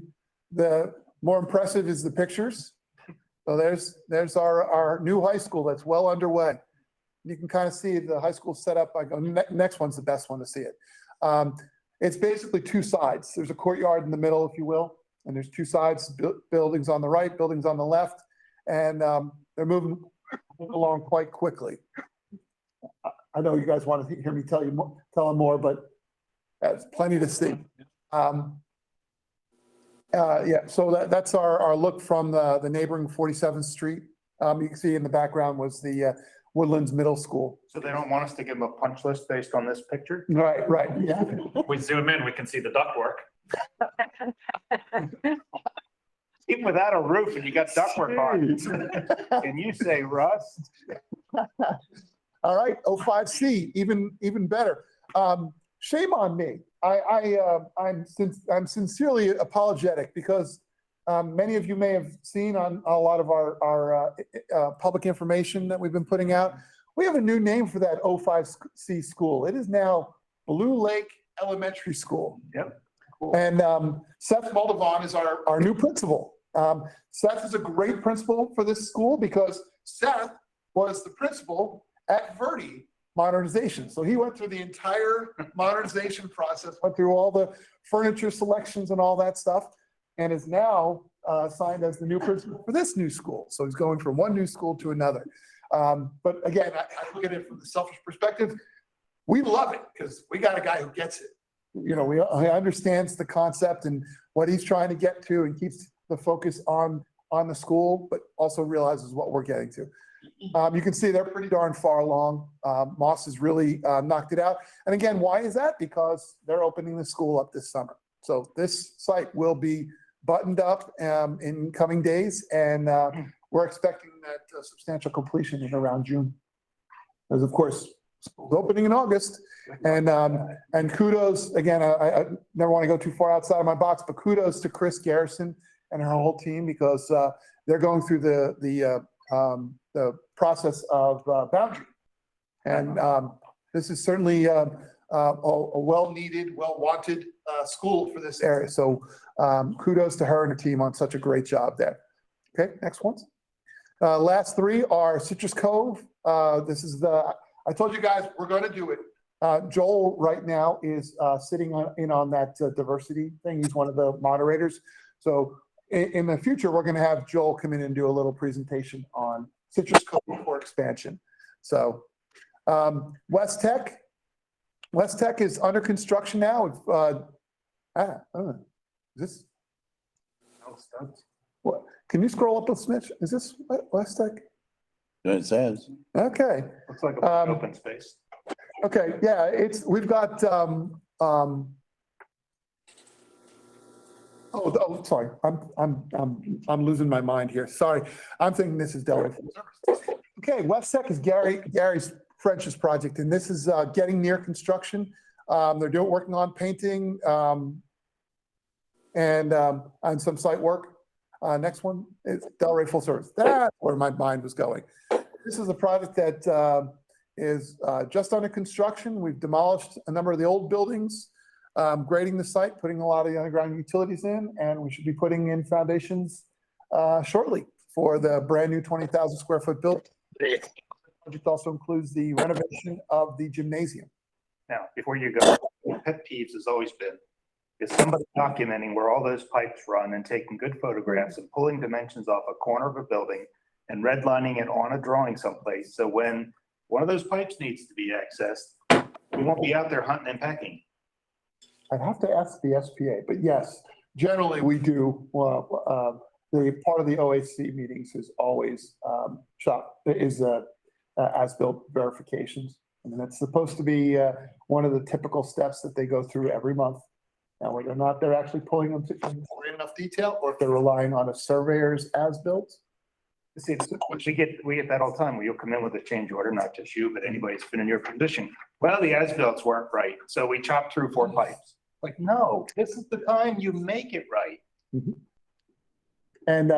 The more impressive is the pictures. So there's our new high school that's well underway. You can kind of see the high school set up. I go, next one's the best one to see it. It's basically two sides. There's a courtyard in the middle, if you will, and there's two sides, buildings on the right, buildings on the left, and they're moving along quite quickly. I know you guys want to hear me tell them more, but there's plenty to see. Yeah, so that's our look from the neighboring 47th Street. You can see in the background was the Woodlands Middle School.
So they don't want us to give them a punch list based on this picture?
Right, yeah.
We zoom in, we can see the ductwork.
Even without a roof and you got ductwork on. Can you say rust?
All right, 05C, even better. Shame on me. I'm sincerely apologetic because many of you may have seen on a lot of our public information that we've been putting out. We have a new name for that 05C school. It is now Blue Lake Elementary School.
Yep.
Cool. And Seth Moldavon is our new principal. Seth is a great principal for this school because Seth was the principal at Verde Modernization. So he went through the entire modernization process, went through all the furniture selections and all that stuff, and is now signed as the new principal for this new school. So he's going from one new school to another. But again, I look at it from the selfish perspective. We love it because we got a guy who gets it. You know, he understands the concept and what he's trying to get to and keeps the focus on the school, but also realizes what we're getting to. You can see they're pretty darn far along. Moss has really knocked it out. And again, why is that? Because they're opening the school up this summer. So this site will be buttoned up in coming days, and we're expecting that substantial completion in around June. As of course, school's opening in August, and kudos again. I never want to go too far outside of my box, but kudos to Chris Garrison and her whole team because they're going through the process of boundary, and this is certainly a well-needed, well-wanted school for this area. So kudos to her and her team on such a great job there. Okay, next ones. Last three are Citrus Cove. This is I told you guys we're going to do it. Joel right now is sitting in on that diversity thing. He's one of the moderators. So in the future, we're going to have Joel come in and do a little presentation on Citrus Cove for expansion. So West Tech is under construction now. Is this? What? Can you scroll up a smidge? Is this West Tech?
It says.
Okay.
Looks like an open space.
Okay, yeah, we've got sorry, I'm losing my mind here. Sorry, I'm thinking this is Delaware. Okay, West Tech is Gary's French's project, and this is getting near construction. They're working on painting and some site work. Next one is Delray Full Service. That's where my mind was going. This is a project that is just under construction. We've demolished a number of the old buildings, grading the site, putting a lot of the underground utilities in, and we should be putting in foundations shortly for the brand new 20,000 square foot building. The project also includes the renovation of the gymnasium.
Now, before you go, pet peeves has always been is somebody documenting where all those pipes run and taking good photographs and pulling dimensions off a corner of a building and redlining it on a drawing someplace. So when one of those pipes needs to be accessed, we won't be out there hunting and pecking.
I'd have to ask the SPA, but yes, generally we do. The part of the OAC meetings is always as-built verifications. I mean, that's supposed to be one of the typical steps that they go through every month. Now, whether or not they're actually pulling them in enough detail, or if they're relying on a surveyor's as-built.
See, we get that all the time where you'll come in with a change order, not just you, but anybody that's been in your position. Well, the as-bills weren't right, so we chopped through 4 pipes. Like, no, this is the time you make it right.
Mm-hmm. And,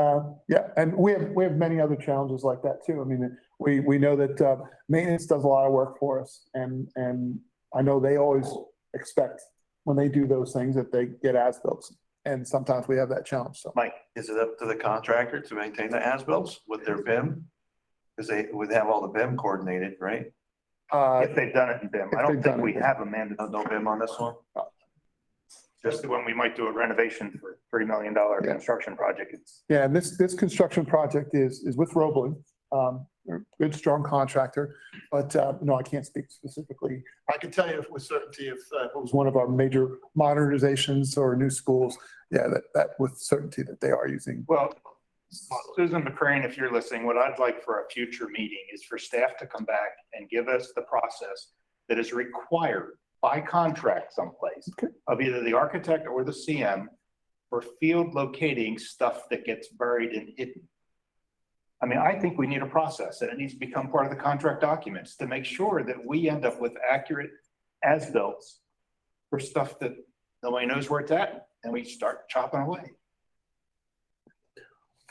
yeah, and we have many other challenges like that too. I mean, we know that, maintenance does a lot of work for us, and I know they always expect when they do those things that they get as-built. And sometimes we have that challenge, so.
Mike, is it up to the contractor to maintain the as-bills with their BIM? Because they would have all the BIM coordinated, right?
If they've done it in BIM. I don't think we have a mandate.
No BIM on this one?
Just when we might do a renovation for $3 million construction project, it's.
Yeah, and this construction project is with Roebling, they're a good, strong contractor, but no, I can't speak specifically. I can tell you with certainty if it was one of our major modernizations or new schools, yeah, that with certainty that they are using.
Well, Susan McCrane, if you're listening, what I'd like for a future meeting is for staff to come back and give us the process that is required by contract someplace of either the architect or the CM for field locating stuff that gets buried and hidden. I mean, I think we need a process, and it needs to become part of the contract documents to make sure that we end up with accurate as-bills for stuff that nobody knows where it's at, and we start chopping away.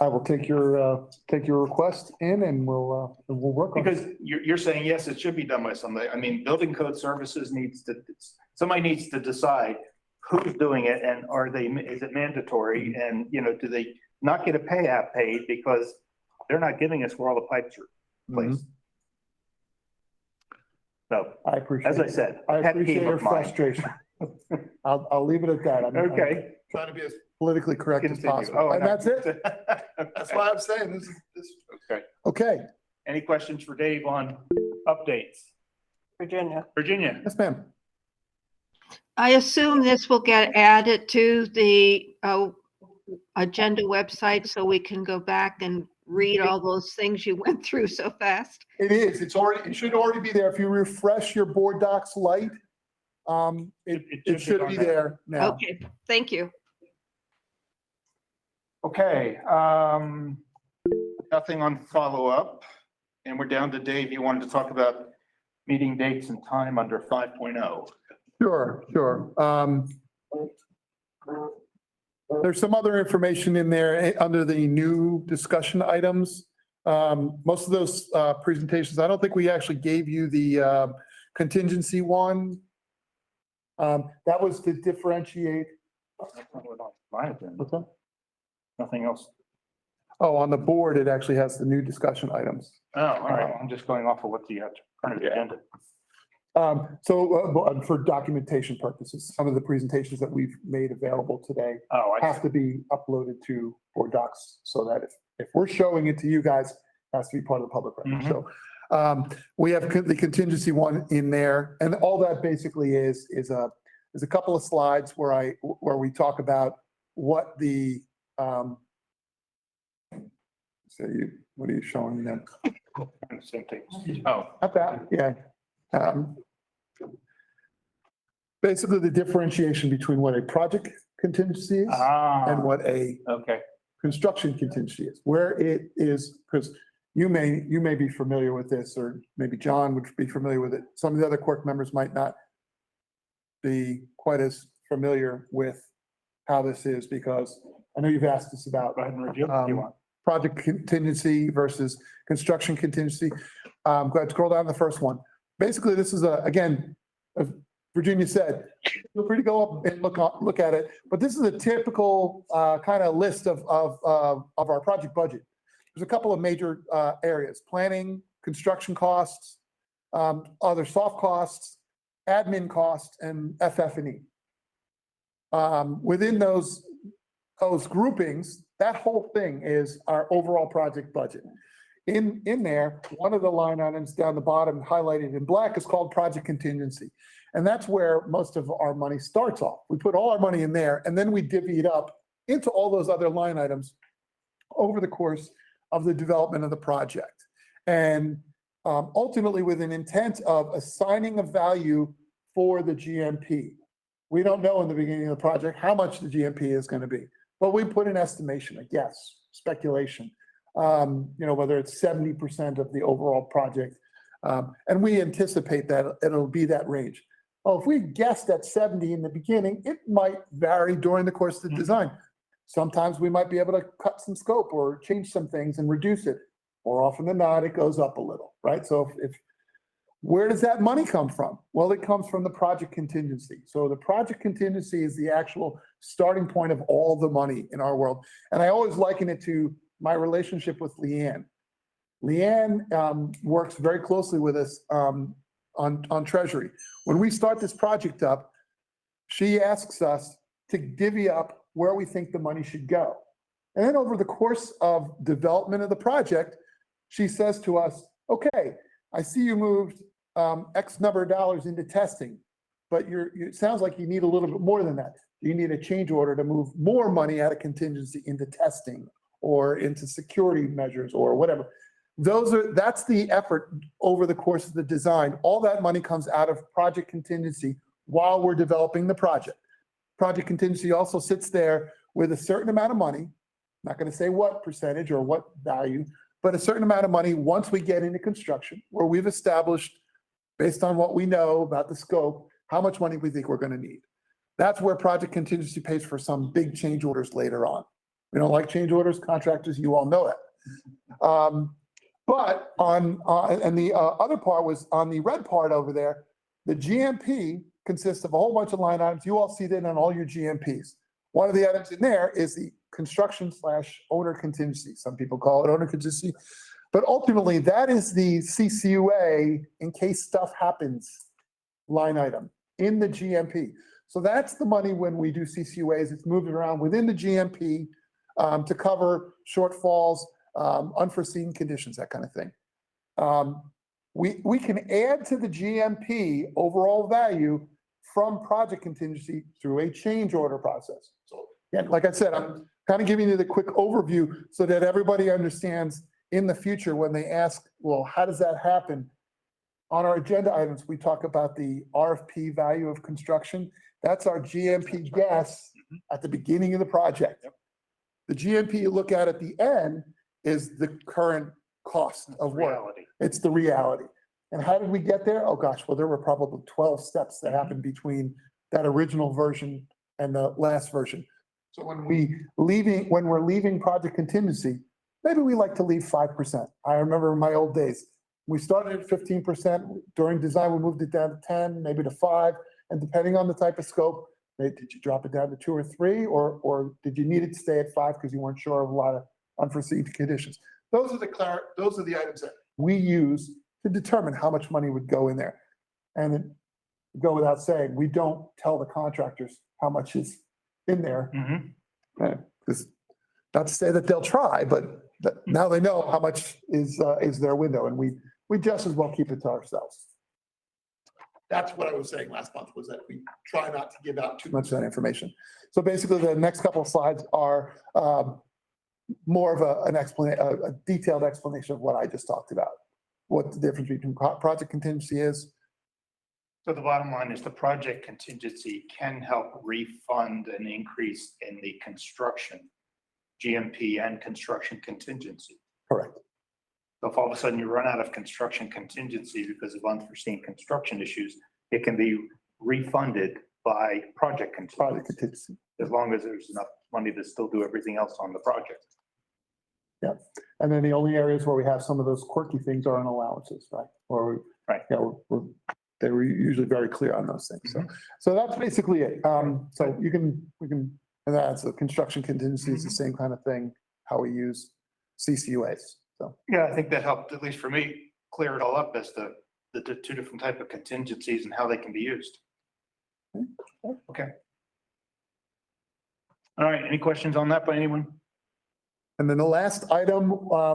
I will take your request in, and we'll work on it.
Because you're saying, yes, it should be done by somebody. I mean, building code services somebody needs to decide who's doing it, and is it mandatory? And, do they not get a pay app paid because they're not giving us where all the pipes are placed? So,
I appreciate.
as I said,
I
pet
appreciate
peeve
your
of mine.
frustration. I'll leave it at that. I'm trying to be as politically correct as
Continue.
possible.
Oh,
And
no.
that's it. That's why I'm saying this is.
Okay.
Okay.
Any questions for Dave on updates?
Virginia.
Yes, ma'am.
I assume this will get added to the agenda website so we can go back and read all those things you went through so fast.
It is. It should already be there. If you refresh your board docs light, it should be there now.
Okay, thank you.
Okay, nothing on follow-up. And we're down to Dave. You wanted to talk about meeting dates and time under 5.0.
Sure. There's some other information in there under the new discussion items. Most of those presentations, I don't think we actually gave you the contingency one. That was to differentiate.
That's not what on my agenda.
What's that?
Nothing else.
Oh, on the board, it actually has the new discussion items.
Oh, all right. I'm just going off of what the current agenda.
So for documentation purposes, some of the presentations that we've made available today have to be uploaded to board docs so that if we're showing it to you guys, it has to be part of the public record. So we have the contingency one in there, and all that basically is a couple of slides where we talk about what the what are you showing them?
Same thing. Oh,
Not that, yeah. Basically, the differentiation between what a project contingency is and what a construction contingency is, where it is, because you may be familiar with this, or maybe John would be familiar with it. Some of the other CORC members might not be quite as familiar with how this is, because I know you've asked us about project contingency versus construction contingency. Go ahead, scroll down to the first one. Basically, this is again, as Virginia said, feel free to go up and look at it, but this is a typical kind of list of our project budget. There's a couple of major areas: planning, construction costs, other soft costs, admin costs, and FF&E. Within those groupings, that whole thing is our overall project budget. In there, one of the line items down the bottom highlighted in black is called project contingency. And that's where most of our money starts off. We put all our money in there, and then we divvy it up into all those other line items over the course of the development of the project. And ultimately with an intent of assigning a value for the GMP. We don't know in the beginning of the project how much the GMP is going to be, but we put an estimation, a guess, speculation, whether it's 70% of the overall project. And we anticipate that it'll be that range. Well, if we guessed at 70 in the beginning, it might vary during the course of the design. Sometimes we might be able to cut some scope or change some things and reduce it. More often than not, it goes up a little, right? So if where does that money come from? Well, it comes from the project contingency. So the project contingency is the actual starting point of all the money in our world. And I always liken it to my relationship with Leanne. Leanne works very closely with us on Treasury. When we start this project up, she asks us to divvy up where we think the money should go. And then over the course of development of the project, she says to us, okay, I see you moved X number of dollars into testing, but it sounds like you need a little bit more than that. You need a change order to move more money out of contingency into testing or into security measures or whatever. That's the effort over the course of the design. All that money comes out of project contingency while we're developing the project. Project contingency also sits there with a certain amount of money, not going to say what percentage or what value, but a certain amount of money once we get into construction, where we've established, based on what we know about the scope, how much money we think we're going to need. That's where project contingency pays for some big change orders later on. We don't like change orders, contractors, you all know that. But and the other part was on the red part over there, the GMP consists of a whole bunch of line items. You all see that on all your GMPs. One of the items in there is the construction/owner contingency. Some people call it owner contingency, but ultimately that is the CCUA in case stuff happens line item in the GMP. So that's the money when we do CCUAs, it's moving around within the GMP to cover shortfalls, unforeseen conditions, that kind of thing. We can add to the GMP overall value from project contingency through a change order process. So again, like I said, I'm kind of giving you the quick overview so that everybody understands in the future when they ask, well, how does that happen? On our agenda items, we talk about the RFP value of construction. That's our GMP guess at the beginning of the project. The GMP you look at the end is the current cost of work.
Reality.
It's the reality. And how did we get there? Oh gosh, well, there were probably 12 steps that happened between that original version and the last version. So when we're leaving project contingency, maybe we like to leave 5%. I remember in my old days, we started at 15%. During design, we moved it down to 10, maybe to 5. And depending on the type of scope, did you drop it down to 2 or 3, or did you need it to stay at 5 because you weren't sure of a lot of unforeseen conditions? Those are the items that we use to determine how much money would go in there. And it go without saying, we don't tell the contractors how much is in there. Because not to say that they'll try, but now they know how much is their window, and we just as well keep it to ourselves. That's what I was saying last month, was that we try not to give out too much of that information. So basically, the next couple of slides are more of a detailed explanation of what I just talked about, what the difference between project contingency is.
So the bottom line is the project contingency can help refund an increase in the construction GMP and construction contingency.
Correct.
So if all of a sudden you run out of construction contingency because of unforeseen construction issues, it can be refunded by project contingency, as long as there's enough money to still do everything else on the project.
Yeah, and then the only areas where we have some of those quirky things are on allowances, right? Or they were usually very clear on those things. So that's basically it. So we can, and that's the construction contingency is the same kind of thing, how we use CCUAs. So
yeah, I think that helped, at least for me, clear it all up as the two different type of contingencies and how they can be used. Okay. All right, any questions on that by anyone?
And then the last item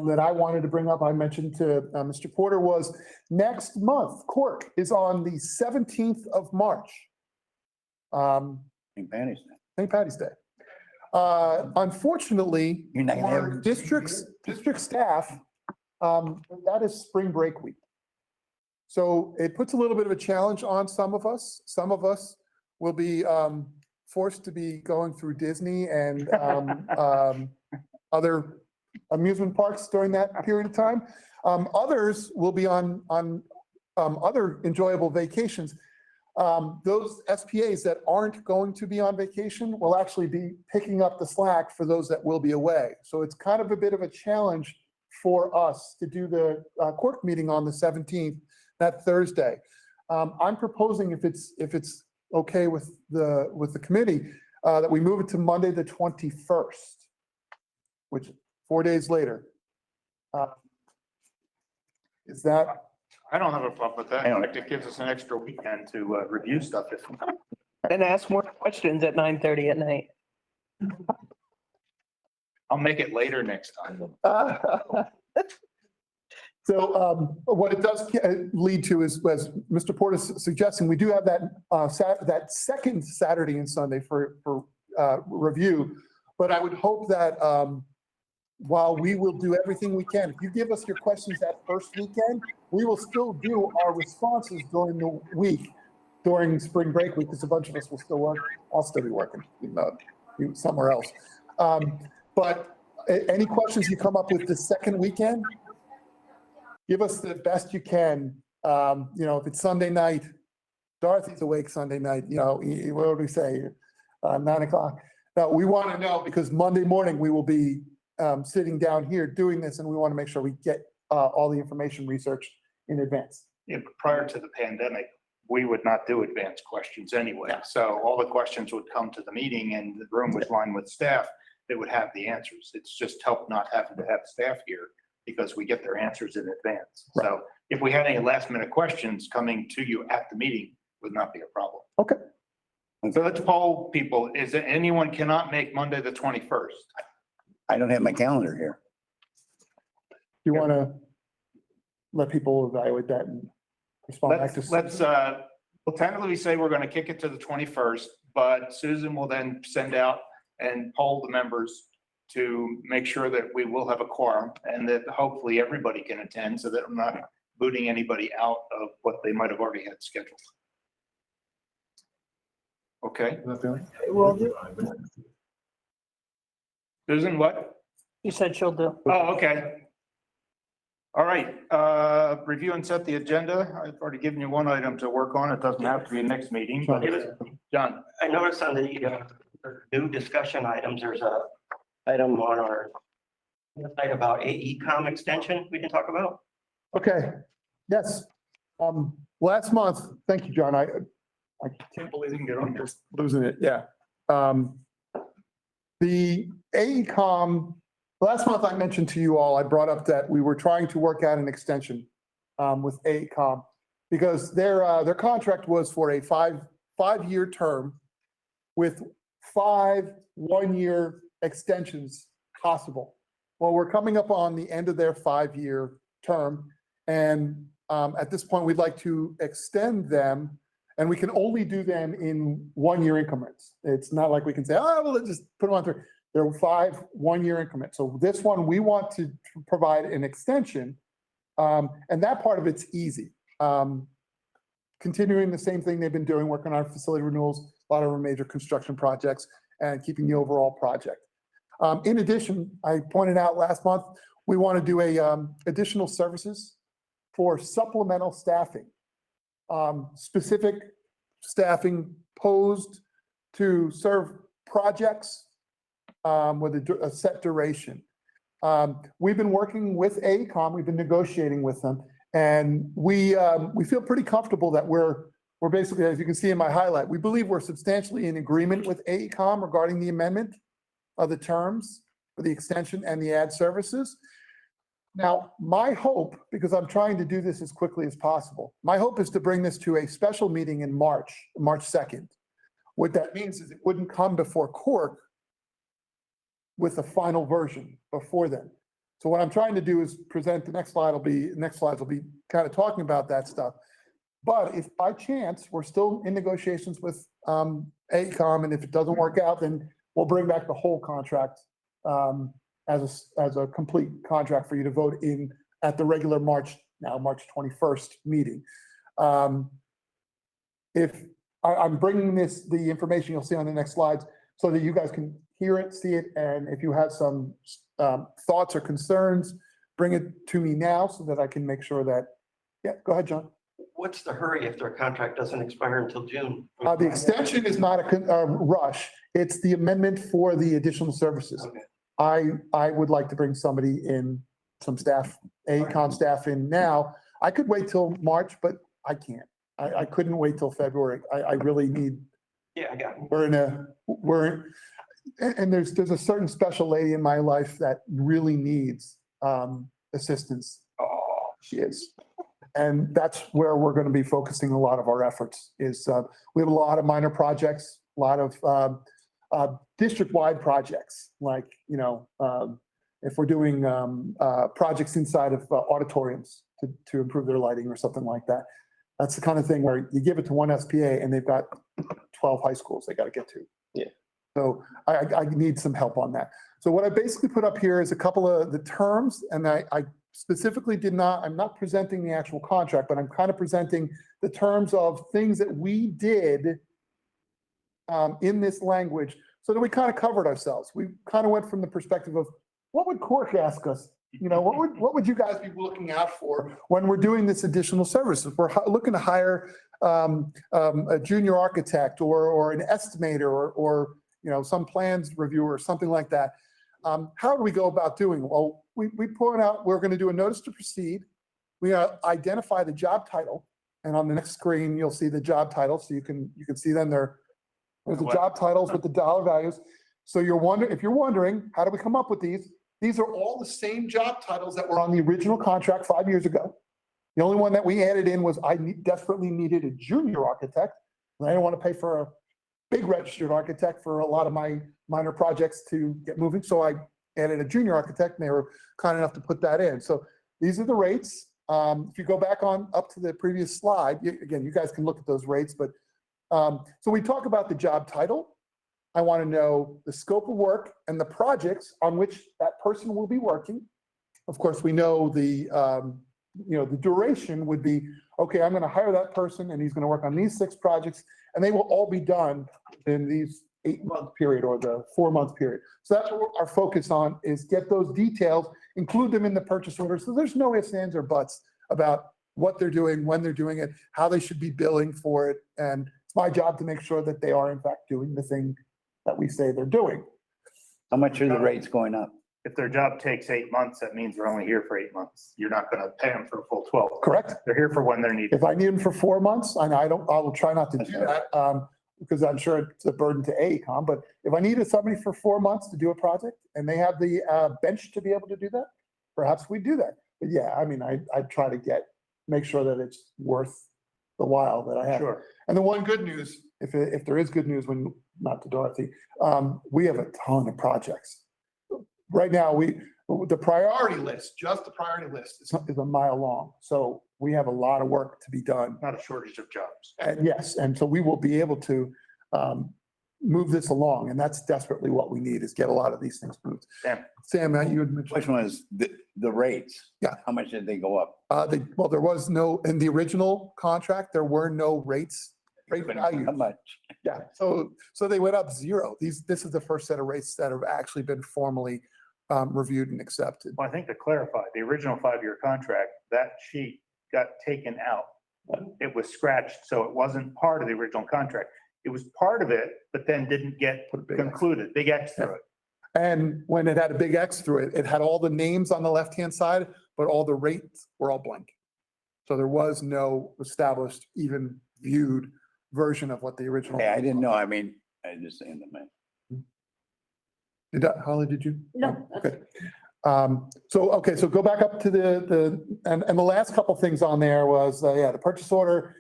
that I wanted to bring up, I mentioned to Mr. Porter, was next month, CORC is on the 17th of March.
St. Patty's Day.
St. Patty's Day. Unfortunately, for district staff, that is spring break week. So it puts a little bit of a challenge on some of us. Some of us will be forced to be going through Disney and other amusement parks during that period of time. Others will be on other enjoyable vacations. those SPAs that aren't going to be on vacation will actually be picking up the slack for those that will be away. So it's kind of a bit of a challenge for us to do the CORC meeting on the 17th, that Thursday. I'm proposing, if it's okay with the committee, that we move it to Monday, the 21st, which 4 days later. Is that?
I don't have a problem with that. It gives us an extra weekend to review stuff.
And ask more questions at 9:30 at night.
I'll make it later next time.
So what it does lead to is, as Mr. Porter's suggesting, we do have that second Saturday and Sunday for review. But I would hope that while we will do everything we can, if you give us your questions that first weekend, we will still do our responses during the week, during spring break week, because a bunch of us will still work. I'll still be working, even though I'm somewhere else. But any questions you come up with the second weekend, give us the best you can. If it's Sunday night, Dorothy's awake Sunday night, what would we say? 9 o'clock. No, we want to know, because Monday morning we will be sitting down here doing this, and we want to make sure we get all the information researched in advance.
Yeah, but prior to the pandemic, we would not do advanced questions anyway. So all the questions would come to the meeting and the room was lined with staff that would have the answers. It's just helped not having to have staff here because we get their answers in advance.
Right.
So if we had any last minute questions coming to you at the meeting, would not be a problem.
Okay.
So let's poll people. Is there anyone cannot make Monday, the 21st?
I don't have my calendar here.
You want to let people evaluate that and respond back to?
We'll tentatively say we're going to kick it to the 21st, but Susan will then send out and poll the members to make sure that we will have a quorum and that hopefully everybody can attend, so that I'm not booting anybody out of what they might have already had scheduled. Okay.
Will do.
Susan, what?
You said she'll do.
Oh, okay. All right, review and set the agenda. I've already given you one item to work on. It doesn't have to be next meeting, but John.
I noticed on the new discussion items, there's a item on our website about AECom extension we can talk about.
Okay, yes. Last month, thank you, John. I can't believe you can get on here, losing it, yeah. The AECom, last month I mentioned to you all, I brought up that we were trying to work out an extension with AECom because their contract was for a five-year term with 5 one-year extensions possible. Well, we're coming up on the end of their 5-year term, and at this point, we'd like to extend them, and we can only do them in 1-year increments. It's not like we can say, oh, well, let's just put them on 3. There are 5 one-year increments. So this one, we want to provide an extension, and that part of it's easy. Continuing the same thing they've been doing, working on our facility renewals, a lot of our major construction projects, and keeping the overall project. In addition, I pointed out last month, we want to do additional services for supplemental staffing, specific staffing posed to serve projects with a set duration. We've been working with AECom, we've been negotiating with them, and we feel pretty comfortable that we're basically, as you can see in my highlight, we believe we're substantially in agreement with AECom regarding the amendment of the terms for the extension and the ad services. Now, my hope, because I'm trying to do this as quickly as possible, my hope is to bring this to a special meeting in March 2nd. What that means is it wouldn't come before CORC with a final version before then. So what I'm trying to do is present, next slides will be kind of talking about that stuff. But if by chance we're still in negotiations with AECom, and if it doesn't work out, then we'll bring back the whole contract as a complete contract for you to vote in at the regular March 21st meeting. If I'm bringing the information you'll see on the next slides so that you guys can hear it, see it, and if you have some thoughts or concerns, bring it to me now so that I can make sure that, yeah, go ahead, John.
what's the hurry if their contract doesn't expire until June?
The extension is not a rush. It's the amendment for the additional services. I would like to bring somebody in, some staff, AECom staff in now. I could wait till March, but I can't. I couldn't wait till February. I really need,
Yeah, I got it.
and there's a certain special lady in my life that really needs assistance. Oh, she is. And that's where we're going to be focusing a lot of our efforts is we have a lot of minor projects, a lot of district-wide projects, like, if we're doing projects inside of auditoriums to improve their lighting or something like that. That's the kind of thing where you give it to one SPA and they've got 12 high schools they got to get to.
Yeah.
So I need some help on that. So what I basically put up here is a couple of the terms, and I specifically I'm not presenting the actual contract, but I'm kind of presenting the terms of things that we did in this language so that we kind of covered ourselves. We kind of went from the perspective of what would CORC ask us? What would you guys be looking out for when we're doing this additional services? We're looking to hire a junior architect or an estimator or some plans reviewer or something like that. How do we go about doing it? Well, we point out we're going to do a notice to proceed. We identify the job title, and on the next screen you'll see the job title, so you can see them there. There's the job titles with the dollar values. So if you're wondering, how do we come up with these? These are all the same job titles that were on the original contract 5 years ago. The only one that we added in was desperately needed a junior architect. And I didn't want to pay for a big registered architect for a lot of my minor projects to get moving. So I added a junior architect, and they were kind enough to put that in. So these are the rates. If you go back up to the previous slide, again, you guys can look at those rates. But so we talk about the job title. I want to know the scope of work and the projects on which that person will be working. Of course, we know the duration would be, okay, I'm going to hire that person and he's going to work on these 6 projects, and they will all be done in these 8-month period or the 4-month period. So that's what our focus on, is get those details, include them in the purchase order. So there's no ifs, ands, or buts about what they're doing, when they're doing it, how they should be billing for it. And it's my job to make sure that they are in fact doing the thing that we say they're doing.
How much are the rates going up?
If their job takes 8 months, that means they're only here for 8 months. You're not going to pay them for a full 12.
Correct.
They're here for when they're needed.
If I need them for 4 months, and I will try not to do that because I'm sure it's a burden to AECom. But if I needed somebody for 4 months to do a project and they have the bench to be able to do that, perhaps we do that. But yeah, I mean, I try to make sure that it's worth the while that I have.
Sure.
And the one good news, if there is good news, not to Dorothy, we have a ton of projects. Right now, the priority list, just the priority list is a mile long. So we have a lot of work to be done.
Not a shortage of jobs.
And yes, and so we will be able to move this along, and that's desperately what we need, is get a lot of these things moved. Sam, you had mentioned.
Which one is the rates?
Yeah.
How much did they go up?
Well, there was no, in the original contract, there were no rates. Rate value.
How much?
Yeah, so they went up 0. This is the first set of rates that have actually been formally reviewed and accepted.
Well, I think to clarify, the original 5-year contract, that sheet got taken out. It was scratched, so it wasn't part of the original contract. It was part of it, but then didn't get concluded. Big X through it.
And when it had a big X through it, it had all the names on the left-hand side, but all the rates were all blank. So there was no established, even viewed version of what the original.
Hey, I didn't know. I mean, I just saying that, man.
Holly, did you?
No.
Okay. So go back up to and the last couple things on there was, the purchase order.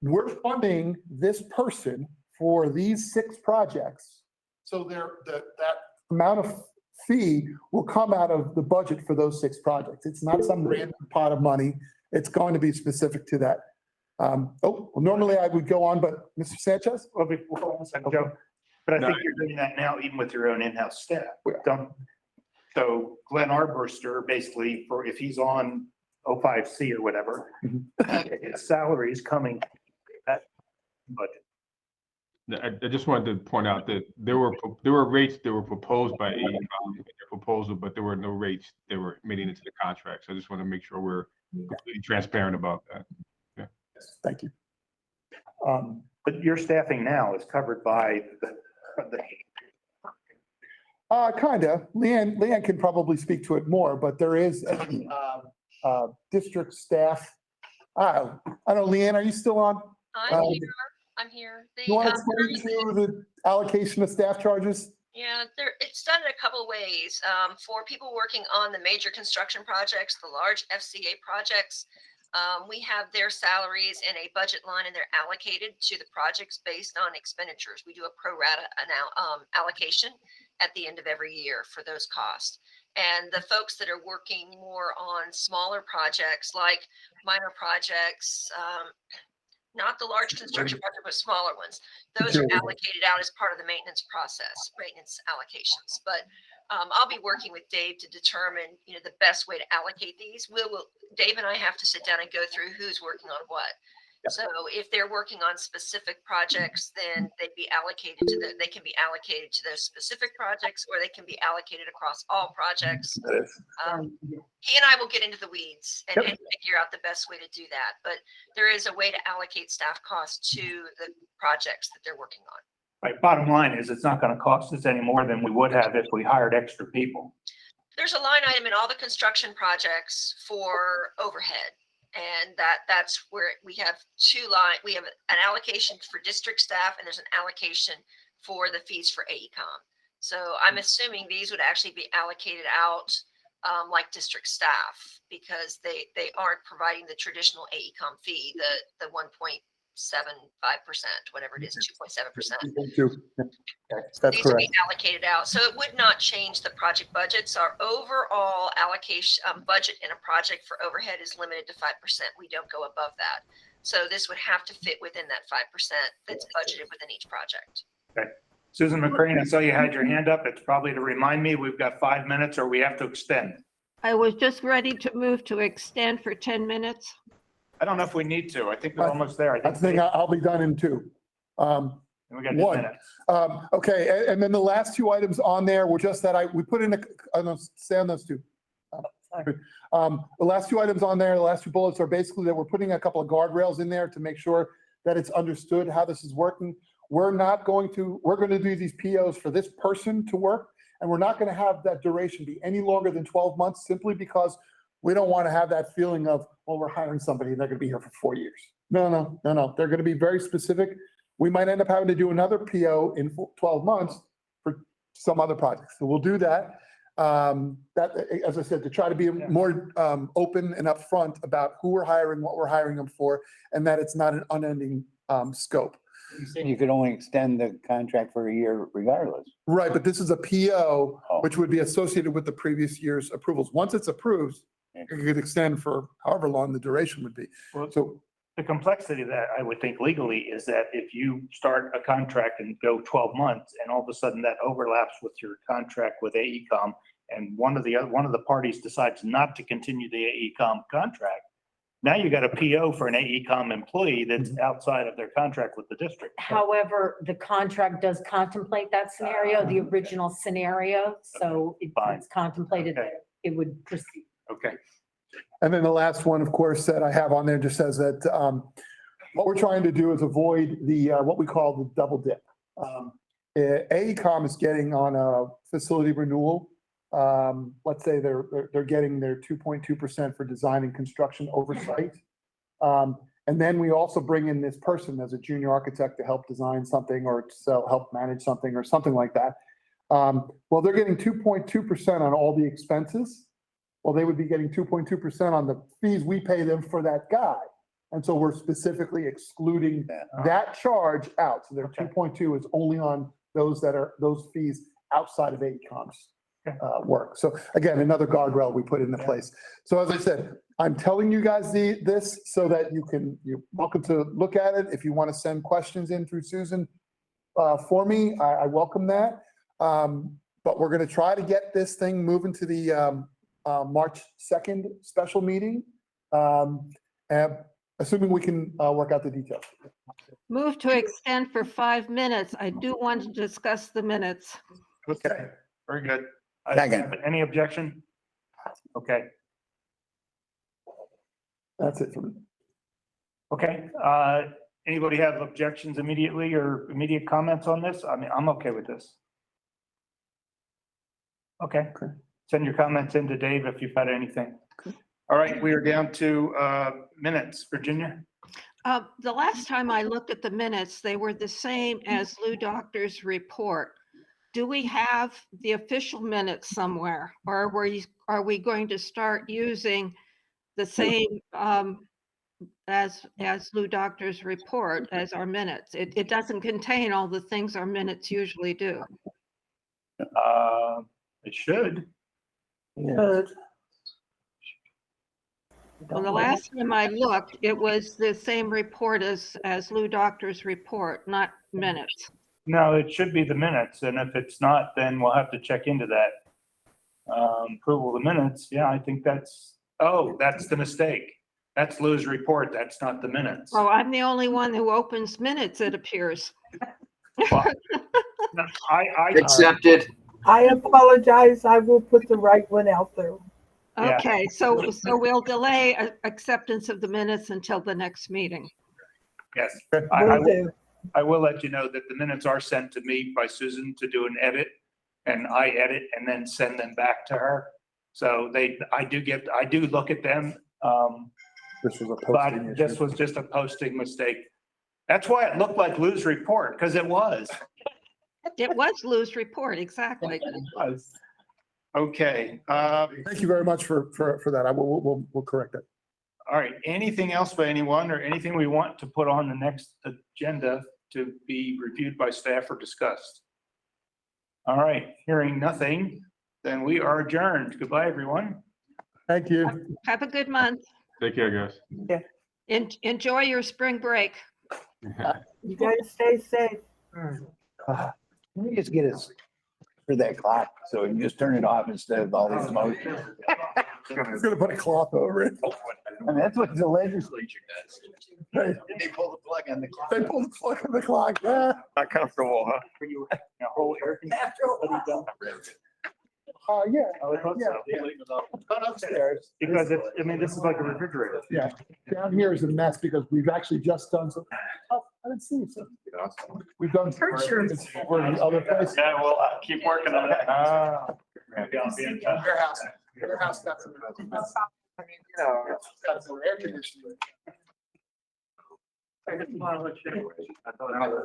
We're funding this person for these 6 projects. So that amount of fee will come out of the budget for those 6 projects. It's not some random pot of money. It's going to be specific to that. Normally I would go on, but Mr. Sanchez?
Well, before one second, Joe, but I think you're doing that now even with your own in-house staff. So Glenn Arborister, basically, if he's on 05C or whatever, his salary is coming that budget.
I just wanted to point out that there were rates that were proposed by AECom in their proposal, but there were no rates that were made into the contract. So I just want to make sure we're completely transparent about that.
Thank you.
But your staffing now is covered by the
Kinda. Leanne can probably speak to it more, but there is district staff. I don't know, Leanne, are you still on?
I'm here. I'm here.
You want to explain to the allocation of staff charges?
Yeah, it's done in a couple ways. For people working on the major construction projects, the large FCA projects, we have their salaries in a budget line and they're allocated to the projects based on expenditures. We do a pro rata allocation at the end of every year for those costs. And the folks that are working more on smaller projects, like minor projects, not the large construction project, but smaller ones. Those are allocated out as part of the maintenance process, maintenance allocations. But I'll be working with Dave to determine, the best way to allocate these. Dave and I have to sit down and go through who's working on what. So if they're working on specific projects, then they can be allocated to those specific projects, or they can be allocated across all projects. He and I will get into the weeds and figure out the best way to do that. But there is a way to allocate staff costs to the projects that they're working on.
right. Bottom line is it's not going to cost us any more than we would have if we hired extra people.
There's a line item in all the construction projects for overhead. And that's where we have we have an allocation for district staff and there's an allocation for the fees for AECOM. So I'm assuming these would actually be allocated out like district staff because they aren't providing the traditional AECOM fee, the 1.75%, whatever it is, 2.7%.
That's
These
correct.
would be allocated out. So it would not change the project budgets. Our overall allocation budget in a project for overhead is limited to 5%. We don't go above that. So this would have to fit within that 5% that's budgeted within each project.
Okay. Susan McCrane, I saw you had your hand up. It's probably to remind me we've got 5 minutes or we have to extend.
I was just ready to move to extend for 10 minutes.
I don't know if we need to. I think we're almost there.
I think I'll be done in 2.
We got 2 minutes.
Okay, and then the last 2 items on there were just that we put in stay on those 2. The last 2 items on there, the last 2 bullets are basically that we're putting a couple of guardrails in there to make sure that it's understood how this is working. We're going to do these POs for this person to work, and we're not going to have that duration be any longer than 12 months simply because we don't want to have that feeling of, well, we're hiring somebody and they're going to be here for 4 years. No. They're going to be very specific. We might end up having to do another PO in 12 months for some other projects. So we'll do that. As I said, to try to be more open and upfront about who we're hiring, what we're hiring them for, and that it's not an unending scope.
You said you could only extend the contract for a year regardless.
Right, but this is a PO, which would be associated with the previous year's approvals. Once it's approved, it could extend for however long the duration would be. So
the complexity of that, I would think legally, is that if you start a contract and go 12 months and all of a sudden that overlaps with your contract with AECOM and one of the parties decides not to continue the AECOM contract, now you got a PO for an AECOM employee that's outside of their contract with the district.
However, the that does contemplate that scenario, the original scenario. So it's contemplated that it would proceed.
Okay.
And then the last one, of course, that I have on there just says that what we're trying to do is avoid the what we call the double dip. AECOM is getting on a facility renewal. Let's say they're getting their 2.2% for design and construction oversight. And then we also bring in this person as a junior architect to help design something or to help manage something or something like that. Well, they're getting 2.2% on all the expenses. Well, they would be getting 2.2% on the fees we pay them for that guy. And so we're specifically excluding that charge out. So their 2.2 is only on those fees outside of AECOM's work. So again, another guardrail we put into place. So as I said, I'm telling you guys this so that you're welcome to look at it. If you want to send questions in through Susan for me, I welcome that. But we're going to try to get this thing moving to the March 2nd special meeting, assuming we can work out the details.
Move to extend for 5 minutes. I do want to discuss the minutes.
Okay, very good.
Second.
Any objection? Okay.
That's it for me.
Okay, anybody have objections immediately or immediate comments on this? I mean, I'm okay with this. Okay, send your comments in to Dave if you've had anything. All right, we are down to minutes. Virginia?
The last time I looked at the minutes, they were the same as Lou Doctor's report. Do we have the official minutes somewhere, or are we going to start using the same as Lou Doctor's report as our minutes? It doesn't contain all the things our minutes usually do.
It should.
Good.
Well, the last time I looked, it was the same report as Lou Doctor's report, not minutes.
No, it should be the minutes, and if it's not, then we'll have to check into that. Approval of the minutes, yeah, I think that's the mistake. That's Lou's report, that's not the minutes.
Oh, I'm the only one who opens minutes, it appears.
Accepted.
I apologize. I will put the right one out there.
Yeah.
Okay, so we'll delay acceptance of the minutes until the next meeting.
Yes,
Will do.
I will let you know that the minutes are sent to me by Susan to do an edit, and I edit and then send them back to her. So I do look at them.
This was a
But
posting
this
issue.
was just a posting mistake. That's why it looked like Lou's report, because it was.
It was Lou's report, exactly.
Okay.
Thank you very much for that. We'll correct it.
All right. Anything else by anyone or anything we want to put on the next agenda to be reviewed by staff or discussed? All right. Hearing nothing, then we are adjourned. Goodbye, everyone.
Thank you.
Have a good month.
Take care, guys.
Yeah.
Enjoy your spring break.
You guys stay safe.
Let me just get us for that clock, so we can just turn it off instead of all these motions.
He's gonna put a cloth over it.
I mean, that's what the legislature does. They pull the plug on the clock.
They pull the plug on the clock, yeah.
Not comfortable, huh?
Yeah.
Not upstairs, because it's, I mean, this is like a refrigerator.
Yeah, down here is a mess because we've actually just done some, I didn't see it. We've done.
For sure.
It's over in the other place.
Yeah, we'll keep working on it.
Your house got some. I mean, it's got some air conditioning.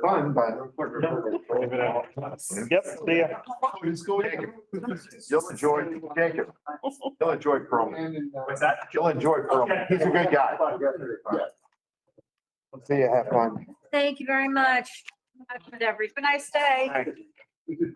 Fun, but.
Yep, see ya.
You'll enjoy, Jacob. You'll enjoy Perlman.
What's that?
You'll enjoy Perlman. He's a good guy. See you, have fun.
Thank you very much. Have a nice day.
Thank you.